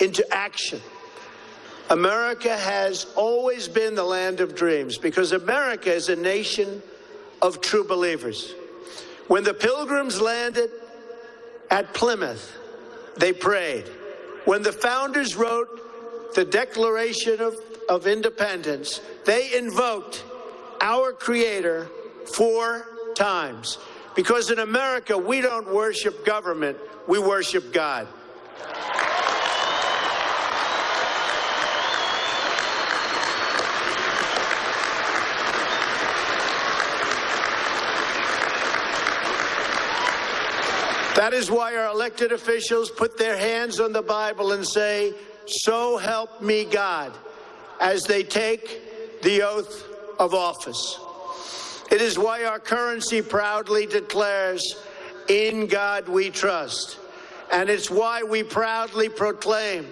into action. America has always been the land of dreams because America is a nation of true believers. When the Pilgrims landed at Plymouth, they prayed. When the founders wrote the Declaration of Independence, they invoked our Creator 4 times. Because in America, we don't worship government, we worship God. That is why our elected officials put their hands on the Bible and say, "So help me God," as they take the oath of office. It is why our currency proudly declares, "In God we trust." And it's why we proudly proclaim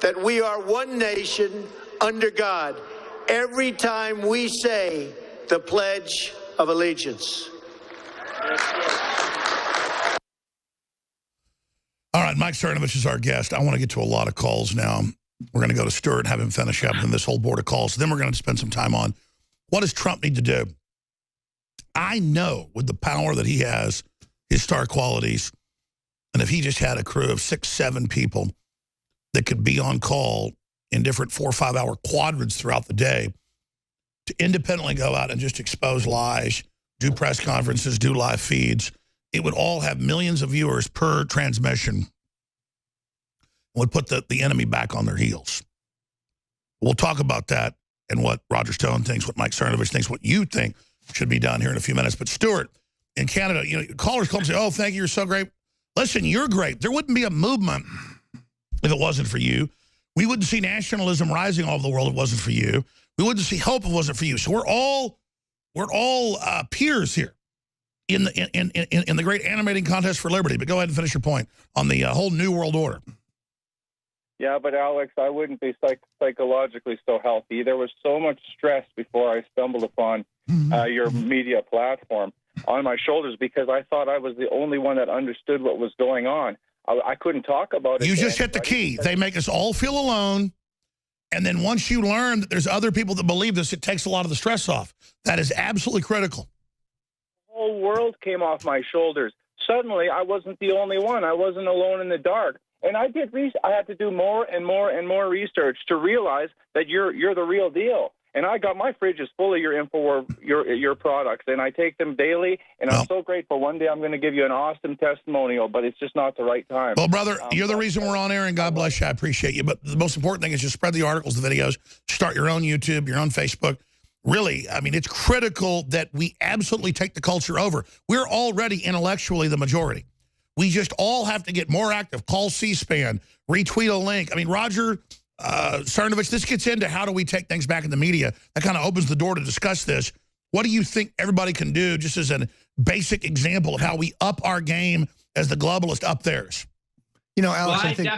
that we are one nation under God every time we say the Pledge of Allegiance. All right, Mike Cernovich is our guest. I want to get to a lot of calls now. We're going to go to Stuart and have him finish up, and this whole board of calls. Then we're going to spend some time on what does Trump need to do. I know with the power that he has, his star qualities, and if he just had a crew of 6, 7 people that could be on call in different 4 or 5 hour quadrants throughout the day to independently go out and just expose lies, do press conferences, do live feeds, it would all have millions of viewers per transmission. Would put the enemy back on their heels. We'll talk about that and what Roger Stone thinks, what Mike Cernovich thinks, what you think should be done here in a few minutes. But Stuart, in Canada, you know, callers call and say, oh, thank you, you're so great. Listen, you're great. There wouldn't be a movement if it wasn't for you. We wouldn't see nationalism rising all over the world if it wasn't for you. We wouldn't see hope if it wasn't for you. So we're all peers here in the great animating contest for liberty. But go ahead and finish your point on the whole New World Order. Yeah, but Alex, I wouldn't be psychologically so healthy. There was so much stress before I stumbled upon your media platform on my shoulders because I thought I was the only one that understood what was going on. I couldn't talk about it. You just hit the key. They make us all feel alone. And then once you learn that there's other people that believe this, it takes a lot of the stress off. That is absolutely critical. The whole world came off my shoulders. Suddenly, I wasn't the only one. I wasn't alone in the dark. And I had to do more and more and more research to realize that you're the real deal. And I got my fridge is full of your InfoWar, your products, and I take them daily. And I'm so grateful. One day I'm going to give you an awesome testimonial, but it's just not the right time. Well, brother, you're the reason we're on air, and God bless you. I appreciate you. But the most important thing is just spread the articles, the videos, start your own YouTube, your own Facebook. Really, I mean, it's critical that we absolutely take the culture over. We're already intellectually the majority. We just all have to get more active. Call C-SPAN, retweet a link. I mean, Roger Cernovich, this gets into how do we take things back in the media. That kind of opens the door to discuss this. What do you think everybody can do just as a basic example of how we up our game as the globalists up theirs? You know, Alex, I think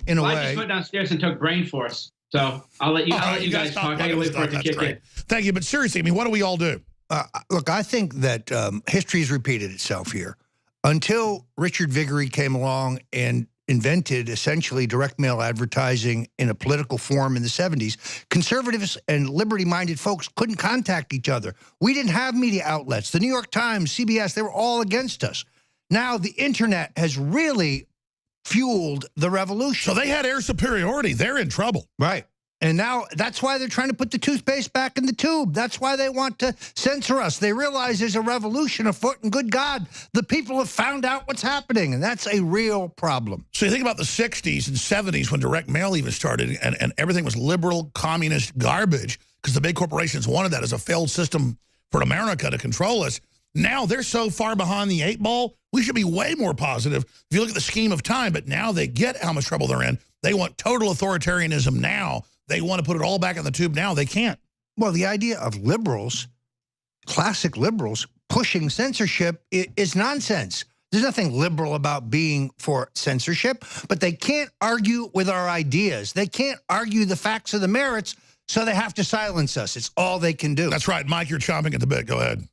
in a way. I just went downstairs and took Brain Force. So I'll let you, you guys talk. I wait for it to kick in. Thank you. But seriously, I mean, what do we all do? Look, I think that history has repeated itself here. Until Richard Viguerie came along and invented essentially direct mail advertising in a political form in the 70s, conservatives and liberty-minded folks couldn't contact each other. We didn't have media outlets. The New York Times, CBS, they were all against us. Now the internet has really fueled the revolution. So they had air superiority. They're in trouble. Right. And now that's why they're trying to put the toothpaste back in the tube. That's why they want to censor us. They realize there's a revolution afoot, and good God, the people have found out what's happening, and that's a real problem. So you think about the 60s and 70s when direct mail even started, and everything was liberal, communist garbage because the big corporations wanted that as a failed system for America to control us. Now they're so far behind the 8 ball, we should be way more positive if you look at the scheme of time, but now they get how much trouble they're in. They want total authoritarianism now. They want to put it all back in the tube now. They can't. Well, the idea of liberals, classic liberals, pushing censorship is nonsense. There's nothing liberal about being for censorship, but they can't argue with our ideas. They can't argue the facts of the merits, so they have to silence us. It's all they can do. That's right. Mike, you're chomping at the bit. Go ahead.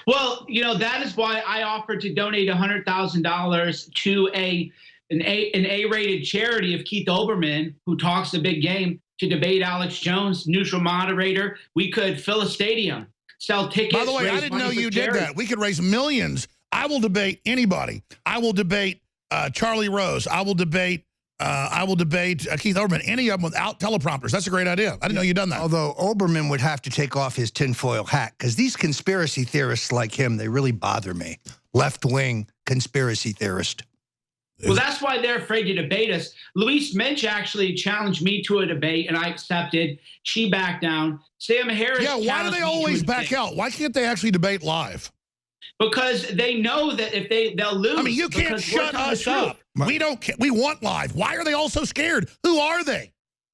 Well, you know, that is why I offered to donate $100,000 to an A-rated charity of Keith Olbermann, who talks the big game, to debate Alex Jones, neutral moderator. We could fill a stadium, sell tickets. By the way, I didn't know you did that. We could raise millions. I will debate anybody. I will debate Charlie Rose. I will debate Keith Olbermann, any of them without teleprompters. That's a great idea. I didn't know you'd done that. Although Olbermann would have to take off his tinfoil hat, because these conspiracy theorists like him, they really bother me. Left-wing conspiracy theorist. Well, that's why they're afraid to debate us. Louise Minch actually challenged me to a debate, and I accepted. She backed down. Sam Harris. Yeah, why do they always back out? Why can't they actually debate live? Because they know that if they'll lose. I mean, you can't shut us up. We don't. We want live. Why are they all so scared? Who are they?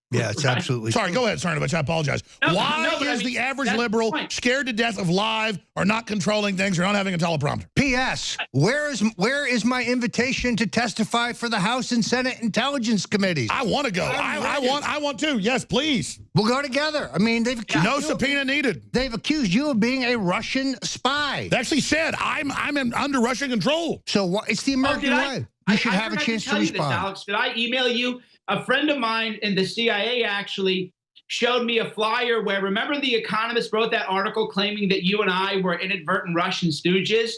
Yeah, it's absolutely. Sorry, go ahead, Cernovich. I apologize. Why is the average liberal scared to death of live or not controlling things or not having a teleprompter? P.S. Where is my invitation to testify for the House and Senate Intelligence Committees? I want to go. I want to. Yes, please. We'll go together. I mean, they've accused no subpoena needed. They've accused you of being a Russian spy. They actually said I'm under Russian control. So it's the American way. You should have a chance to respond. This, Alex. Did I email you? A friend of mine in the CIA actually showed me a flyer where, remember The Economist wrote that article claiming that you and I were inadvertent Russian stooges?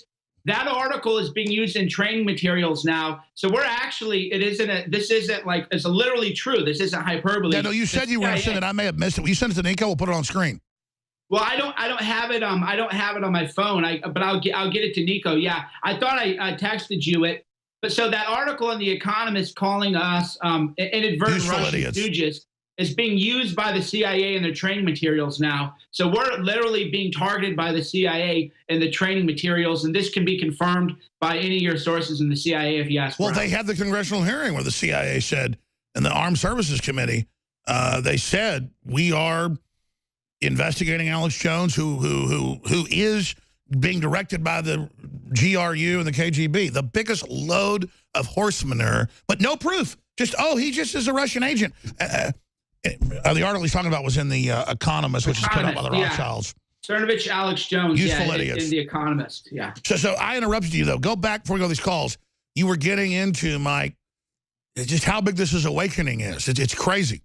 That article is being used in training materials now. So we're actually, this isn't like, it's literally true. This isn't hyperbole. Yeah, no, you said you were going to send it. I may have missed it. Will you send it to Nico? We'll put it on screen. Well, I don't have it. I don't have it on my phone. But I'll get it to Nico. Yeah, I thought I texted you it. But so that article in The Economist calling us inadvertent Russian stooges is being used by the CIA in their training materials now. So we're literally being targeted by the CIA in the training materials, and this can be confirmed by any of your sources in the CIA if you ask. Well, they had the congressional hearing where the CIA said, and the Armed Services Committee, they said we are investigating Alex Jones, who is being directed by the GRU and the KGB, the biggest load of horse manure, but no proof. Just, oh, he just is a Russian agent. The article he's talking about was in The Economist, which is put out by the Rothschilds. Cernovich, Alex Jones, Useful idiots. in The Economist, yeah. So I interrupted you, though. Go back before we go to these calls. You were getting into, Mike, just how big this awakening is. It's crazy.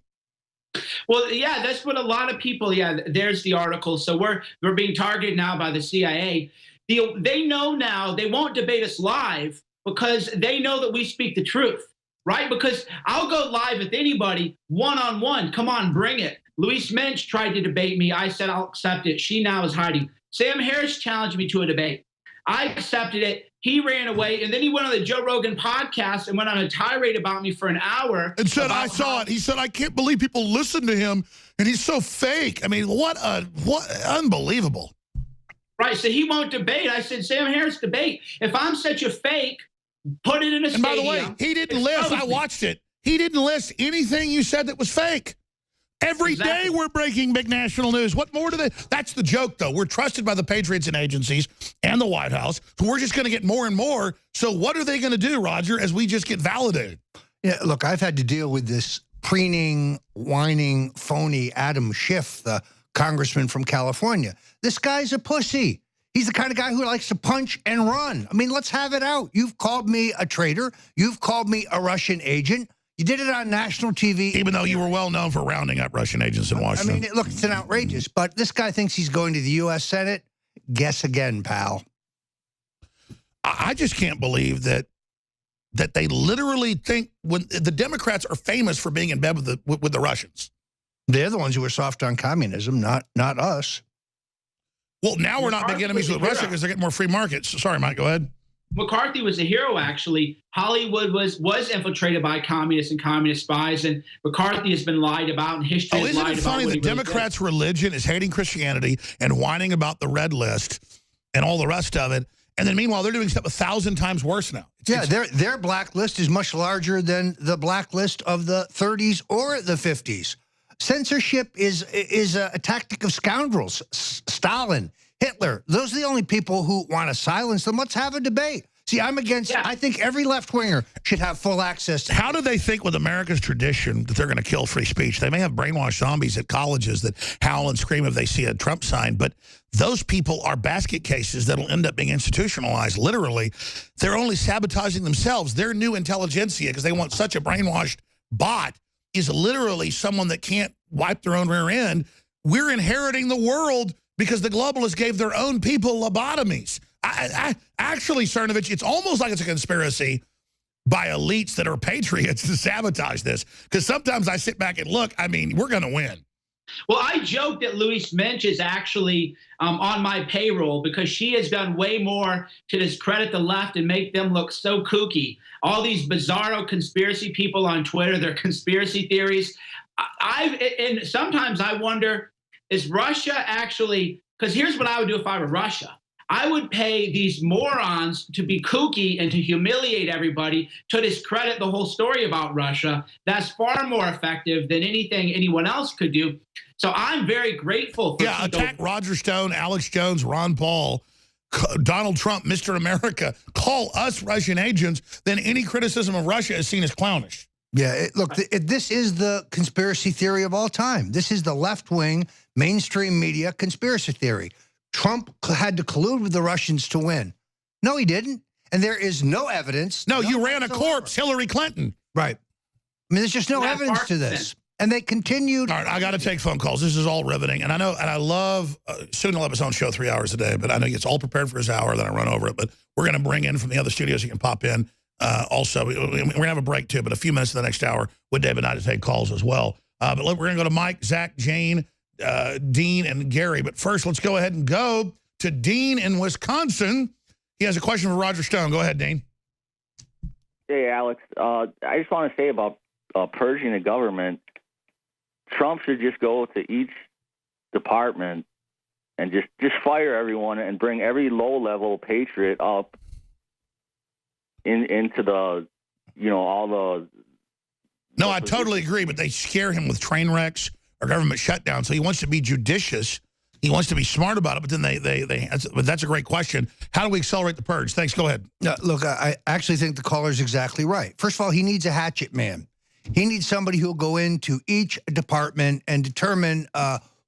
Well, yeah, that's what a lot of people, there's the article. So we're being targeted now by the CIA. They know now they won't debate us live because they know that we speak the truth, right? Because I'll go live with anybody one-on-one. Come on, bring it. Louise Mensch tried to debate me. I said I'll accept it. She now is hiding. Sam Harris challenged me to a debate. I accepted it. He ran away, and then he went on the Joe Rogan podcast and went on a tirade about me for an hour. And said, I saw it. He said, I can't believe people listen to him, and he's so fake. I mean, what unbelievable. Right, so he won't debate. I said, Sam Harris, debate. If I'm such a fake, put it in a stadium. And by the way, he didn't list, I watched it, he didn't list anything you said that was fake. Every day we're breaking big national news. What more do they? That's the joke, though. We're trusted by the patriots and agencies and the White House. So we're just going to get more and more. So what are they going to do, Roger, as we just get validated? Yeah, look, I've had to deal with this preening, whining, phony Adam Schiff, the congressman from California. This guy's a pussy. He's the kind of guy who likes to punch and run. I mean, let's have it out. You've called me a traitor. You've called me a Russian agent. You did it on national TV. Even though you were well known for rounding up Russian agents in Washington. I mean, look, it's an outrageous. But this guy thinks he's going to the U.S. Senate. Guess again, pal. I just can't believe that they literally think when the Democrats are famous for being in bed with the Russians. They're the ones who are soft on communism, not us. Well, now we're not big enemies with Russia because they're getting more free markets. Sorry, Mike, go ahead. McCarthy was a hero, actually. Hollywood was infiltrated by communists and communist spies, and McCarthy has been lied about, and history has lied about. Isn't it funny that Democrats' religion is hating Christianity and whining about the red list and all the rest of it, and then meanwhile they're doing stuff 1,000 times worse now. Their blacklist is much larger than the blacklist of the 30s or the 50s. Censorship is a tactic of scoundrels. Stalin, Hitler, those are the only people who want to silence them. Let's have a debate. See, I'm against, I think every left-winger should have full access to. How do they think with America's tradition that they're going to kill free speech? They may have brainwashed zombies at colleges that howl and scream if they see a Trump sign, but those people are basket cases that'll end up being institutionalized. Literally, they're only sabotaging themselves. Their new intelligentsia, because they want such a brainwashed bot, is literally someone that can't wipe their own rear end. We're inheriting the world because the globalists gave their own people lobotomies. Actually, Cernovich, it's almost like it's a conspiracy by elites that are patriots to sabotage this. Because sometimes I sit back and look, I mean, we're going to win. Well, I joke that Louise Mensch is actually on my payroll because she has done way more to discredit the left and make them look so kooky. All these bizarro conspiracy people on Twitter, their conspiracy theories. And sometimes I wonder, is Russia actually, because here's what I would do if I were Russia. I would pay these morons to be kooky and to humiliate everybody, to discredit the whole story about Russia. That's far more effective than anything anyone else could do. So I'm very grateful for attack Roger Stone, Alex Jones, Ron Paul, Donald Trump, Mr. America. Call us Russian agents, then any criticism of Russia is seen as clownish. Yeah, look, this is the conspiracy theory of all time. This is the left-wing mainstream media conspiracy theory. Trump had to collude with the Russians to win. No, he didn't. And there is no evidence. No, you ran a corpse, Hillary Clinton. Right. I mean, there's just no evidence to this. And they continued. All right, I got to take phone calls. This is all riveting. And I know, and I love, soon he'll have his own show 3 hours a day, but I know he gets all prepared for his hour, then I run over it. But we're going to bring in from the other studios, you can pop in. Also, we're going to have a break too, but a few minutes of the next hour with David and I to take calls as well. But look, we're going to go to Mike, Zach, Jane, Dean and Gary. But first, let's go ahead and go to Dean in Wisconsin. He has a question for Roger Stone. Go ahead, Dean. Hey, Alex. I just want to say about purging the government. Trump should just go to each department and just fire everyone and bring every low-level patriot up into the, all the... No, I totally agree, but they scare him with train wrecks or government shutdown, so he wants to be judicious. He wants to be smart about it, but then but that's a great question. How do we accelerate the purge? Thanks, go ahead. Look, I actually think the caller's exactly right. First of all, he needs a hatchet man. He needs somebody who'll go into each department and determine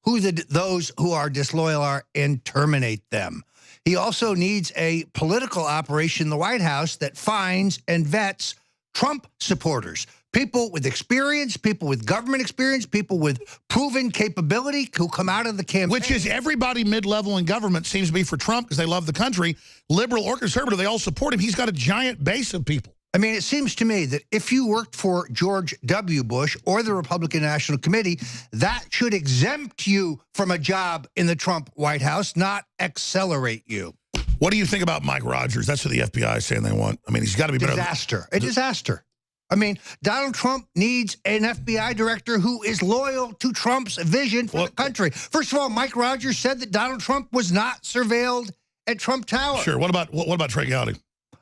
who those who are disloyal are and terminate them. He also needs a political operation in the White House that finds and vets Trump supporters. People with experience, people with government experience, people with proven capability who come out of the campaign. Which is everybody mid-level in government seems to be for Trump because they love the country. Liberal or conservative, they all support him. He's got a giant base of people. I mean, it seems to me that if you worked for George W. Bush or the Republican National Committee, that should exempt you from a job in the Trump White House, not accelerate you. What do you think about Mike Rogers? That's what the FBI is saying they want. I mean, he's got to be better. A disaster. I mean, Donald Trump needs an FBI director who is loyal to Trump's vision for the country. First of all, Mike Rogers said that Donald Trump was not surveilled at Trump Tower. Sure. What about Trey Gowdy?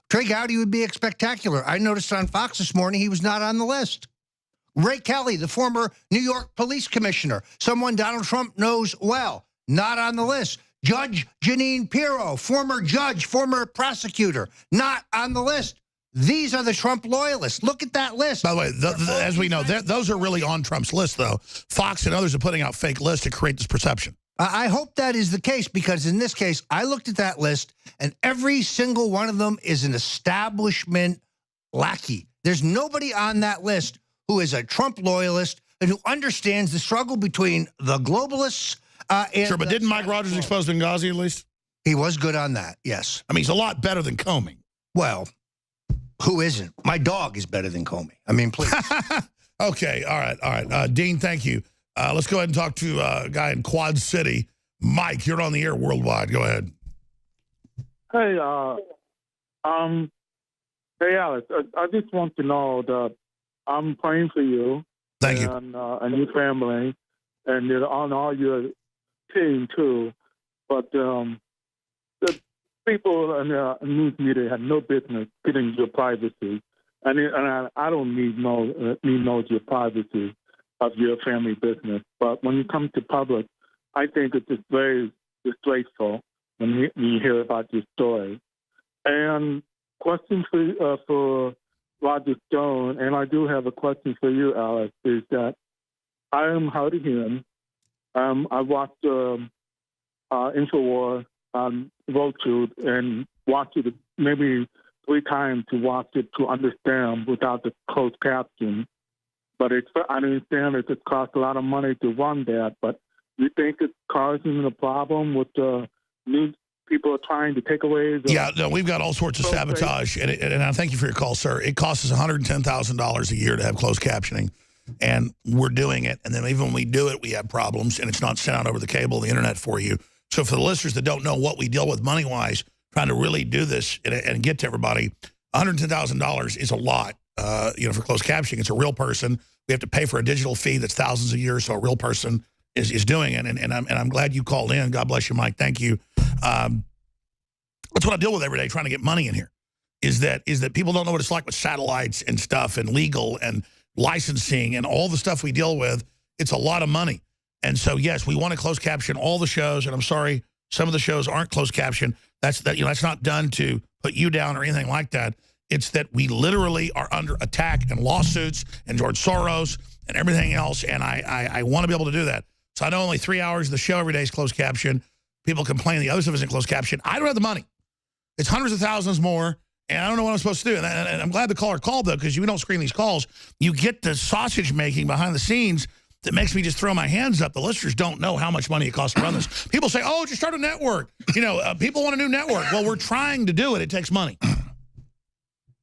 Trey Gowdy would be spectacular. I noticed on Fox this morning he was not on the list. Ray Kelly, the former New York police commissioner, someone Donald Trump knows well, not on the list. Judge Jeanine Pirro, former judge, former prosecutor, not on the list. These are the Trump loyalists. Look at that list. By the way, as we know, those are really on Trump's list, though. Fox and others are putting out fake lists to create this perception. I hope that is the case, because in this case, I looked at that list, and every single one of them is an establishment lackey. There's nobody on that list who is a Trump loyalist and who understands the struggle between the globalists and... Sure, but didn't Mike Rogers expose Benghazi at least? He was good on that, yes. I mean, he's a lot better than Comey. Well, who isn't? My dog is better than Comey. I mean, please. Okay, all right. Dean, thank you. Let's go ahead and talk to a guy in Quad City. Mike, you're on the air worldwide. Go ahead. Hey, hey, Alex. I just want to know that I'm praying for you. Thank you. And your family, and on all your team too. But the people in the news media have no business getting your privacy, and I don't need your privacy of your family business. But when you come to public, I think it's just very disgraceful when you hear about your story. And question for Roger Stone, and I do have a question for you, Alex, is that I am hard of hearing. I watched Infowars on Roku and watched it maybe 3 times to watch it to understand without the closed caption. But I understand it costs a lot of money to run that. But you think it's causing a problem with the news people are trying to take away? Yeah, no, we've got all sorts of sabotage. And I thank you for your call, sir. It costs us $110,000 a year to have closed captioning. And we're doing it. And then even when we do it, we have problems. And it's not sent out over the cable, the internet for you. So for the listeners that don't know what we deal with money-wise, trying to really do this and get to everybody, $110,000 is a lot. For closed captioning, it's a real person. We have to pay for a digital fee that's thousands a year, so a real person is doing it. And I'm glad you called in. God bless you, Mike. Thank you. That's what I deal with every day, trying to get money in here. Is that people don't know what it's like with satellites and stuff and legal and licensing and all the stuff we deal with. It's a lot of money. And so, yes, we want to close caption all the shows. And I'm sorry, some of the shows aren't closed caption. That's not done to put you down or anything like that. It's that we literally are under attack and lawsuits and George Soros and everything else. And I want to be able to do that. So I know only 3 hours of the show every day is closed caption. People complain the other stuff isn't closed caption. I don't have the money. It's hundreds of thousands more. And I don't know what I'm supposed to do. And I'm glad the caller called, though, because we don't screen these calls. You get the sausage making behind the scenes that makes me just throw my hands up. The listeners don't know how much money it costs to run this. People say, oh, just start a network. People want a new network. Well, we're trying to do it. It takes money.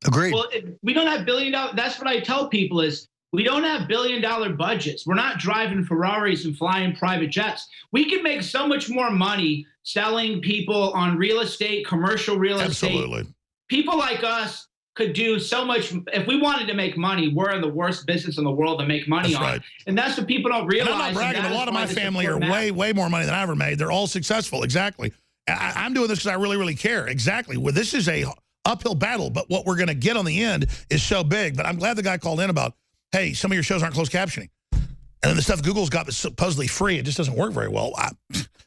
Agreed. Well, we don't have $1 billion. That's what I tell people is We don't have billion-dollar budgets. We're not driving Ferraris and flying private jets. We can make so much more money selling people on real estate, commercial real estate. Absolutely. People like us could do so much. If we wanted to make money, we're in the worst business in the world to make money on. Right. And that's what people don't realize. And I'm not bragging, but a lot of my family are way more money than I ever made. They're all successful. Exactly. I'm doing this because I really, really care. Exactly. Well, this is a uphill battle, but what we're going to get on the end is so big. But I'm glad the guy called in about, hey, some of your shows aren't closed captioning. And then the stuff Google's got that's supposedly free, it just doesn't work very well.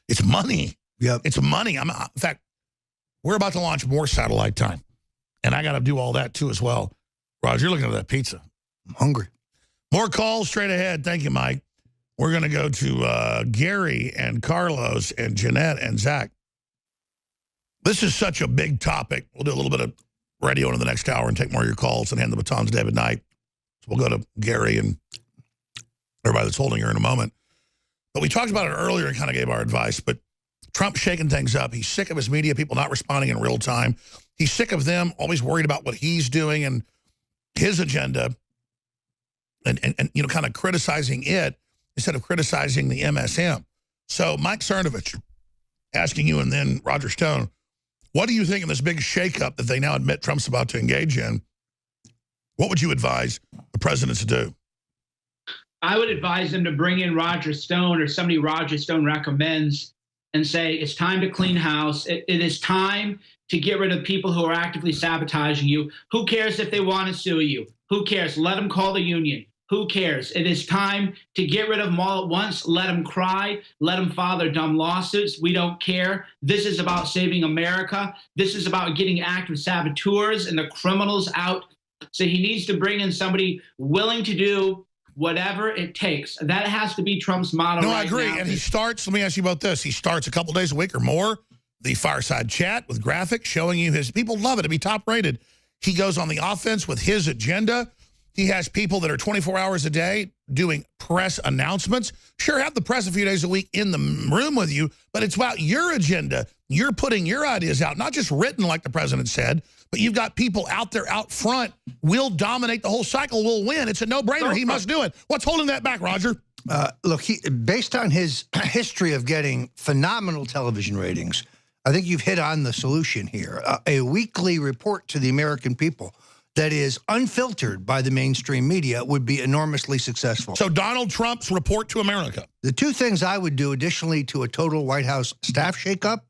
It's money. Yep. It's money. In fact, we're about to launch more satellite time. And I got to do all that, too, as well. Roger, you're looking at that pizza. I'm hungry. More calls straight ahead. Thank you, Mike. We're going to go to Gary and Carlos and Jeanette and Zach. This is such a big topic. We'll do a little bit of radio in the next hour and take more of your calls and hand the baton to David Knight. So we'll go to Gary and everybody that's holding her in a moment. But we talked about it earlier and kind of gave our advice. But Trump's shaking things up. He's sick of his media people not responding in real time. He's sick of them always worried about what he's doing and his agenda and you know, kind of criticizing it instead of criticizing the MSM. So Mike Cernovich asking you, and then Roger Stone, what do you think of this big shakeup that they now admit Trump's about to engage in? What would you advise the president to do? I would advise them to bring in Roger Stone or somebody Roger Stone recommends and say, it's time to clean house. It is time to get rid of people who are actively sabotaging you. Who cares if they want to sue you? Who cares? Let them call the union. Who cares? It is time to get rid of them all at once. Let them cry. Let them file their dumb lawsuits. We don't care. This is about saving America. This is about getting active saboteurs and the criminals out. So he needs to bring in somebody willing to do whatever it takes. That has to be Trump's motto. No, right I agree. now. And he starts, let me ask you about this. He starts a couple days a week or more, the fireside chat with graphics showing you his, people love it to be top rated. He goes on the offense with his agenda. He has people that are 24 hours a day doing press announcements. Sure, have the press a few days a week in the room with you, but it's about your agenda. You're putting your ideas out, not just written like the president said, but you've got people out there out front. We'll dominate the whole cycle. We'll win. It's a no-brainer. He must do it. What's holding that back, Roger? Look, based on his history of getting phenomenal television ratings, I think you've hit on the solution here. A weekly report to the American people that is unfiltered by the mainstream media would be enormously successful. So Donald Trump's report to America. The two things I would do additionally to a total White House staff shakeup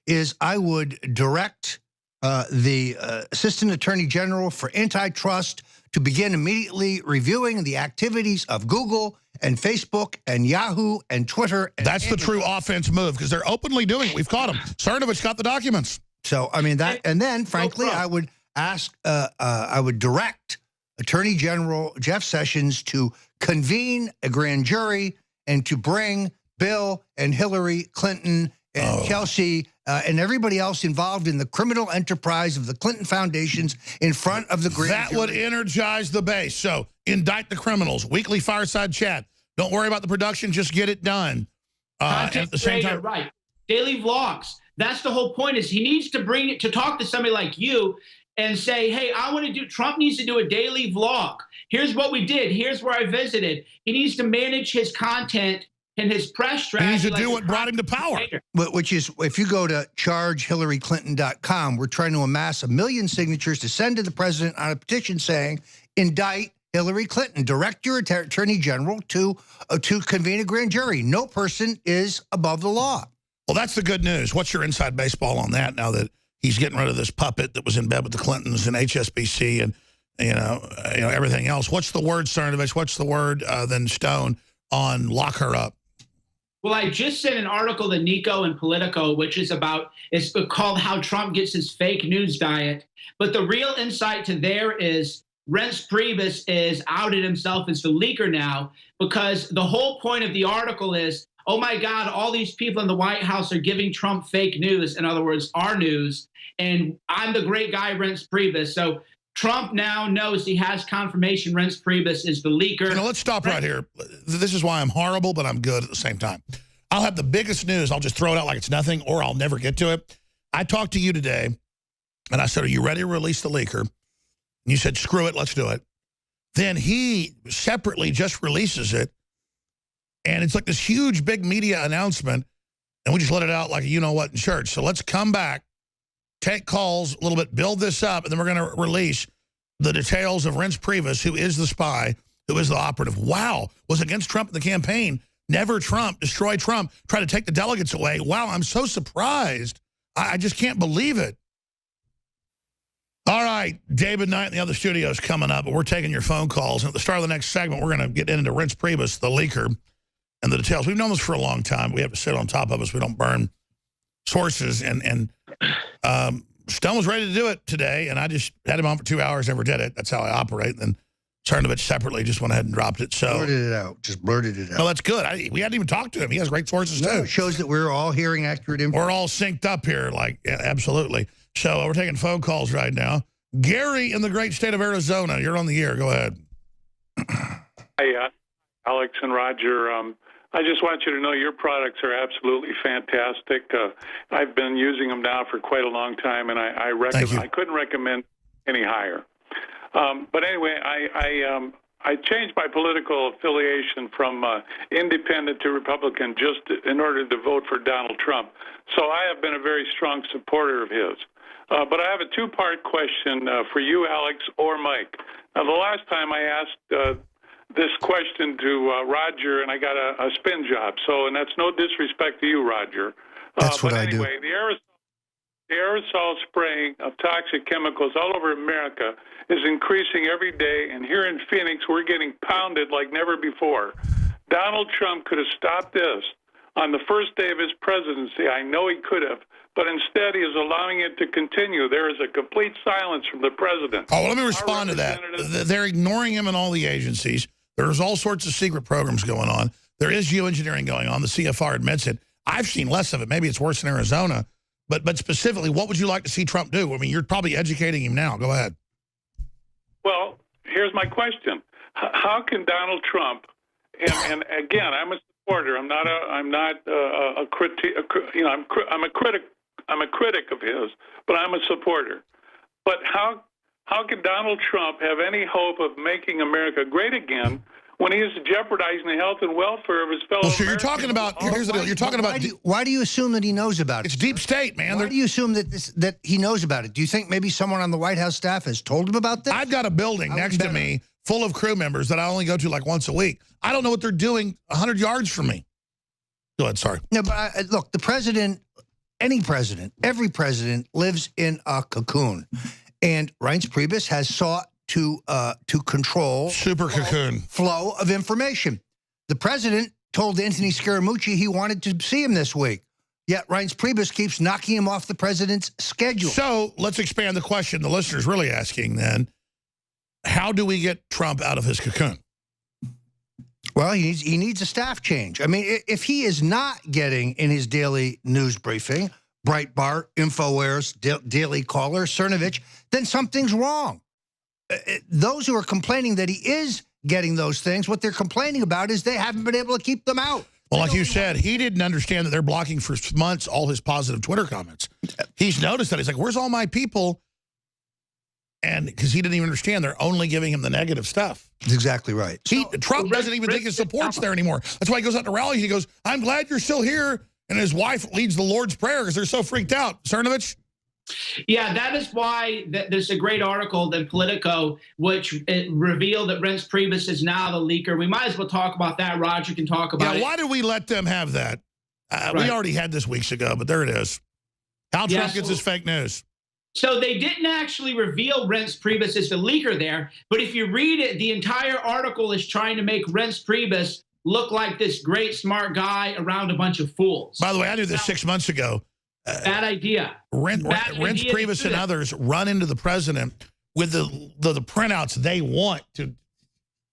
is I would direct the Assistant Attorney General for Antitrust to begin immediately reviewing the activities of Google and Facebook and Yahoo and Twitter. And That's the true offense move because they're openly doing it. We've caught them. Cernovich got the documents. So, I mean, that, and then, frankly, I would ask, I would direct Attorney General Jeff Sessions to convene a grand jury and to bring Bill and Hillary Clinton and Kelsey and everybody else involved in the criminal enterprise of the Clinton Foundations in front of the grand jury. That would energize the base. So indict the criminals. Weekly fireside chat. Don't worry about the production. Just get it done. At the same time, right. Daily vlogs. That's the whole point is he needs to bring it to talk to somebody like you and say, hey, I want to do, Trump needs to do a daily vlog. Here's what we did. Here's where I visited. He needs to manage his content and his press strategy. He needs to do what brought him to power. Which is, if you go to chargehillaryclinton.com, we're trying to amass 1 million signatures to send to the president on a petition saying, indict Hillary Clinton. Direct your attorney general to convene a grand jury. No person is above the law. Well, that's the good news. What's your inside baseball on that now that he's getting rid of this puppet that was in bed with the Clintons and HSBC and you know everything else? What's the word, Cernovich? What's the word then Stone on lock her up? Well, I just sent an article to Nico and Politico, which is it's called How Trump Gets His Fake News Diet. But the real insight to there is Reince Priebus is outed himself as the leaker now because the whole point of the article is, oh my God, all these people in the White House are giving Trump fake news. In other words, our news. And I'm the great guy, Reince Priebus. So Trump now knows he has confirmation Reince Priebus is the leaker. You know, let's stop right here. This is why I'm horrible, but I'm good at the same time. I'll have the biggest news. I'll just throw it out like it's nothing, or I'll never get to it. I talked to you today, and I said, are you ready to release the leaker? And you said, screw it, let's do it. then he separately just releases it. And it's like this huge, big media announcement. And we just let it out like a you-know-what in church. So let's come back, take calls a little bit, build this up, and then we're going to release the details of Reince Priebus, who is the spy, who is the operative. Wow, was against Trump in the campaign. Never Trump, destroy Trump, try to take the delegates away. Wow, I'm so surprised. I just can't believe it. All right, David Knight in the other studio is coming up, but we're taking your phone calls. And at the start of the next segment, we're going to get into Reince Priebus, the leaker, and the details. We've known this for a long time. We have to sit on top of us. We don't burn sources. And Stone was ready to do it today, and I just had him on for 2 hours, never did it. That's how I operate. And then Cernovich separately just went ahead and dropped it. So blurted it out. Just blurted it out. No, that's good. We hadn't even talked to him. He has great sources, too. It shows that we're all hearing accurate information. We're all synced up here, like, yeah, absolutely. So we're taking phone calls right now. Gary in the great state of Arizona, you're on the air. Go ahead. Hey, Alex and Roger. I just want you to know your products are absolutely fantastic. I've been using them now for quite a long time, and I couldn't recommend any higher. But anyway, I changed my political affiliation from independent to Republican just in order to vote for Donald Trump. So I have been a very strong supporter of his. But I have a two-part question for you, Alex, or Mike. Now, the last time I asked this question to Roger, and I got a spin job. So, and that's no disrespect to you, Roger. That's what I do. But anyway, the aerosol spraying of toxic chemicals all over America is increasing every day, and here in Phoenix, we're getting pounded like never before. Donald Trump could have stopped this on the first day of his presidency. I know he could have, but instead he is allowing it to continue. There is a complete silence from the president. Oh, well, let me respond to that. They're ignoring him in all the agencies. There's all sorts of secret programs going on. There is geoengineering going on. The CFR admits it. I've seen less of it. Maybe it's worse in Arizona. But specifically, what would you like to see Trump do? I mean, you're probably educating him now. Go ahead. Well, here's my question: how can Donald Trump? And again, I'm a supporter. I'm not a critic. You know, I'm a critic. I'm a critic of his, but I'm a supporter. But how can Donald Trump have any hope of making America great again when he is jeopardizing the health and welfare of his fellow Americans? So you're talking about, here's the deal, you're talking about... Why do you assume that he knows about it? It's deep state, man. Why do you assume that he knows about it? Do you think maybe someone on the White House staff has told him about this? I've got a building next to me full of crew members that I only go to like once a week. I don't know what they're doing 100 yards from me. Go ahead, sorry. No, but look, the president, any president, every president lives in a cocoon. And Reince Priebus has sought to control flow of information. The president told Anthony Scaramucci he wanted to see him this week. Yet Reince Priebus keeps knocking him off the president's schedule. So let's expand the question the listener's really asking then. How do we get Trump out of his cocoon? Well, he needs a staff change. I mean, if he is not getting in his daily news briefing, Breitbart, InfoWares, Daily Caller, Cernovich, then something's wrong. Those who are complaining that he is getting those things, what they're complaining about is they haven't been able to keep them out. Well, like you said, he didn't understand that they're blocking for months all his positive Twitter comments. He's noticed that. He's like, where's all my people? And because he didn't even understand, they're only giving him the negative stuff. That's exactly right. Trump doesn't even think his support's there anymore. That's why he goes out to rallies. He goes, I'm glad you're still here. And his wife leads the Lord's Prayer because they're so freaked out. Cernovich? Yeah, that is why there's a great article in Politico, which revealed that Reince Priebus is now the leaker. We might as well talk about that. Roger can talk about it. Yeah, why did we let them have that? We already had this weeks ago, but there it is. How Trump gets his fake news. So they didn't actually reveal Reince Priebus as the leaker there, but if you read it, the entire article is trying to make Reince Priebus look like this great, smart guy around a bunch of fools. By the way, I knew this 6 months ago. Bad idea. Reince Priebus and others run into the president with the printouts they want to.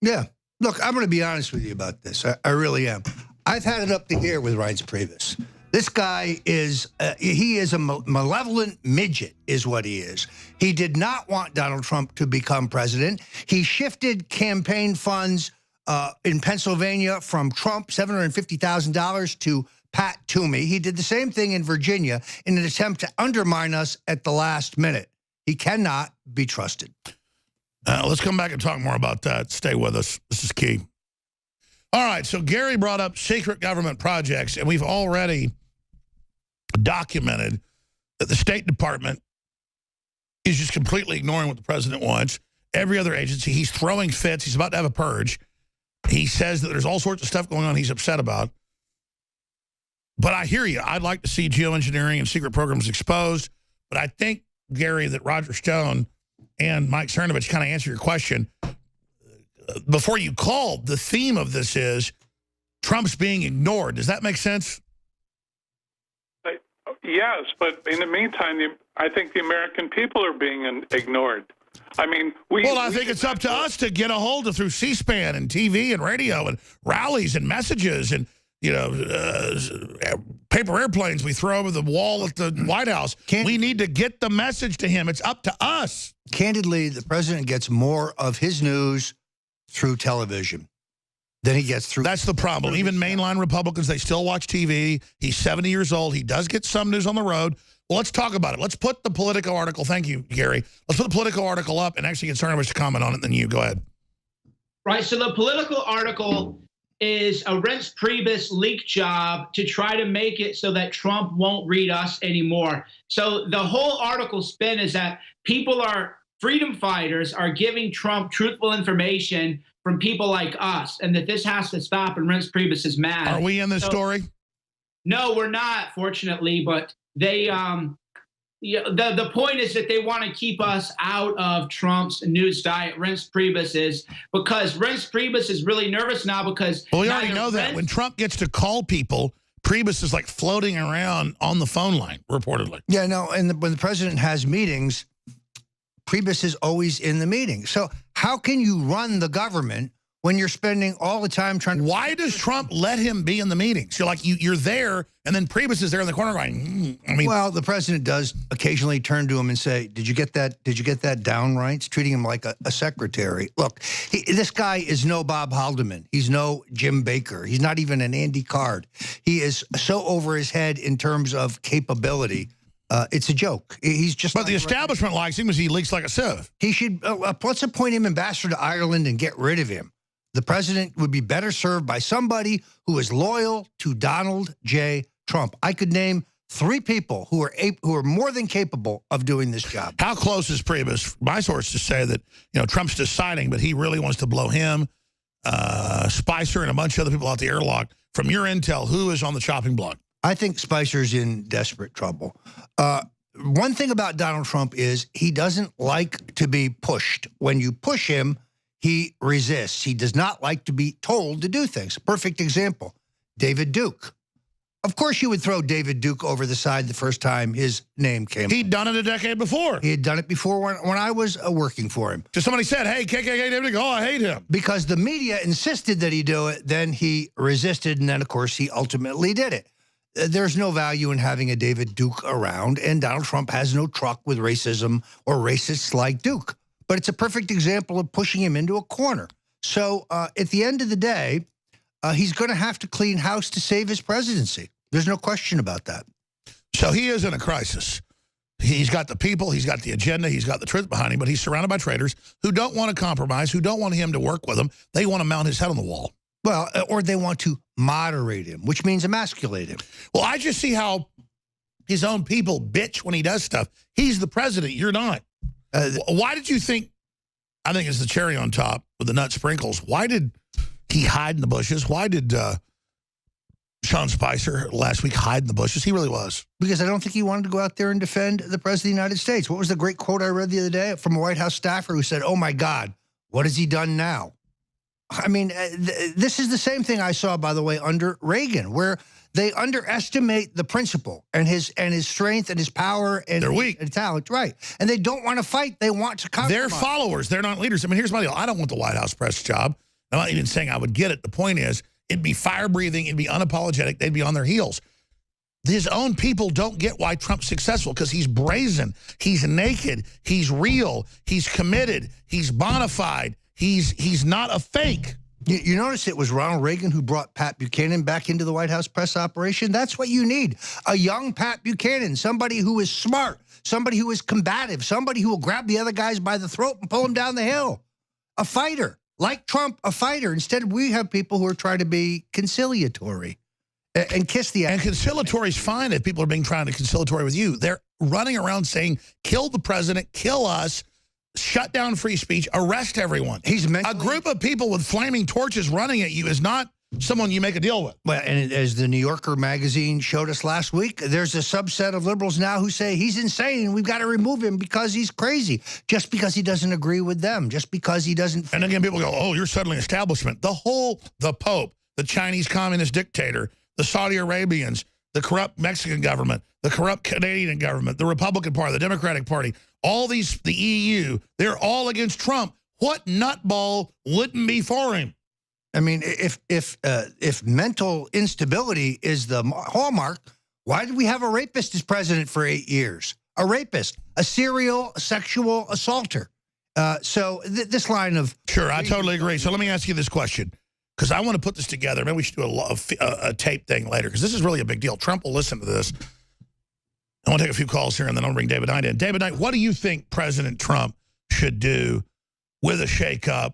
Yeah. Look, I'm going to be honest with you about this. I really am. I've had it up to here with Reince Priebus. This guy is, he is a malevolent midget is what he is. He did not want Donald Trump to become president. He shifted campaign funds in Pennsylvania from Trump, $750,000 to Pat Toomey. He did the same thing in Virginia in an attempt to undermine us at the last minute. He cannot be trusted. Let's come back and talk more about that. Stay with us. This is key. All right, so Gary brought up secret government projects, and we've already documented that the State Department is just completely ignoring what the president wants. Every other agency, he's throwing fits. He's about to have a purge. He says that there's all sorts of stuff going on he's upset about. But I hear you. I'd like to see geoengineering and secret programs exposed. But I think, Gary, that Roger Stone and Mike Cernovich kind of answer your question. Before you called, the theme of this is Trump's being ignored. Does that make sense? Yes, but in the meantime, I think the American people are being ignored. I mean, I think it's up to us to get a hold of through C-SPAN and TV and radio and rallies and messages and, paper airplanes we throw over the wall at the White House. We need to get the message to him. It's up to us. Candidly, the president gets more of his news through television than he gets through. That's the problem. Even mainline Republicans, they still watch TV. He's 70 years old. He does get some news on the road. Well, let's talk about it. Let's put the Politico article. Thank you, Gary. Let's put the Politico article up and actually get Cernovich to comment on it, then you. Go ahead. Right, so the Politico article is a Reince Priebus leak job to try to make it so that Trump won't read us anymore. So the whole article spin is that freedom fighters are giving Trump truthful information from people like us, and that this has to stop, and Reince Priebus is mad. Are we in this story? No, we're not, fortunately, but they the point is that they want to keep us out of Trump's news diet. Reince Priebus is, because Reince Priebus is really nervous now because... Well, we already know that. When Trump gets to call people, Priebus is like floating around on the phone line, reportedly. Yeah, no, and when the president has meetings, Priebus is always in the meeting. So how can you run the government when you're spending all the time trying to... Why does Trump let him be in the meetings? You're like, you're there, and then Priebus is there in the corner going, Well, the president does occasionally turn to him and say, did you get that down right? It's treating him like a secretary. Look, this guy is no Bob Haldeman. He's no Jim Baker. He's not even an Andy Card. He is so over his head in terms of capability. It's a joke. He's just... But the establishment likes him because he leaks like a sieve. He should... let's appoint him ambassador to Ireland and get rid of him. The president would be better served by somebody who is loyal to Donald J. Trump. I could name 3 people who are more than capable of doing this job. How close is Priebus? My sources say that Trump's deciding, but he really wants to blow him, Spicer, and a bunch of other people out the airlock. From your intel, who is on the chopping block? I think Spicer's in desperate trouble. One thing about Donald Trump is he doesn't like to be pushed. When you push him, he resists. He does not like to be told to do things. Perfect example, David Duke. Of course you would throw David Duke over the side the first time his name came up. He'd done it a decade before. He had done it before when I was working for him. Just somebody said, hey, KKK David Duke, oh, I hate him. Because the media insisted that he do it, then he resisted, and then, of course, he ultimately did it. There's no value in having a David Duke around, and Donald Trump has no truck with racism or racists like Duke. But it's a perfect example of pushing him into a corner. So at the end of the day, he's going to have to clean house to save his presidency. There's no question about that. So he is in a crisis. He's got the people, he's got the agenda, he's got the truth behind him, but he's surrounded by traitors who don't want to compromise, who don't want him to work with them. They want to mount his head on the wall. Well, or they want to moderate him, which means emasculate him. Well, I just see how his own people bitch when he does stuff. He's the president. You're not. Why did you think, I think it's the cherry on top with the nut sprinkles, why did he hide in the bushes? Why did Sean Spicer last week hide in the bushes? He really was. Because I don't think he wanted to go out there and defend the President of the United States. What was the great quote I read the other day from a White House staffer who said, oh, my God, what has he done now? I mean, this is the same thing I saw, by the way, under Reagan, where they underestimate the principle and his strength and his power and they're weak and talent, right? And they don't want to fight; they want to compromise. They're followers; they're not leaders. I mean, here's my deal: I don't want the White House press job. I'm not even saying I would get it. The point is, it'd be fire breathing, it'd be unapologetic, they'd be on their heels. His own people don't get why Trump's successful because he's brazen, he's naked, he's real, he's committed, he's bona fide. He's not a fake. You notice it was Ronald Reagan who brought Pat Buchanan back into the White House press operation? That's what you need. A young Pat Buchanan, somebody who is smart, somebody who is combative, somebody who will grab the other guys by the throat and pull them down the hill. A fighter. Like Trump, a fighter. Instead, we have people who are trying to be conciliatory and kiss the ass. And conciliatory is fine if people are being trying to conciliatory with you. They're running around saying, kill the president, kill us, shut down free speech, arrest everyone. A group of people with flaming torches running at you is not someone you make a deal with. Well, and as the New Yorker magazine showed us last week, there's a subset of liberals now who say he's insane and we've got to remove him because he's crazy, just because he doesn't agree with them, just because he doesn't. And again, people go, oh, you're settling establishment. The Pope, the Chinese communist dictator, the Saudi Arabians, the corrupt Mexican government, the corrupt Canadian government, the Republican Party, the Democratic Party, all these, the EU, they're all against Trump. What nutball wouldn't be for him? I mean, if mental instability is the hallmark, why did we have a rapist as president for 8 years? A rapist, a serial sexual assaulter. So this line of... Sure, I totally agree. So let me ask you this question, because I want to put this together. Maybe we should do a tape thing later, because this is really a big deal. Trump will listen to this. I want to take a few calls here, and then I'll bring David Knight in. David Knight, what do you think President Trump should do with a shakeup?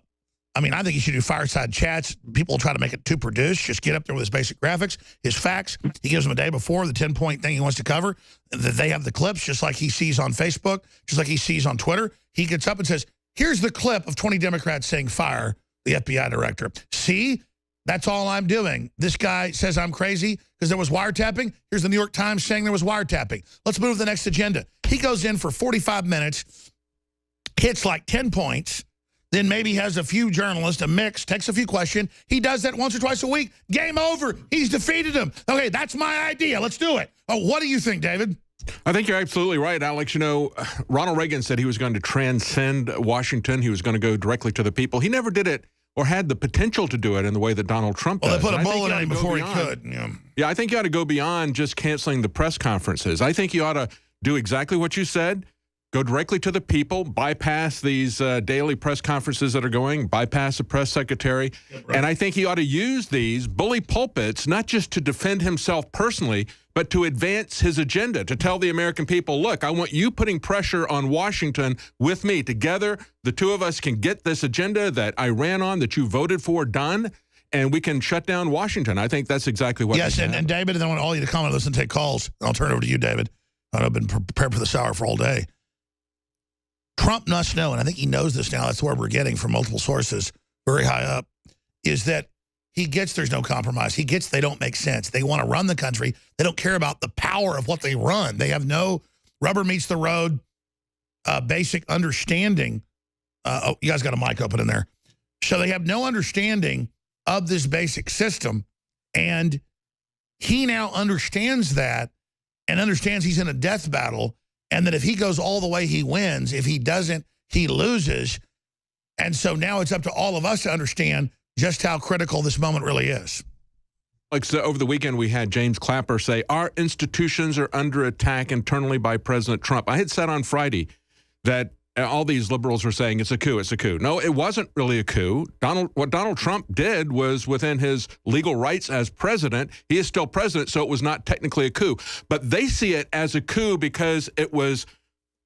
I mean, I think he should do fireside chats. People try to make it too produced. Just get up there with his basic graphics, his facts. He gives them a day before the 10-point thing he wants to cover. They have the clips just like he sees on Facebook, just like he sees on Twitter. He gets up and says, here's the clip of 20 Democrats saying fire the FBI director. See? That's all I'm doing. This guy says I'm crazy because there was wiretapping. Here's the New York Times saying there was wiretapping. Let's move to the next agenda. He goes in for 45 minutes, hits like 10 points, then maybe has a few journalists, a mix, takes a few questions. He does that once or twice a week. Game over. He's defeated him. Okay, that's my idea. Let's do it. Oh, what do you think, David? I think you're absolutely right, Alex. You know, Ronald Reagan said he was going to transcend Washington. He was going to go directly to the people. He never did it, or had the potential to do it in the way that Donald Trump does. Well, they put a bullet in him before he could. Yeah, I think you ought to go beyond just canceling the press conferences. I think you ought to do exactly what you said, go directly to the people, bypass these daily press conferences that are going, bypass the press secretary. Yep, right. And I think he ought to use these bully pulpits, not just to defend himself personally, but to advance his agenda, to tell the American people, look, I want you putting pressure on Washington with me. Together, the two of us can get this agenda that I ran on, that you voted for, done, and we can shut down Washington. I think that's exactly what. Yes, and David, and I want all you to comment on this and take calls. I'll turn it over to you, David. I've been prepared for this hour for all day. Trump must know, and I think he knows this now, that's where we're getting from multiple sources, very high up, is that he gets there's no compromise. He gets they don't make sense. They want to run the country. They don't care about the power of what they run. They have no rubber meets the road basic understanding. Oh, you guys got a mic open in there. So they have no understanding of this basic system. And he now understands that and understands he's in a death battle, and that if he goes all the way, he wins. If he doesn't, he loses. And so now it's up to all of us to understand just how critical this moment really is. Like, so over the weekend, we had James Clapper say, our institutions are under attack internally by President Trump. I had said on Friday that all these liberals were saying it's a coup, it's a coup. No, it wasn't really a coup. What Donald Trump did was within his legal rights as president. He is still president, so it was not technically a coup. But they see it as a coup because it was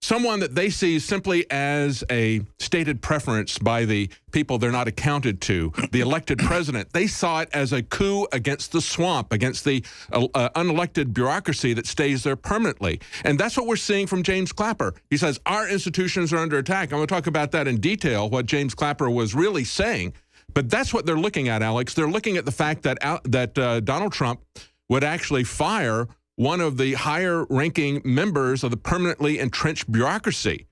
someone that they see simply as a stated preference by the people they're not accounted to, the elected president. They saw it as a coup against the swamp, against the unelected bureaucracy that stays there permanently. And that's what we're seeing from James Clapper. He says, our institutions are under attack. I'm going to talk about that in detail, what James Clapper was really saying. But that's what they're looking at, Alex. They're looking at the fact that Donald Trump would actually fire one of the higher-ranking members of the permanently entrenched bureaucracy.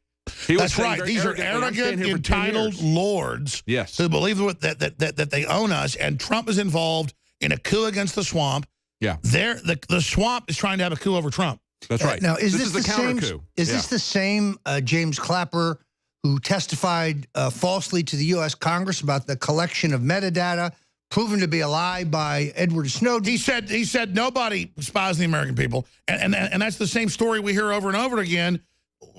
That's right. These are arrogant, entitled lords who believe that they own us, and Trump is involved in a coup against the swamp. Yeah. The swamp is trying to have a coup over Trump. That's right. Now, is this the counter coup? Is this the same James Clapper who testified falsely to the U.S. Congress about the collection of metadata, proven to be a lie by Edward Snowden? He said nobody spies the American people, and that's the same story we hear over and over again.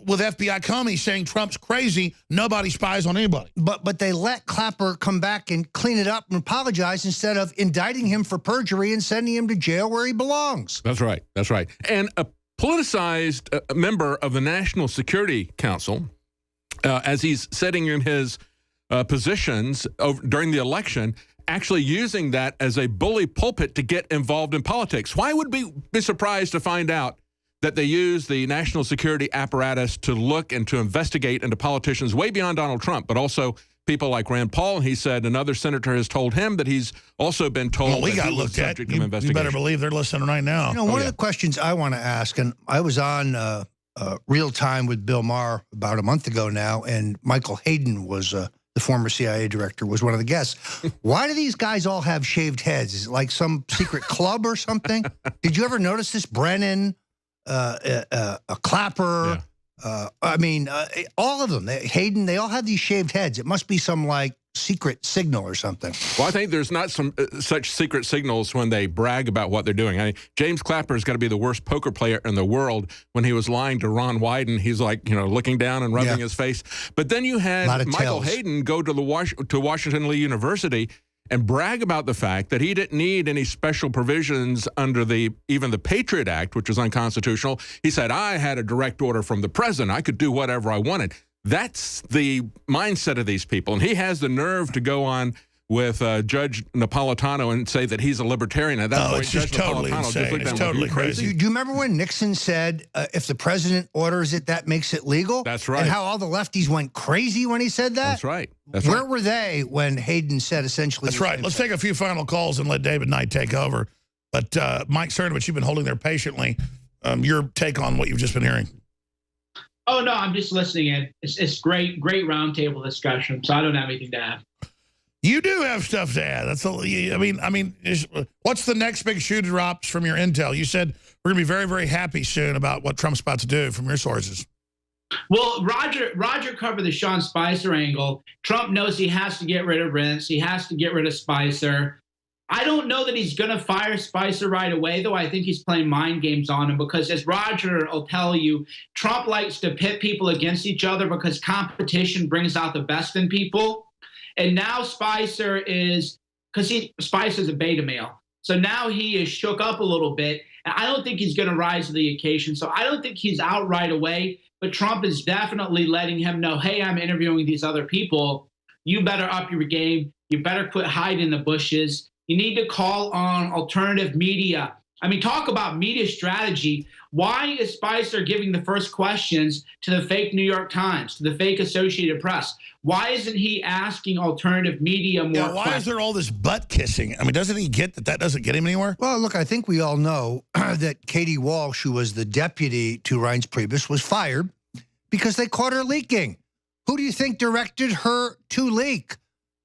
with FBI Comey saying Trump's crazy, nobody spies on anybody. But they let Clapper come back and clean it up and apologize instead of indicting him for perjury and sending him to jail where he belongs. That's right. That's right. And a politicized member of the National Security Council, as he's sitting in his positions during the election, actually using that as a bully pulpit to get involved in politics. Why would we be surprised to find out that they use the national security apparatus to look and to investigate into politicians way beyond Donald Trump, but also people like Rand Paul? He said another senator has told him that he's also been told well, we that got he was looked at. subject of investigation. You better believe they're listening right now. You know, one of the questions I want to ask, and I was on Real Time with Bill Maher about a month ago now, and Michael Hayden was the former CIA director, was one of the guests. Why do these guys all have shaved heads? Is it like some secret club or something? Did you ever notice this? Brennan, a Clapper, I mean, all of them. Hayden, they all have these shaved heads. It must be some like secret signal or something. Well, I think there's not some such secret signals when they brag about what they're doing. I mean, James Clapper's got to be the worst poker player in the world. When he was lying to Ron Wyden, he's like, you know, looking down and rubbing his face. But then you had Michael Hayden go to Washington Lee University and brag about the fact that he didn't need any special provisions under even the Patriot Act, which was unconstitutional. He said, I had a direct order from the president. I could do whatever I wanted. That's the mindset of these people. And he has the nerve to go on with Judge Napolitano and say that he's a libertarian. At that point, it's just totally insane. It's totally crazy. Do you remember when Nixon said, if the president orders it, that makes it legal? That's right. And how all the lefties went crazy when he said that? That's right. Where were they when Hayden said essentially That's right. Let's take a few final calls and let David Knight take over. But Mike Cernovich, you've been holding there patiently. Your take on what you've just been hearing. Oh, no, I'm just listening in. It's great roundtable discussion, so I don't have anything to add. You do have stuff to add. That's I mean, what's the next big shoe drops from your intel? You said we're going to be very, very happy soon about what Trump's about to do from your sources. Well, Roger covered the Sean Spicer angle. Trump knows he has to get rid of Rents. He has to get rid of Spicer. I don't know that he's going to fire Spicer right away, though. I think he's playing mind games on him because, as Roger will tell you, Trump likes to pit people against each other because competition brings out the best in people. And now Spicer is, because Spicer's a beta male. So now he is shook up a little bit. And I don't think he's going to rise to the occasion. So I don't think he's out right away. But Trump is definitely letting him know, hey, I'm interviewing these other people. You better up your game. You better quit hiding in the bushes. You need to call on alternative media. I mean, talk about media strategy. Why is Spicer giving the first questions to the fake New York Times, to the fake Associated Press? Why isn't he asking alternative media more questions? Why is there all this butt kissing? I mean, doesn't he get that doesn't get him anywhere? Well, look, I think we all know that Katie Walsh, who was the deputy to Reince Priebus, was fired because they caught her leaking. Who do you think directed her to leak?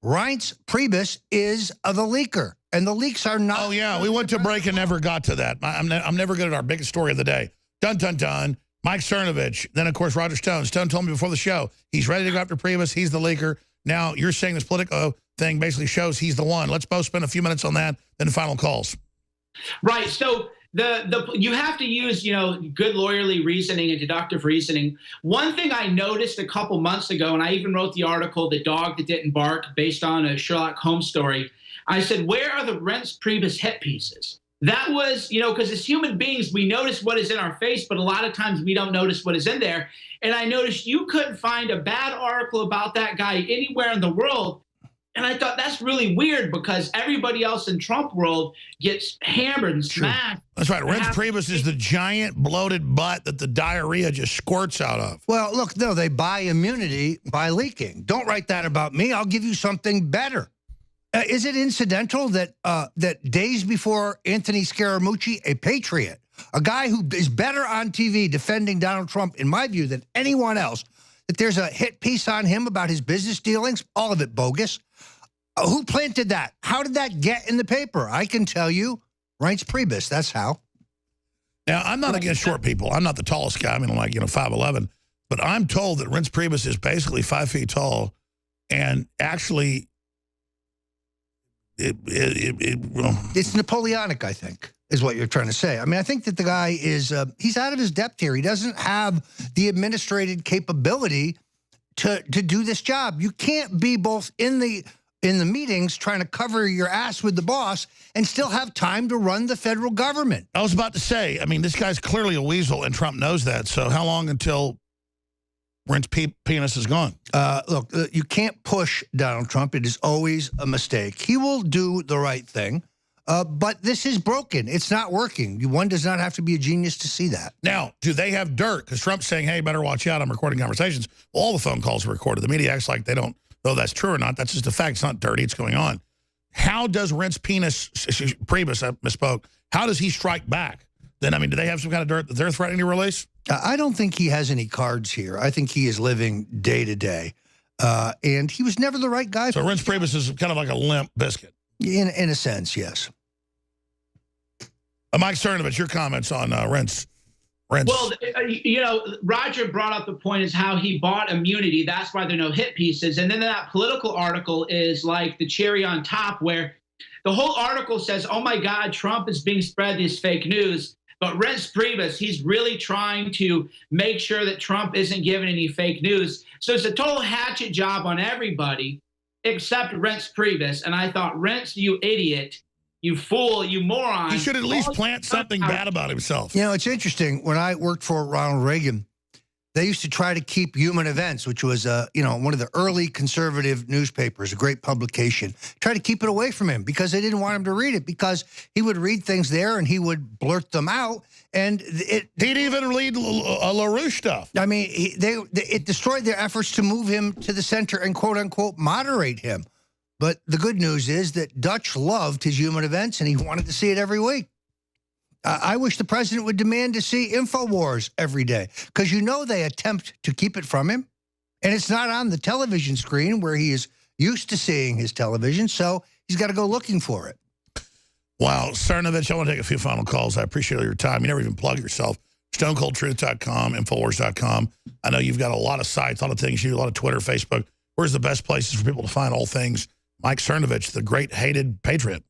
Reince Priebus is the leaker, and the leaks are not. Oh, yeah, we went to break and never got to that. I'm never good at our biggest story of the day. Dun, dun, dun. Mike Cernovich. Then, of course, Roger Stone. Stone told me before the show, he's ready to go after Priebus. He's the leaker. Now, you're saying this Politico thing basically shows he's the one. Let's both spend a few minutes on that, then final calls. Right. So you have to use, good lawyerly reasoning and deductive reasoning. One thing I noticed a couple months ago, and I even wrote the article, The Dog That Didn't Bark, based on a Sherlock Holmes story. I said, where are the Reince Priebus hit pieces? That was, because as human beings, we notice what is in our face, but a lot of times we don't notice what is in there. And I noticed you couldn't find a bad article about that guy anywhere in the world. And I thought that's really weird because everybody else in Trump world gets hammered and smacked. That's right. Reince Priebus is the giant bloated butt that the diarrhea just squirts out of. Well, look, no, they buy immunity by leaking. Don't write that about me. I'll give you something better. Is it incidental that that days before Anthony Scaramucci, a patriot, a guy who is better on TV defending Donald Trump, in my view, than anyone else, that there's a hit piece on him about his business dealings, all of it bogus? Who planted that? How did that get in the paper? I can tell you, Reince Priebus, that's how. Now, I'm not against short people. I'm not the tallest guy. I mean, I'm like, 5'11". But I'm told that Reince Priebus is basically 5 feet tall. And actually, it's Napoleonic, I think. is what you're trying to say. I mean, I think that the guy is, he's out of his depth here. He doesn't have the administrative capability to do this job. You can't be both in the meetings trying to cover your ass with the boss and still have time to run the federal government. I was about to say, I mean, this guy's clearly a weasel, and Trump knows that. So how long until Reince penis is gone? Look, you can't push Donald Trump. It is always a mistake. He will do the right thing. But this is broken. It's not working. One does not have to be a genius to see that. Now, do they have dirt? Because Trump's saying, hey, better watch out. I'm recording conversations. All the phone calls are recorded. The media acts like they don't know that's true or not. That's just a fact. It's not dirty. It's going on. How does Reince Priebus, I misspoke, how does he strike back? Then, I mean, do they have some kind of dirt that they're threatening to release? I don't think he has any cards here. I think he is living day to day. And he was never the right guy. So Reince Priebus is kind of like a limp biscuit. In a sense, yes. Mike Cernovich, your comments on Reince. Well, you know, Roger brought up the point is how he bought immunity. That's why there are no hit pieces. And then that political article is like the cherry on top, where the whole article says, oh, my God, Trump is being spread this fake news. But Reince Priebus, he's really trying to make sure that Trump isn't given any fake news. So it's a total hatchet job on everybody except Reince Priebus. And I thought, Reince, you idiot. You fool, you moron. He should at least plant something bad about himself. You know, it's interesting. When I worked for Ronald Reagan, they used to try to keep Human Events, which was, you know, one of the early conservative newspapers, a great publication, try to keep it away from him because they didn't want him to read it because he would read things there and he would blurt them out. And he'd even read LaRouche stuff. I mean, it destroyed their efforts to move him to the center and, quote unquote, moderate him. But the good news is that Dutch loved his Human Events, and he wanted to see it every week. I wish the president would demand to see InfoWars every day, because you know they attempt to keep it from him, and it's not on the television screen where he is used to seeing his television, so he's got to go looking for it. Wow. Cernovich, I want to take a few final calls. I appreciate all your time. You never even plug yourself. StoneColdTruth.com, Infowars.com. I know you've got a lot of sites, a lot of things. You do a lot of Twitter, Facebook. Where's the best places for people to find all things Mike Cernovich, the great hated patriot?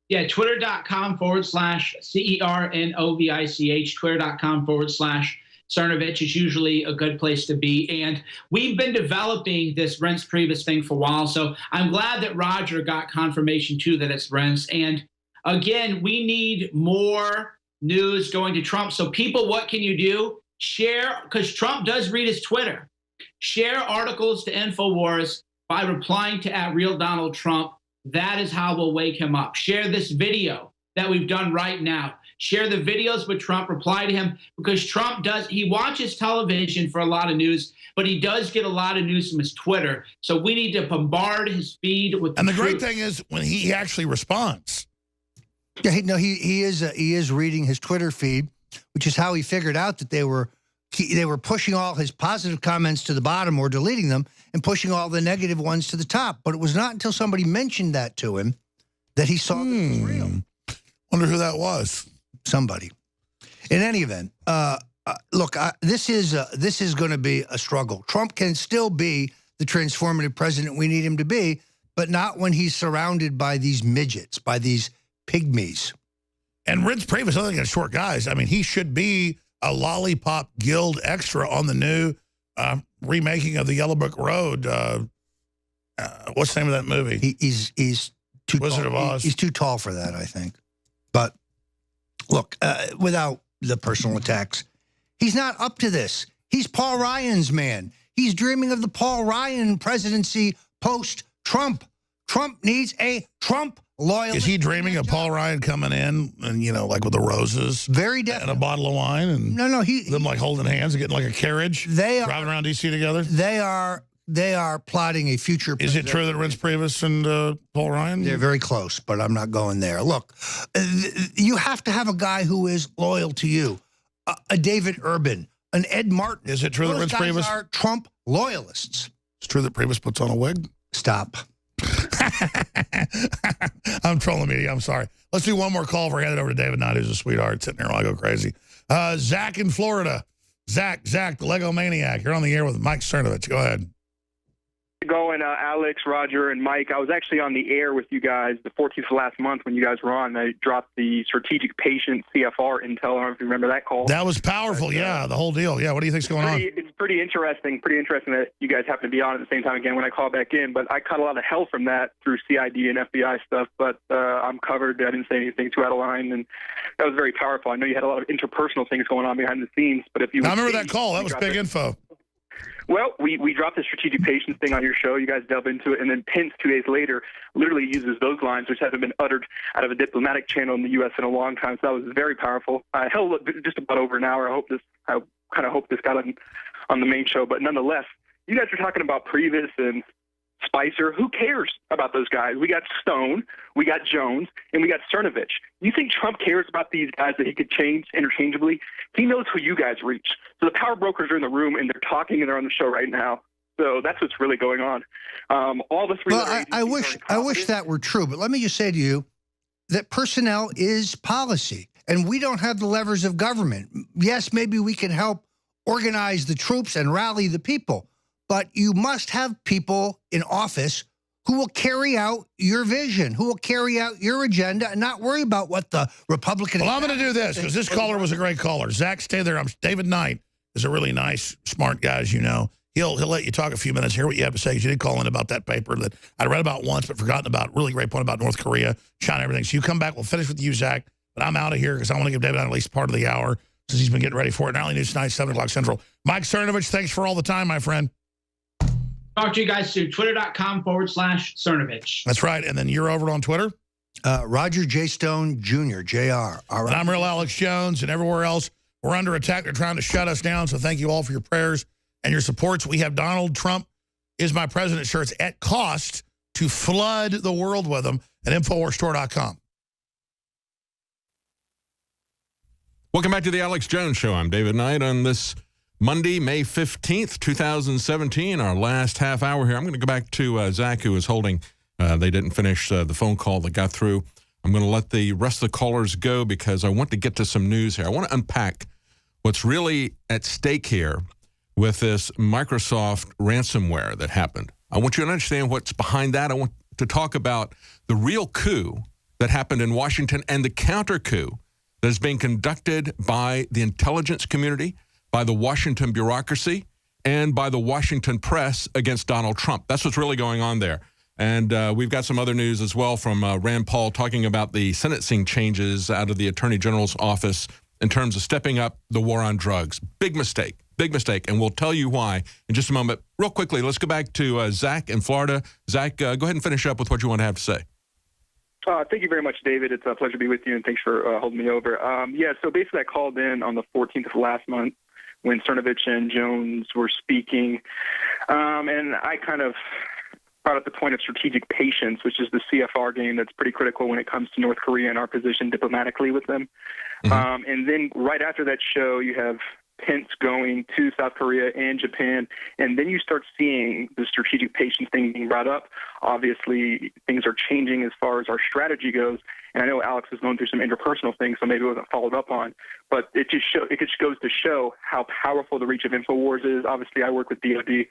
Yeah, Twitter.com/CERNOVICH, Twitter.com/Cernovich is usually a good place to be. And we've been developing this Reince Priebus thing for a while. So I'm glad that Roger got confirmation too that it's Reince. And again, we need more news going to Trump. So people, what can you do? Share, because Trump does read his Twitter. Share articles to InfoWars by replying to @RealDonaldTrump. That is how we'll wake him up. Share this video that we've done right now. Share the videos with Trump, reply to him, because Trump he watches television for a lot of news, but he does get a lot of news from his Twitter. So we need to bombard his feed with the great thing is when he actually responds. Yeah, no, he is reading his Twitter feed, which is how he figured out that they were pushing all his positive comments to the bottom or deleting them and pushing all the negative ones to the top. But it was not until somebody mentioned that to him that he saw that it was real. Wonder who that was. Somebody. In any event, look, this is going to be a struggle. Trump can still be the transformative president we need him to be, but not when he's surrounded by these midgets, by these pygmies. And Reince Priebus, other than short guys, I mean, he should be a Lollipop Guild extra on the new remaking of the Yellow Brick Road. What's the name of that movie? He's too Wizard of Oz. He's too tall for that, I think. But look, without the personal attacks, he's not up to this. He's Paul Ryan's man. He's dreaming of the Paul Ryan presidency post-Trump. Trump needs a Trump loyalist. Is he dreaming of Paul Ryan coming in and, you know, like with the roses? Very definitely. And a bottle of wine? And no, them like holding hands and getting like a carriage? Driving around D.C. together? They are plotting a future. Is it true that Reince Priebus and Paul Ryan? They're very close, but I'm not going there. Look, you have to have a guy who is loyal to you. A David Urban, an Ed Martin. Is it true that Reince Priebus are Trump loyalists? It's true that Priebus puts on a wig? Stop. I'm trolling media. I'm sorry. Let's do one more call before I hand it over to David Knight, who's a sweetheart, sitting there while I go crazy. Zach in Florida. Zach, the Lego Maniac. You're on the air with Mike Cernovich. Go ahead. Going, Alex, Roger, and Mike. I was actually on the air with you guys the 14th of last month when you guys were on. I dropped the strategic patient CFR intel. I don't know if you remember that call. That was powerful, yeah, the whole deal. Yeah, what do you think's going on? It's pretty interesting that you guys happen to be on at the same time again when I call back in. But I caught a lot of hell from that through CID and FBI stuff. But I'm covered. I didn't say anything too out of line, and that was very powerful. I know you had a lot of interpersonal things going on behind the scenes. But if you, I remember that call. That was big info. Well, we dropped the strategic patience thing on your show. You guys delve into it, and then Pence 2 days later literally uses those lines, which haven't been uttered out of a diplomatic channel in the U.S. in a long time. So that was very powerful. Hell, just about over an hour. I kind of hope this got on the main show, but nonetheless, you guys are talking about Priebus and Spicer. Who cares about those guys? We got Stone, we got Jones, and we got Cernovich. You think Trump cares about these guys that he could change interchangeably? He knows who you guys reach. So the power brokers are in the room, and they're talking, and they're on the show right now. So that's what's really going on. All the three. Well, I wish that were true, but let me just say to you that personnel is policy, and we don't have the levers of government. Yes, maybe we can help organize the troops and rally the people, but you must have people in office who will carry out your vision, who will carry out your agenda and not worry about what the Republican... Well, I'm going to do this because this caller was a great caller. Zach, stay there. David Knight is a really nice, smart guy, as you know. He'll let you talk a few minutes, hear what you have to say, because you did call in about that paper that I'd read about once but forgotten about. Really great point about North Korea, China, everything. So you come back, we'll finish with you, Zach, but I'm out of here because I want to give David Knight at least part of the hour since he's been getting ready for it. Nightly News tonight, 7 o'clock Central. Mike Cernovich, thanks for all the time, my friend. Talk to you guys soon. Twitter.com/Cernovich. That's right. And then you're over on Twitter? Roger J. Stone Jr., JR. All right. And I'm Real Alex Jones, and everywhere else, we're under attack. They're trying to shut us down, so thank you all for your prayers and your supports. We have Donald Trump is my president shirts at cost to flood the world with them at InfoWarsStore.com. Welcome back to the Alex Jones Show. I'm David Knight on this Monday, May 15th, 2017, our last half hour here. I'm going to go back to Zach, who was holding. They didn't finish the phone call that got through. I'm going to let the rest of the callers go because I want to get to some news here. I want to unpack what's really at stake here with this Microsoft ransomware that happened. I want you to understand what's behind that. I want to talk about the real coup that happened in Washington and the counter coup that is being conducted by the intelligence community, by the Washington bureaucracy, and by the Washington press against Donald Trump. That's what's really going on there. And we've got some other news as well from Rand Paul talking about the sentencing changes out of the Attorney General's office in terms of stepping up the war on drugs. Big mistake, and we'll tell you why in just a moment. Real quickly, let's go back to Zach in Florida. Zach, go ahead and finish up with what you want to have to say. Thank you very much, David. It's a pleasure to be with you, and thanks for holding me over. So basically I called in on the 14th of last month when Cernovich and Jones were speaking, and I kind of brought up the point of strategic patience, which is the CFR game that's pretty critical when it comes to North Korea and our position diplomatically with them. Mm-hmm. And then right after that show, you have Pence going to South Korea and Japan, and then you start seeing the strategic patience thing being brought up. Obviously, things are changing as far as our strategy goes, and I know Alex is going through some interpersonal things, so maybe it wasn't followed up on, but it just goes to show how powerful the reach of InfoWars is. Obviously, I work with DOD,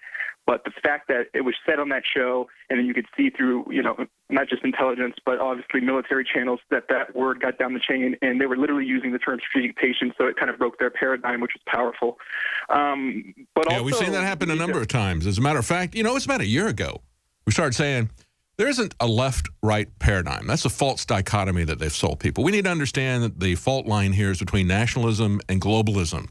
but the fact that it was said on that show, and then you could see through, not just intelligence, but obviously military channels, that word got down the chain, and they were literally using the term strategic patience, so it kind of broke their paradigm, which was powerful. We've seen that happen a number of times. As a matter of fact, it's about a year ago, we started saying there isn't a left-right paradigm. That's a false dichotomy that they've sold people. We need to understand that the fault line here is between nationalism and globalism.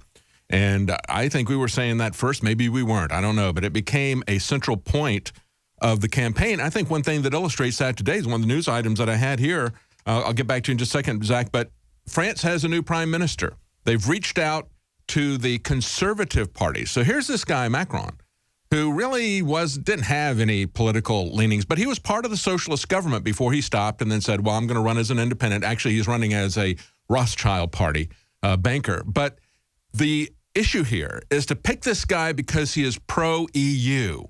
And I think we were saying that first. Maybe we weren't. I don't know. But it became a central point of the campaign. I think one thing that illustrates that today is one of the news items that I had here. I'll get back to you in just a second, Zach. But France has a new prime minister. They've reached out to the conservative party. So here's this guy, Macron, who really didn't have any political leanings, but he was part of the socialist government before he stopped and then said, well, I'm going to run as an independent. Actually, he's running as a Rothschild party banker. But the issue here is to pick this guy because he is pro-EU.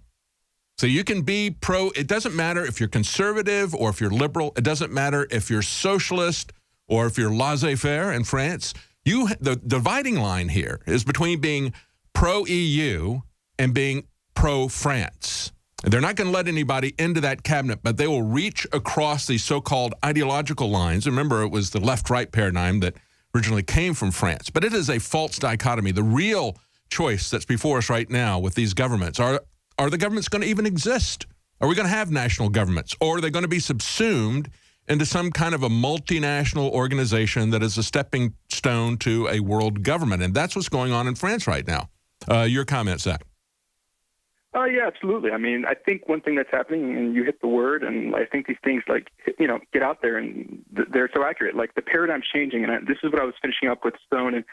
So you can be it doesn't matter if you're conservative or if you're liberal. It doesn't matter if you're socialist or if you're laissez-faire in France. The dividing line here is between being pro-EU and being pro-France. They're not going to let anybody into that cabinet, but they will reach across these so-called ideological lines. Remember, it was the left-right paradigm that originally came from France. But it is a false dichotomy. The real choice that's before us right now with these governments, are the governments going to even exist? Are we going to have national governments? Or are they going to be subsumed into some kind of a multinational organization that is a stepping stone to a world government? And that's what's going on in France right now. Your comment, Zach? Yeah, absolutely. I mean, I think one thing that's happening, and you hit the word, and I think these things, like, get out there, and they're so accurate. Like, the paradigm's changing, and this is what I was finishing up with Stone and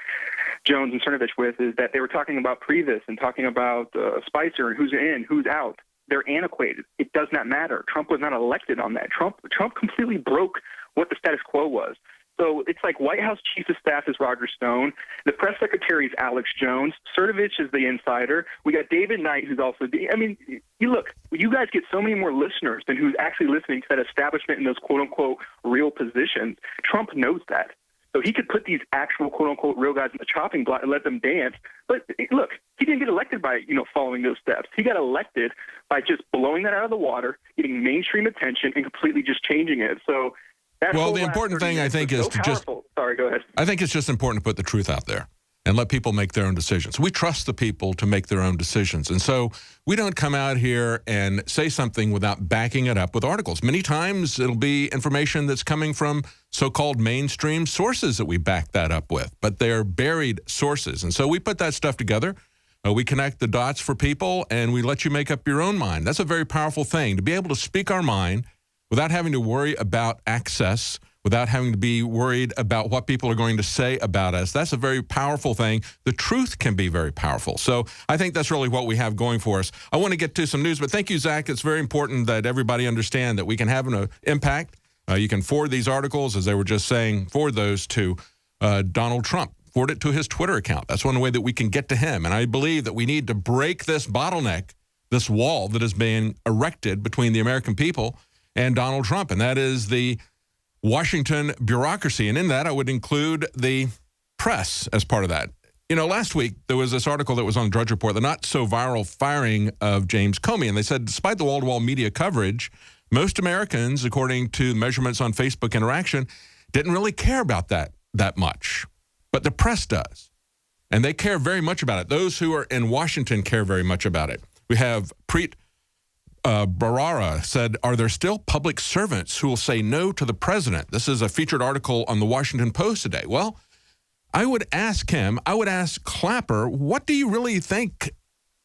Jones and Cernovich with, is that they were talking about Priebus and talking about Spicer and who's in, who's out. They're antiquated. It does not matter. Trump was not elected on that. Trump completely broke what the status quo was. So it's like White House Chief of Staff is Roger Stone. The press secretary is Alex Jones. Cernovich is the insider. We got David Knight, who's also I mean, you guys get so many more listeners than who's actually listening to that establishment in those quote-unquote real positions. Trump knows that. So he could put these actual quote-unquote real guys in the chopping block and let them dance. But look, he didn't get elected by, following those steps. He got elected by just blowing that out of the water, getting mainstream attention, and completely just changing it. So well, the important thing, I think, is to just... Sorry, go ahead. I think it's just important to put the truth out there and let people make their own decisions. We trust the people to make their own decisions. And so we don't come out here and say something without backing it up with articles. Many times it'll be information that's coming from so-called mainstream sources that we back that up with, but they're buried sources. And so we put that stuff together. We connect the dots for people, and we let you make up your own mind. That's a very powerful thing, to be able to speak our mind without having to worry about access, without having to be worried about what people are going to say about us. That's a very powerful thing. The truth can be very powerful. So I think that's really what we have going for us. I want to get to some news, but thank you, Zach. It's very important that everybody understand that we can have an impact. You can forward these articles, as they were just saying, forward those to Donald Trump. Forward it to his Twitter account. That's one way that we can get to him. And I believe that we need to break this bottleneck, this wall that is being erected between the American people and Donald Trump, and that is the Washington bureaucracy. And in that, I would include the press as part of that. Last week, there was this article that was on Drudge Report, the not-so-viral firing of James Comey, and they said, despite the wall-to-wall media coverage, most Americans, according to measurements on Facebook Interaction, didn't really care about that much. But the press does, and they care very much about it. Those who are in Washington care very much about it. We have Preet Bharara said, are there still public servants who will say no to the president? This is a featured article on the Washington Post today. Well, I would ask Clapper, what do you really think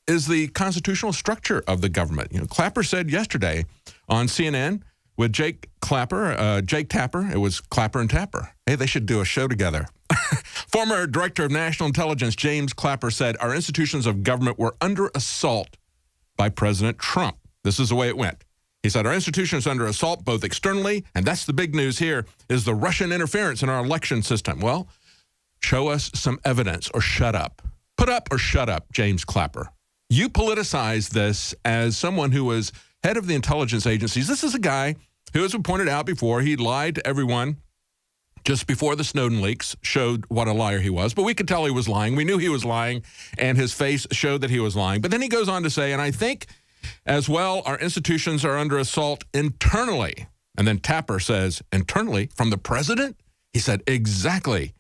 is the constitutional structure of the government? Clapper said yesterday on CNN with Jake Tapper, it was Clapper and Tapper. Hey, they should do a show together. Former Director of National Intelligence James Clapper said, our institutions of government were under assault by President Trump. This is the way it went. He said, our institution is under assault both externally, and that's the big news here, is the Russian interference in our election system. Well, show us some evidence or shut up. Put up or shut up, James Clapper. You politicize this as someone who was head of the intelligence agencies. This is a guy who, as we pointed out before, he lied to everyone just before the Snowden leaks showed what a liar he was. But we could tell he was lying. We knew he was lying, and his face showed that he was lying. But then he goes on to say, and I think as well, our institutions are under assault internally. And then Tapper says, internally, from the president? He said, exactly,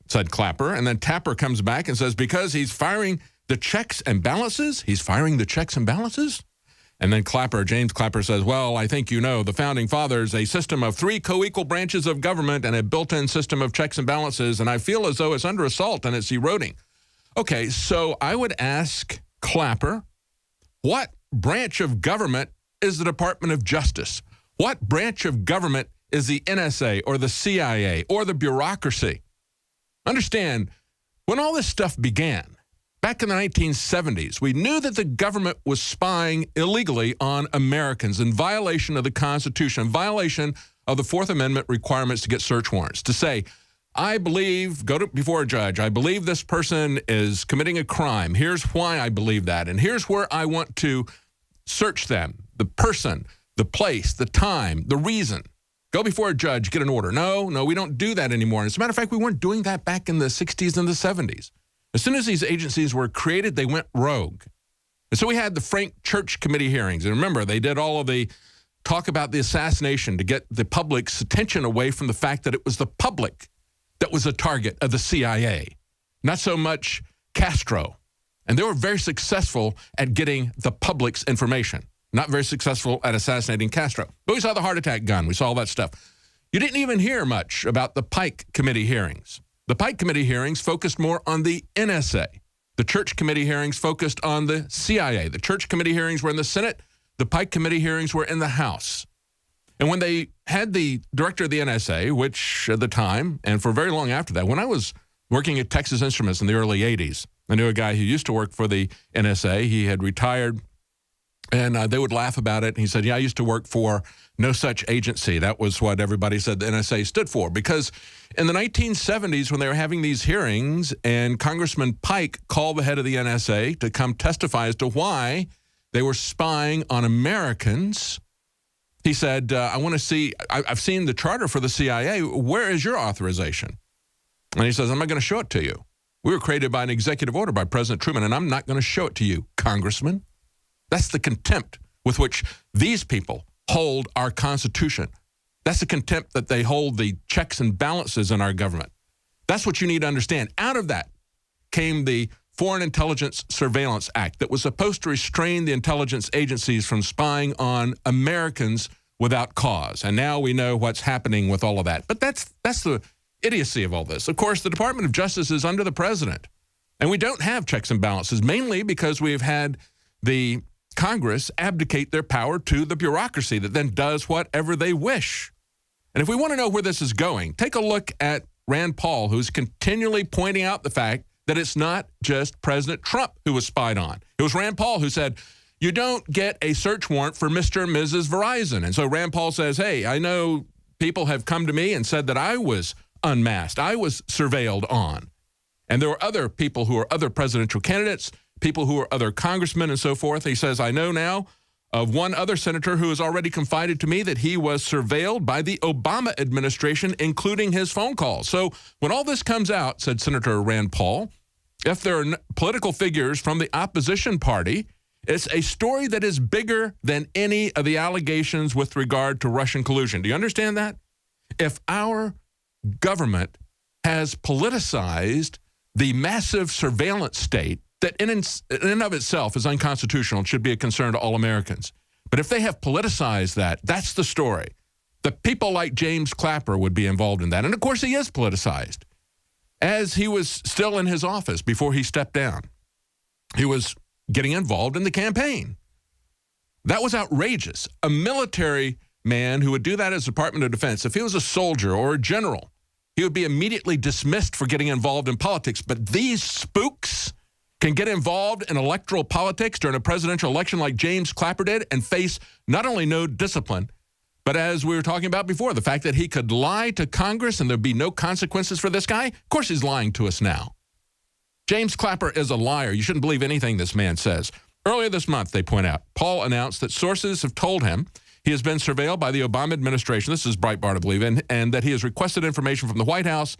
said Clapper. And then Tapper comes back and says, because he's firing the checks and balances? He's firing the checks and balances? And then James Clapper says, well, I think the founding fathers, a system of 3 co-equal branches of government and a built-in system of checks and balances, and I feel as though it's under assault and it's eroding. Okay, so I would ask Clapper, what branch of government is the Department of Justice? What branch of government is the NSA or the CIA or the bureaucracy? Understand, when all this stuff began, back in the 1970s, we knew that the government was spying illegally on Americans in violation of the Constitution, in violation of the Fourth Amendment requirements to get search warrants, to say, I believe, before a judge, I believe this person is committing a crime. Here's why I believe that, and here's where I want to search them, the person, the place, the time, the reason. Go before a judge, get an order. No, we don't do that anymore. And as a matter of fact, we weren't doing that back in the 60s and the 70s. As soon as these agencies were created, they went rogue. And so we had the Frank Church Committee hearings. And remember, they did all of the talk about the assassination to get the public's attention away from the fact that it was the public that was a target of the CIA, not so much Castro. And they were very successful at getting the public's information, not very successful at assassinating Castro. But we saw the heart attack gun. We saw all that stuff. You didn't even hear much about the Pike Committee hearings. The Pike Committee hearings focused more on the NSA. The Church Committee hearings focused on the CIA. The Church Committee hearings were in the Senate. The Pike Committee hearings were in the House. And when they had the director of the NSA, which at the time, and for very long after that, when I was working at Texas Instruments in the early 80s, I knew a guy who used to work for the NSA. He had retired, and they would laugh about it. And he said, yeah, I used to work for no such agency. That was what everybody said the NSA stood for. Because in the 1970s, when they were having these hearings, and Congressman Pike called the head of the NSA to come testify as to why they were spying on Americans, he said, I want to see, I've seen the charter for the CIA. Where is your authorization? And he says, I'm not going to show it to you. We were created by an executive order by President Truman, and I'm not going to show it to you, Congressman. That's the contempt with which these people hold our Constitution. That's the contempt that they hold the checks and balances in our government. That's what you need to understand. Out of that came the Foreign Intelligence Surveillance Act that was supposed to restrain the intelligence agencies from spying on Americans without cause. And now we know what's happening with all of that. But that's the idiocy of all this. Of course, the Department of Justice is under the president, and we don't have checks and balances, mainly because we've had the Congress abdicate their power to the bureaucracy that then does whatever they wish. And if we want to know where this is going, take a look at Rand Paul, who's continually pointing out the fact that it's not just President Trump who was spied on. It was Rand Paul who said, you don't get a search warrant for Mr. and Mrs. Verizon. And so Rand Paul says, hey, I know people have come to me and said that I was unmasked. I was surveilled on. And there were other people who are other presidential candidates, people who are other congressmen and so forth. He says, I know now of one other senator who has already confided to me that he was surveilled by the Obama administration, including his phone calls. So when all this comes out, said Senator Rand Paul, if there are political figures from the opposition party, it's a story that is bigger than any of the allegations with regard to Russian collusion. Do you understand that? If our government has politicized the massive surveillance state that in and of itself is unconstitutional and should be a concern to all Americans. But if they have politicized that, that's the story. The people like James Clapper would be involved in that. And of course he is politicized. As he was still in his office before he stepped down, he was getting involved in the campaign. That was outrageous. A military man who would do that as Department of Defense, if he was a soldier or a general, he would be immediately dismissed for getting involved in politics. But these spooks can get involved in electoral politics during a presidential election like James Clapper did and face not only no discipline, but as we were talking about before, the fact that he could lie to Congress and there'd be no consequences for this guy. Of course he's lying to us now. James Clapper is a liar. You shouldn't believe anything this man says. Earlier this month, they point out, Paul announced that sources have told him he has been surveilled by the Obama administration, this is Breitbart, I believe, and that he has requested information from the White House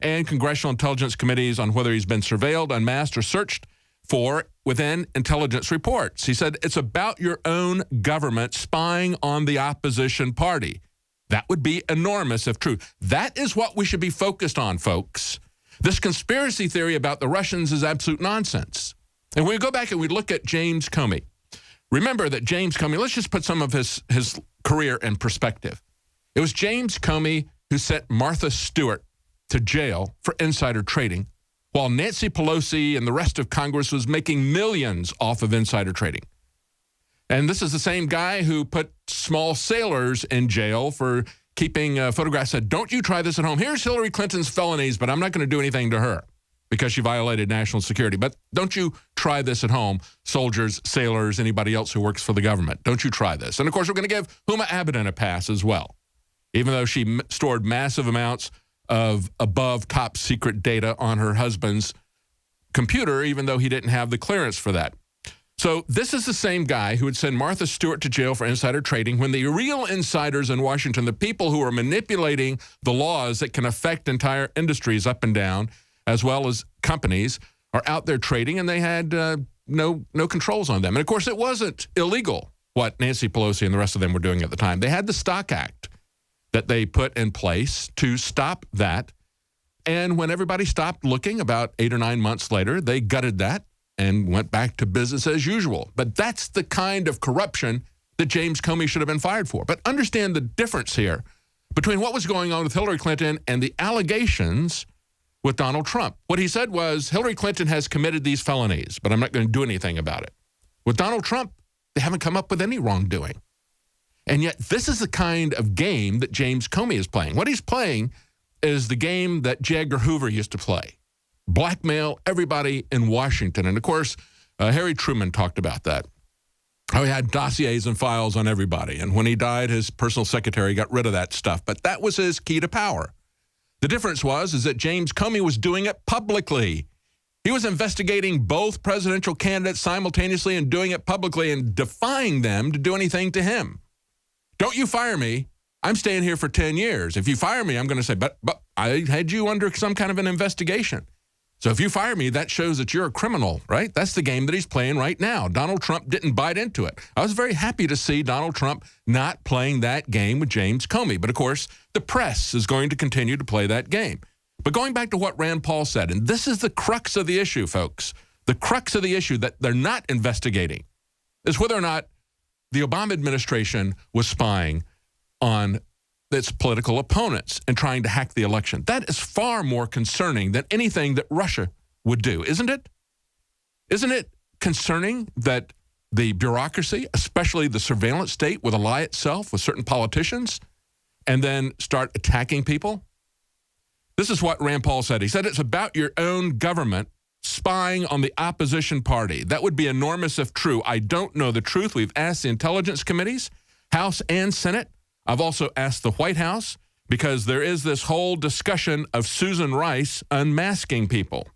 and congressional intelligence committees on whether he's been surveilled, unmasked, or searched for within intelligence reports. He said, it's about your own government spying on the opposition party. That would be enormous if true. That is what we should be focused on, folks. This conspiracy theory about the Russians is absolute nonsense. And when we go back and we look at James Comey, remember that James Comey, let's just put some of his career in perspective. It was James Comey who sent Martha Stewart to jail for insider trading, while Nancy Pelosi and the rest of Congress was making millions off of insider trading. And this is the same guy who put small sailors in jail for keeping photographs, said, don't you try this at home. Here's Hillary Clinton's felonies, but I'm not going to do anything to her because she violated national security. But don't you try this at home, soldiers, sailors, anybody else who works for the government. Don't you try this. And, of course, we're going to give Huma Abedin a pass as well, even though she stored massive amounts of above top secret data on her husband's computer, even though he didn't have the clearance for that. So this is the same guy who would send Martha Stewart to jail for insider trading when the real insiders in Washington, the people who are manipulating the laws that can affect entire industries up and down, as well as companies, are out there trading. And they had no controls on them. And of course, it wasn't illegal what Nancy Pelosi and the rest of them were doing at the time. They had the Stock Act that they put in place to stop that. And when everybody stopped looking about 8 or 9 months later, they gutted that and went back to business as usual. But that's the kind of corruption that James Comey should have been fired for. But understand the difference here between what was going on with Hillary Clinton and the allegations with Donald Trump. What he said was, Hillary Clinton has committed these felonies, but I'm not going to do anything about it. With Donald Trump, they haven't come up with any wrongdoing. And yet this is the kind of game that James Comey is playing. What he's playing is the game that J. Edgar Hoover used to play. Blackmail everybody in Washington. And of course, Harry Truman talked about that. How he had dossiers and files on everybody. And when he died, his personal secretary got rid of that stuff. But that was his key to power. The difference was that James Comey was doing it publicly. He was investigating both presidential candidates simultaneously and doing it publicly and defying them to do anything to him. Don't you fire me. I'm staying here for 10 years. If you fire me, I'm going to say, but I had you under some kind of an investigation. So if you fire me, that shows that you're a criminal, right? That's the game that he's playing right now. Donald Trump didn't bite into it. I was very happy to see Donald Trump not playing that game with James Comey. But of course, the press is going to continue to play that game. But going back to what Rand Paul said, and this is the crux of the issue, folks, the crux of the issue that they're not investigating is whether or not the Obama administration was spying on its political opponents and trying to hack the election. That is far more concerning than anything that Russia would do, isn't it? Isn't it concerning that the bureaucracy, especially the surveillance state, would ally itself with certain politicians and then start attacking people? This is what Rand Paul said. He said it's about your own government spying on the opposition party. That would be enormous if true. I don't know the truth. We've asked the intelligence committees, House and Senate. I've also asked the White House because there is this whole discussion of Susan Rice unmasking people.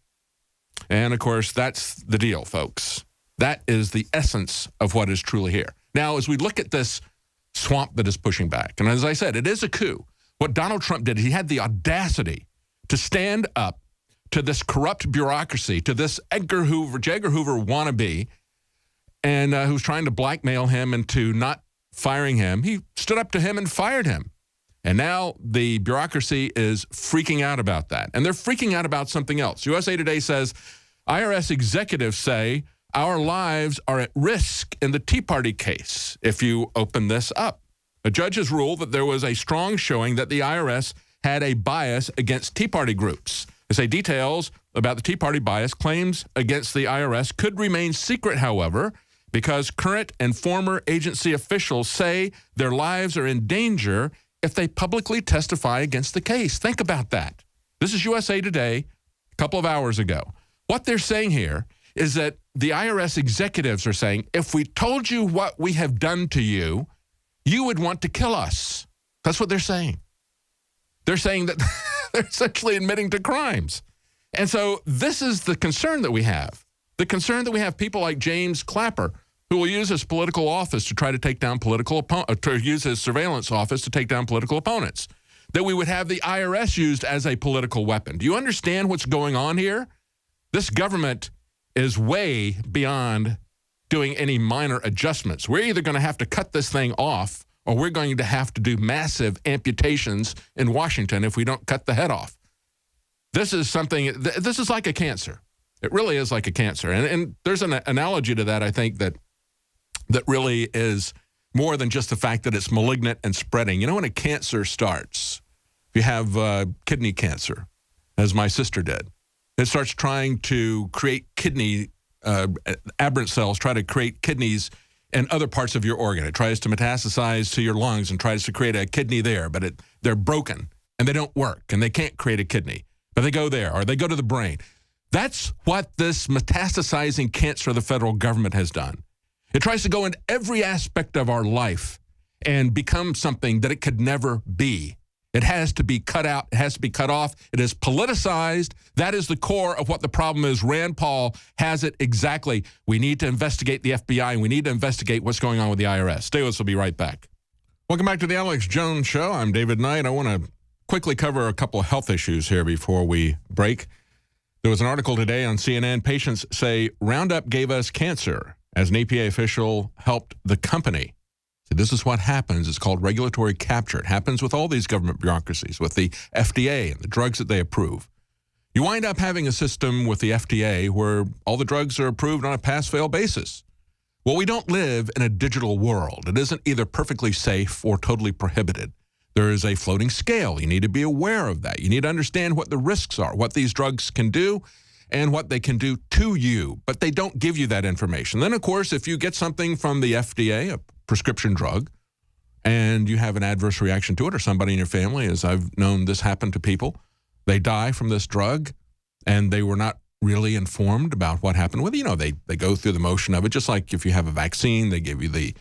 And, of course, that's the deal, folks. That is the essence of what is truly here. Now, as we look at this swamp that is pushing back, and as I said, it is a coup. What Donald Trump did, he had the audacity to stand up to this corrupt bureaucracy, to this J. Edgar Hoover wannabe, and who's trying to blackmail him into not firing him. He stood up to him and fired him. And now the bureaucracy is freaking out about that. And they're freaking out about something else. USA Today says, IRS executives say our lives are at risk in the Tea Party case if you open this up. A judge has ruled that there was a strong showing that the IRS had a bias against Tea Party groups. They say details about the Tea Party bias claims against the IRS could remain secret, however, because current and former agency officials say their lives are in danger if they publicly testify against the case. Think about that. This is USA Today a couple of hours ago. What they're saying here is that the IRS executives are saying, if we told you what we have done to you, you would want to kill us. That's what they're saying. They're saying that they're essentially admitting to crimes. And so this is the concern that we have. The concern that we have people like James Clapper, who will use his political office to try to take down use his surveillance office to take down political opponents. That we would have the IRS used as a political weapon. Do you understand what's going on here? This government is way beyond doing any minor adjustments. We're either going to have to cut this thing off or we're going to have to do massive amputations in Washington if we don't cut the head off. This is something, this is like a cancer. It really is like a cancer. And there's an analogy to that, I think, that really is more than just the fact that it's malignant and spreading. You know, when a cancer starts, if you have kidney cancer, as my sister did, it starts trying to create kidney, aberrant cells try to create kidneys in other parts of your organ. It tries to metastasize to your lungs and tries to create a kidney there, but they're broken and they don't work and they can't create a kidney. But they go there or they go to the brain. That's what this metastasizing cancer of the federal government has done. It tries to go into every aspect of our life and become something that it could never be. It has to be cut out. It has to be cut off. It is politicized. That is the core of what the problem is. Rand Paul has it exactly. We need to investigate the FBI, and we need to investigate what's going on with the IRS. Stay with us. We'll be right back. Welcome back to the Alex Jones Show. I'm David Knight. I want to quickly cover a couple of health issues here before we break. There was an article today on CNN. Patients say Roundup gave us cancer as an EPA official helped the company. So this is what happens. It's called regulatory capture. It happens with all these government bureaucracies, with the FDA and the drugs that they approve. You wind up having a system with the FDA where all the drugs are approved on a pass-fail basis. Well, we don't live in a digital world. It isn't either perfectly safe or totally prohibited. There is a floating scale. You need to be aware of that. You need to understand what the risks are, what these drugs can do, and what they can do to you. But they don't give you that information. Then, of course, if you get something from the FDA, a prescription drug, and you have an adverse reaction to it, or somebody in your family, as I've known this happen to people, they die from this drug, and they were not really informed about what happened with it. You know, they go through the motion of it, just like if you have a vaccine, they give you the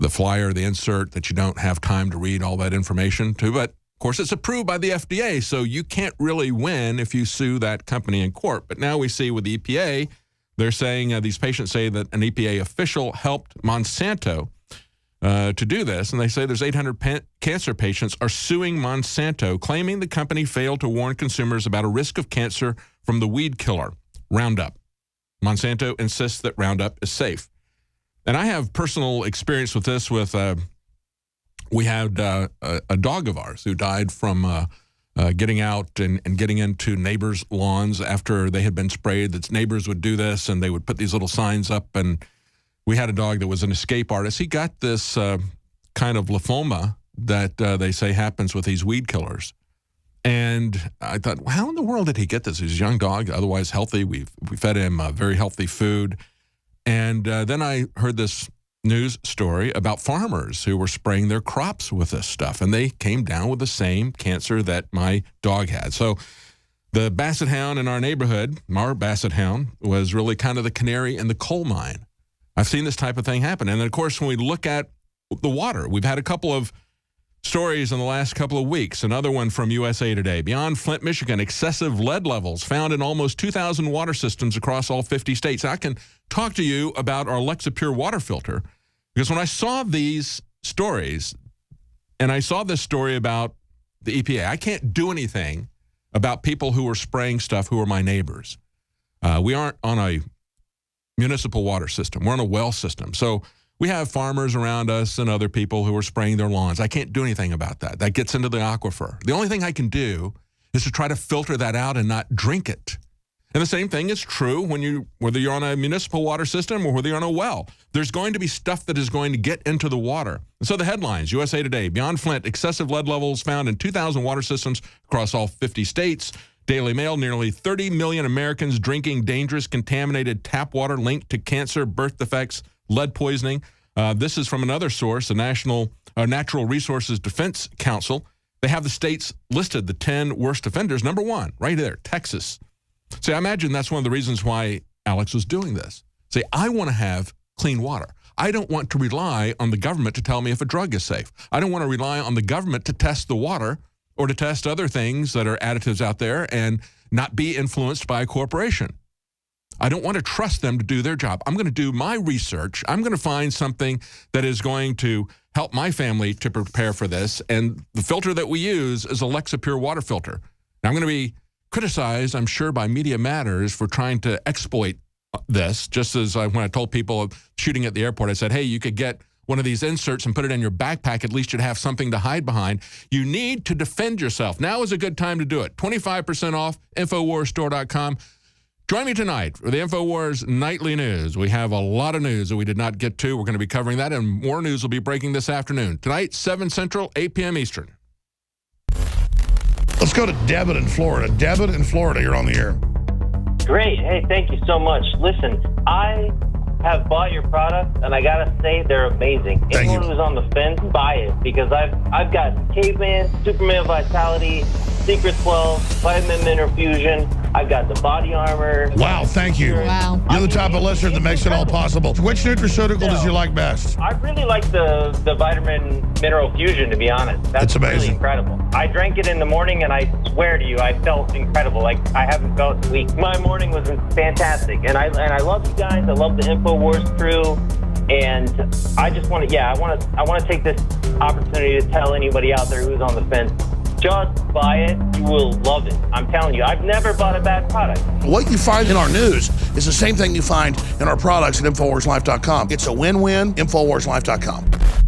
flyer, the insert that you don't have time to read all that information to. But, of course, it's approved by the FDA, so you can't really win if you sue that company in court. But now we see with the EPA, they're saying, these patients say that an EPA official helped Monsanto to do this, and they say there's 800 cancer patients are suing Monsanto, claiming the company failed to warn consumers about a risk of cancer from the weed killer, Roundup. Monsanto insists that Roundup is safe. And I have personal experience with this. We had a dog of ours who died from getting out and getting into neighbors' lawns after they had been sprayed. That neighbors would do this, and they would put these little signs up, and we had a dog that was an escape artist. He got this kind of lymphoma that they say happens with these weed killers. And I thought, well, how in the world did he get this? He's a young dog, otherwise healthy. We fed him very healthy food. And then I heard this news story about farmers who were spraying their crops with this stuff, and they came down with the same cancer that my dog had. So the Basset Hound in our neighborhood, our Basset Hound, was really kind of the canary in the coal mine. I've seen this type of thing happen. And then, of course, when we look at the water, we've had a couple of stories in the last couple of weeks. Another one from USA Today. Beyond Flint, Michigan, excessive lead levels found in almost 2,000 water systems across all 50 states. I can talk to you about our Alexa Pure water filter, because when I saw these stories, and I saw this story about the EPA, I can't do anything about people who are spraying stuff who are my neighbors. We aren't on a municipal water system. We're on a well system. So we have farmers around us and other people who are spraying their lawns. I can't do anything about that. That gets into the aquifer. The only thing I can do is to try to filter that out and not drink it. And the same thing is true whether you're on a municipal water system or whether you're on a well. There's going to be stuff that is going to get into the water. And so the headlines, USA Today, Beyond Flint, excessive lead levels found in 2,000 water systems across all 50 states. Daily Mail, nearly 30 million Americans drinking dangerous contaminated tap water linked to cancer, birth defects, lead poisoning. This is from another source, the Natural Resources Defense Council. They have the states listed, the 10 worst offenders. Number one, right there, Texas. See, I imagine that's one of the reasons why Alex was doing this. See, I want to have clean water. I don't want to rely on the government to tell me if a drug is safe. I don't want to rely on the government to test the water or to test other things that are additives out there and not be influenced by a corporation. I don't want to trust them to do their job. I'm going to do my research. I'm going to find something that is going to help my family to prepare for this. And the filter that we use is Alexa Pure water filter. Now, I'm going to be criticized, I'm sure, by Media Matters for trying to exploit this. Just as when I told people shooting at the airport, I said, hey, you could get one of these inserts and put it in your backpack. At least you'd have something to hide behind. You need to defend yourself. Now is a good time to do it. 25% off, InfoWarsStore.com. Join me tonight for the InfoWars Nightly News. We have a lot of news that we did not get to. We're going to be covering that, and more news will be breaking this afternoon. Tonight, 7 Central, 8 p.m. Eastern. Let's go to Debit in Florida. Debit in Florida, you're on the air. Great. Hey, thank you so much. Listen, I have bought your product, and I gotta say they're amazing. Anyone who's on the fence, buy it, because I've got Caveman, Superman Vitality, Secret 12, Vitamin Mineral Fusion. I've got the body armor. Wow, thank you. Wow. You're the type of listener that makes it all possible. Which nutraceutical does you like best? I really like the Vitamin Mineral Fusion, to be honest. That's amazing. Really incredible. I drank it in the morning, and I swear to you, I felt incredible. Like I haven't felt weak. My morning was fantastic, and I love you guys. I love the InfoWars crew, and I just want to, I want to take this opportunity to tell anybody out there who's on the fence, Just buy it. You will love it. I'm telling you, I've never bought a bad product. What you find in our news is the same thing you find in our products at InfoWarsLife.com. It's a win-win, InfoWarsLife.com.